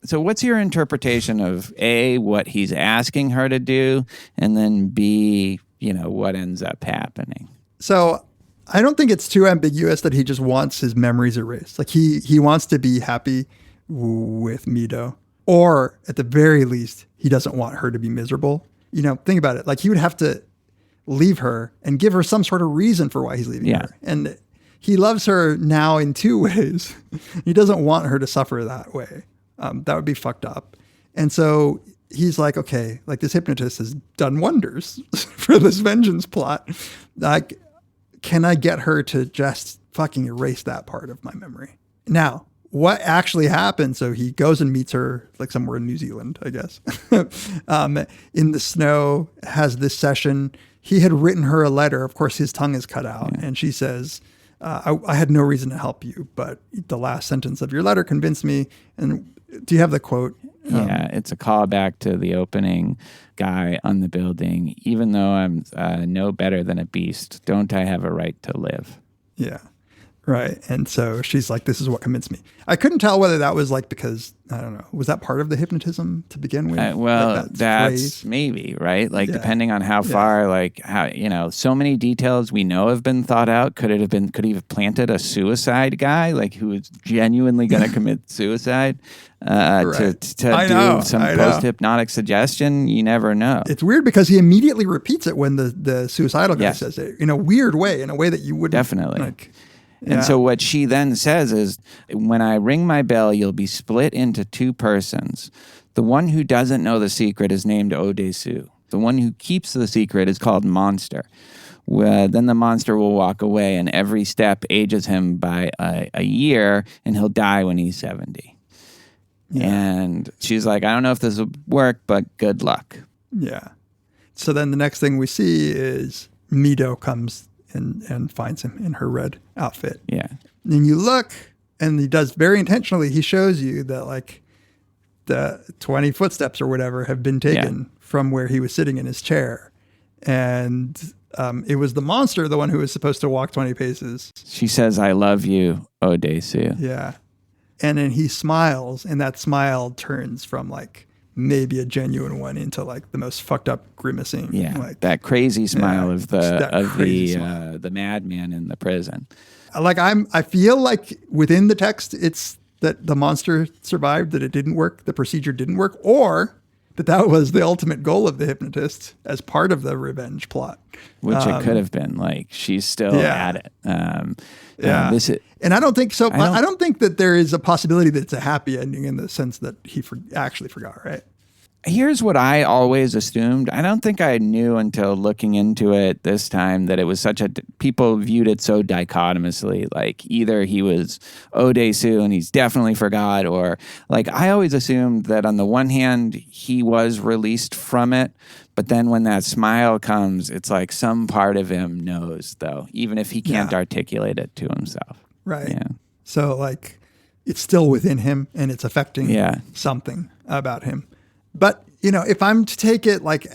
So what's your interpretation of A, what he's asking her to do, and then B, what ends up happening? So I don't think it's too ambiguous that he just wants his memories erased. Like he wants to be happy with Mido, or at the very least, he doesn't want her to be miserable. Think about it. Like he would have to leave her and give her some sort of reason for why he's leaving her. And he loves her now in two ways. He doesn't want her to suffer that way. That would be fucked up. And so he's like, okay, like this hypnotist has done wonders for this vengeance plot. Like, can I get her to just fucking erase that part of my memory? Now, what actually happened? So he goes and meets her like somewhere in New Zealand, I guess, in the snow, has this session. He had written her a letter. Of course, his tongue is cut out. And she says, I had no reason to help you, but the last sentence of your letter convinced me. And do you have the quote? Yeah, it's a callback to the opening guy on the building. Even though I'm no better than a beast, don't I have a right to live? Yeah, right. And so she's like, this is what convinced me. I couldn't tell whether that was like because, I don't know, was that part of the hypnotism to begin with? Well, like that's phrase? maybe, right? Like depending on how far, like how, so many details we know have been thought out. Could he have planted a suicide guy, like who was genuinely going to commit suicide to do some post-hypnotic suggestion? You never know. It's weird because he immediately repeats it when the suicidal guy says it in a weird way, in a way that you wouldn't. Definitely. Like, and so what she then says is, when I ring my bell, you'll be split into two persons. The one who doesn't know the secret is named Oh Dae-su. The one who keeps the secret is called Monster. Then the monster will walk away, and every step ages him by a year, and he'll die when he's 70. Yeah. And she's like, I don't know if this will work, but good luck. Yeah. So then the next thing we see is Mido comes and finds him in her red outfit. Yeah. And you look, and he does very intentionally, he shows you that like the 20 footsteps or whatever have been taken from where he was sitting in his chair. And it was the monster, the one who was supposed to walk 20 paces. She says, I love you, Oh Dae-su. Yeah. And then he smiles, and that smile turns from like maybe a genuine one into like the most fucked up grimacing. Yeah, like, that crazy smile of smile. The madman in the prison. Like I feel like within the text, it's that the monster survived, that it didn't work, the procedure didn't work, or that was the ultimate goal of the hypnotist as part of the revenge plot. Which it could have been. Like she's still at it. And I don't think so. I don't think that there is a possibility that it's a happy ending in the sense that he actually forgot, right? Here's what I always assumed. I don't think I knew until looking into it this time that it was people viewed it so dichotomously. Like either he was Oh Dae-su and he's definitely forgot, or like I always assumed that on the one hand he was released from it, but then when that smile comes, it's like some part of him knows, though, even if he can't articulate it to himself. Right. Yeah. So like it's still within him and it's affecting something about him. But, if I'm to take it like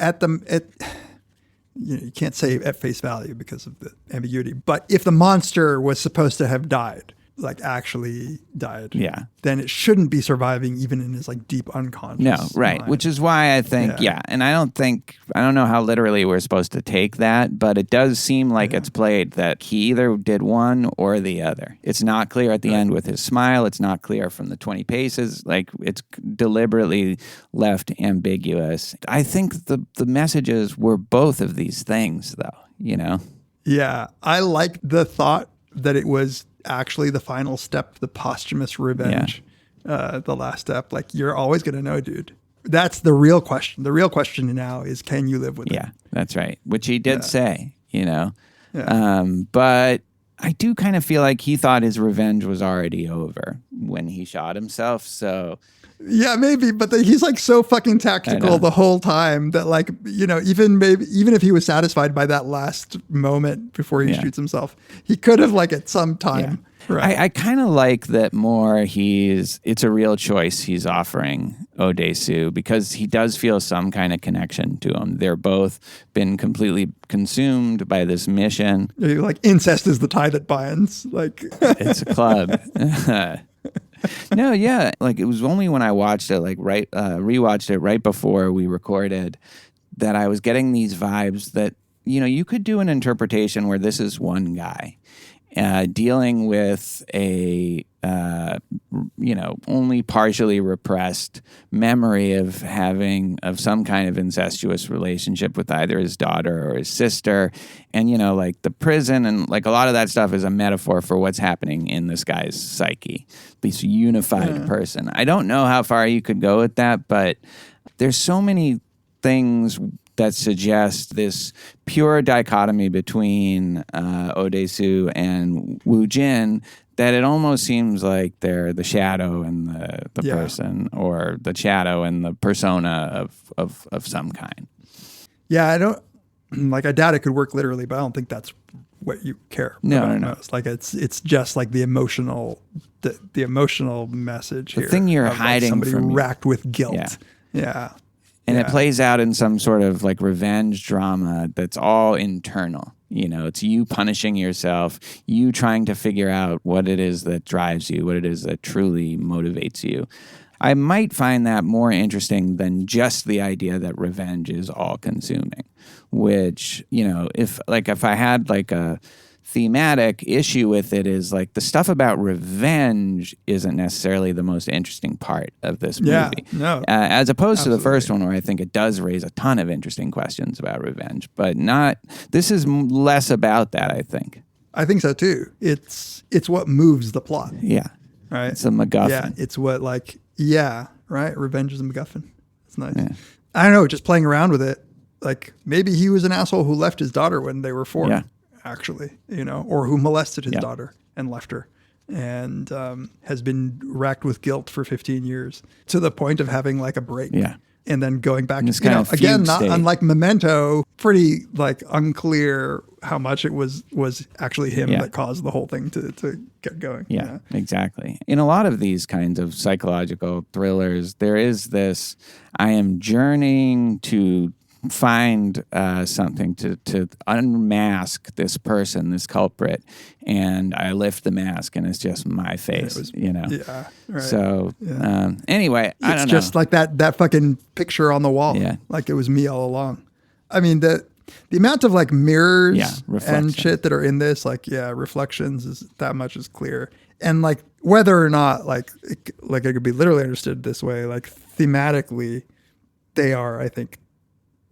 you can't say at face value because of the ambiguity. But if the monster was supposed to have died, like actually died, Yeah. then it shouldn't be surviving even in his like deep unconscious. No, right. mind. Which is why I think, and I don't know how literally we're supposed to take that, but it does seem like it's played that he either did one or the other. It's not clear at the end with his smile. It's not clear from the 20 paces. Like, it's deliberately left ambiguous. I think the messages were both of these things, though, you know? Yeah, I like the thought that it was actually the final step, the posthumous revenge, the last step. Like, you're always going to know, dude. That's the real question. The real question now is, can you live with it? Yeah, that's right. Which he did say, you know. Yeah. But I do kind of feel like he thought his revenge was already over when he shot himself. So Yeah, maybe, but he's like so fucking tactical the whole time that, like, you know, even if he was satisfied by that last moment before he shoots himself, he could have, like, at some time. Right. I kind of like that more. It's a real choice he's offering Oh Dae-su, because he does feel some kind of connection to him. They're both been completely consumed by this mission. Like, incest is the tie that binds. Like, It's a club. No, yeah. Like, it was only when I watched it, like rewatched it right before we recorded, that I was getting these vibes that, you know, you could do an interpretation where this is one guy dealing with a, only partially repressed memory of some kind of incestuous relationship with either his daughter or his sister. And, you know, like the prison and like a lot of that stuff is a metaphor for what's happening in this guy's psyche, this unified person. I don't know how far you could go with that, but there's so many things that suggest this pure dichotomy between Oh Dae-su and Woo Jin that it almost seems like they're the shadow and the person, or the shadow and the persona of some kind. yeah, I don't, like, I doubt it could work literally, but I don't think that's what you care about most. Like, it's just like the emotional message The here. thing you're of, like, hiding somebody from you. racked with guilt. Yeah. Yeah. And it plays out in some sort of like revenge drama that's all internal. You know, it's you punishing yourself, you trying to figure out what it is that drives you, what it is that truly motivates you. I might find that more interesting than just the idea that revenge is all consuming, which, you know, if I had like a thematic issue with it, is like the stuff about revenge isn't necessarily the most interesting part of this movie. Yeah, no, as opposed to the absolutely. first one, where I think it does raise a ton of interesting questions about revenge, but this is less about that, I think. I think so too. It's what moves the plot. Yeah. Right. It's a MacGuffin. Yeah. It's what, like, right. Revenge is a MacGuffin. It's nice. Yeah. I don't know. Just playing around with it. Like, maybe he was an asshole who left his daughter when they were 4. Yeah. Actually, you know, or who molested his daughter and left her, and has been racked with guilt for 15 years to the point of having like a break. Yeah. And then going back, this you know, kind of again, fugue not state. unlike Memento, pretty like unclear how much it was actually him that caused the whole thing to get going. Yeah, exactly. In a lot of these kinds of psychological thrillers, there is this, I am journeying to find something to unmask this person, this culprit, and I lift the mask and it's just my face, you know? Yeah. Right. So anyway, I don't know. It's just like that fucking picture on the wall. Yeah. Like it was me all along. I mean, the amount of like mirrors and shit that are in this, like, reflections is that much is clear. And like whether or not like it could be literally understood this way, like thematically, they are, I think,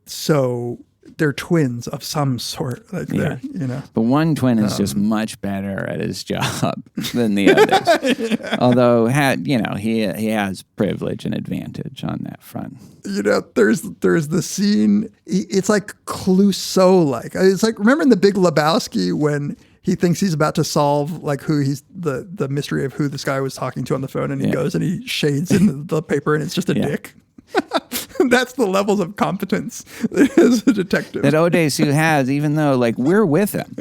so they're twins of some sort. Like they're, you know. But one twin is just much better at his job than the others. Although he has privilege and advantage on that front. You know, there's the scene. It's like Clouseau like. It's like, remember in The Big Lebowski when he thinks he's about to solve like who he's the mystery of who this guy was talking to on the phone, and he goes and he shades in the paper and it's just a dick. That's the levels of competence as a detective that Oh Dae-su has, even though like we're with him.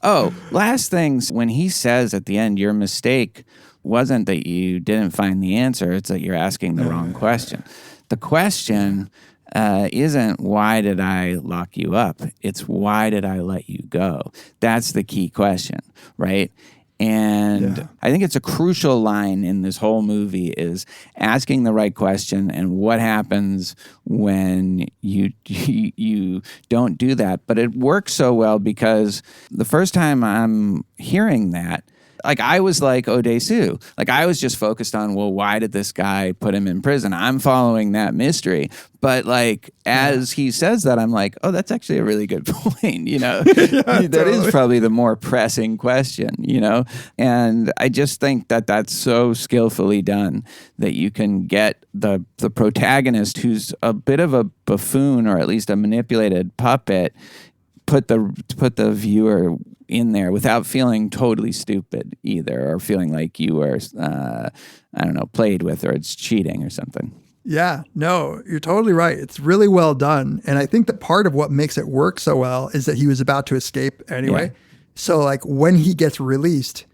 Oh, last things, when he says at the end, your mistake wasn't that you didn't find the answer, it's that you're asking the wrong question. The question isn't why did I lock you up? It's why did I let you go? That's the key question, right? And I think it's a crucial line in this whole movie is asking the right question and what happens when you don't do that. But it works so well because the first time I'm hearing that, like I was like Oh Dae-su. Like I was just focused on, well, why did this guy put him in prison? I'm following that mystery. But like as he says that, I'm like, oh, that's actually a really good point. You know, that is probably the more pressing question, you know? And I just think that that's so skillfully done that you can get the protagonist who's a bit of a buffoon or at least a manipulated puppet, put the viewer in there without feeling totally stupid either, or feeling like you were, I don't know, played with, or it's cheating or something. Yeah, no, you're totally right. It's really well done. And I think that part of what makes it work so well is that he was about to escape anyway. Yeah. So like when he gets released,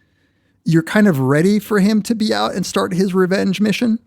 you're kind of ready for him to be out and start his revenge mission,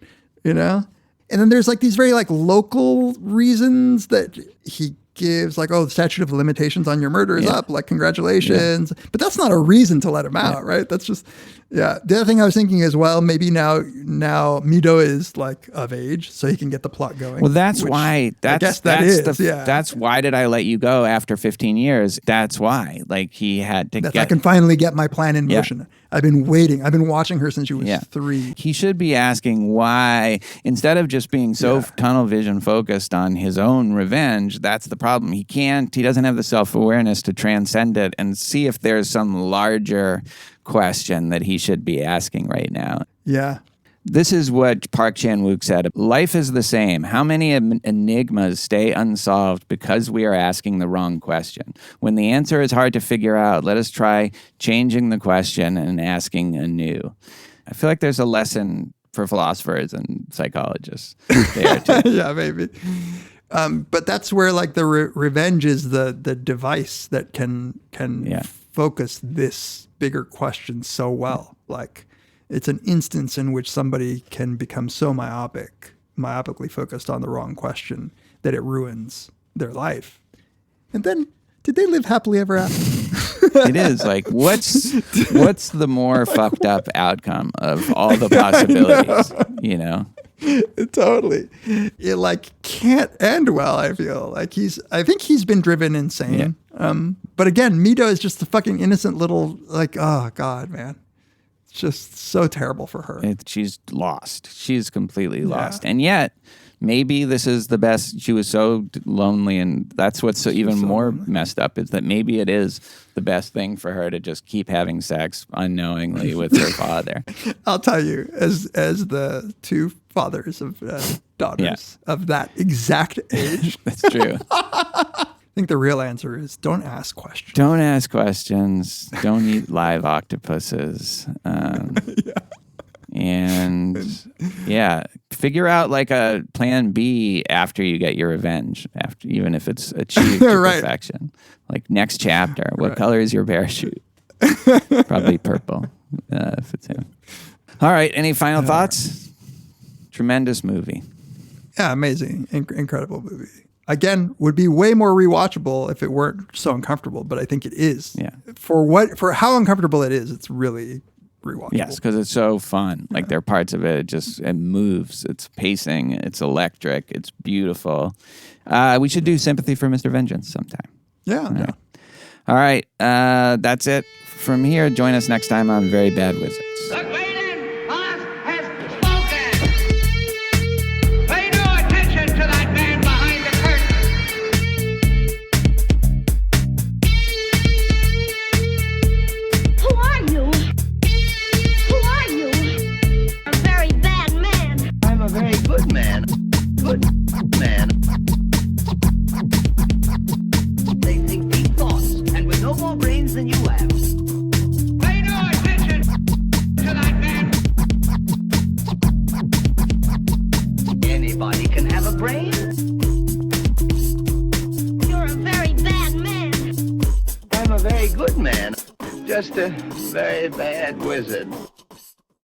you know? And then there's like these very like local reasons that he gives, like, oh, the statute of limitations on your murder is up, like, congratulations. Yeah. But that's not a reason to let him out, right? That's just, The other thing I was thinking is, well, maybe now Mido is like of age, so he can get the plot going. Well, that's why. That's why did I let you go after 15 years? That's why. Like he had to I can finally get my plan in motion. I've been waiting. I've been watching her since she was 3. He should be asking why, instead of just being so tunnel vision focused on his own revenge. That's the problem. He doesn't have the self-awareness to transcend it and see if there's some larger question that he should be asking right now. Yeah. This is what Park Chan-wook said. Life is the same. How many enigmas stay unsolved because we are asking the wrong question? When the answer is hard to figure out, let us try changing the question and asking anew. I feel like there's a lesson for philosophers and psychologists there too. Yeah, maybe. But that's where like the revenge is the device that can focus this bigger question so well. Like it's an instance in which somebody can become so myopically focused on the wrong question that it ruins their life. And then, did they live happily ever after? It is like, what's the more fucked up outcome of all the possibilities, you know? Totally. It like can't end well, I feel. Like I think he's been driven insane. Yeah. But again, Mido is just the fucking innocent little, like, oh God, man. It's just so terrible for her. She's lost. She's completely lost. And yet, maybe this is the best. She was so lonely, and that's what's so even more messed up is that maybe it is the best thing for her to just keep having sex unknowingly with her father. I'll tell you, as the two fathers of daughters of that exact age. That's true. I think the real answer is don't ask questions. Don't ask questions. Don't eat live octopuses. And figure out like a plan B after you get your revenge, even if it's achieved to perfection. Like next chapter, what color is your parachute? Probably purple, if it's him. All right, any final thoughts? Tremendous movie. Yeah, amazing, incredible movie. Again, would be way more rewatchable if it weren't so uncomfortable, but I think it is. Yeah. For how uncomfortable it is, it's really rewatchable. Yes, because it's so fun. Like there are parts of it, it moves, it's pacing, it's electric, it's beautiful. We should do Sympathy for Mr. Vengeance sometime. Yeah. All right. That's it from here. Join us next time on Very Bad Wizards. The Gleaning Boss has spoken. Pay no attention to that man behind the curtain. Who are you? Who are you? A very bad man. I'm a very good man. Good man. They think deep thoughts, and with no more brains than you have. Pay no attention to that man. Anybody can have a brain. You're a very bad man. I'm a very good man. Just a very bad wizard.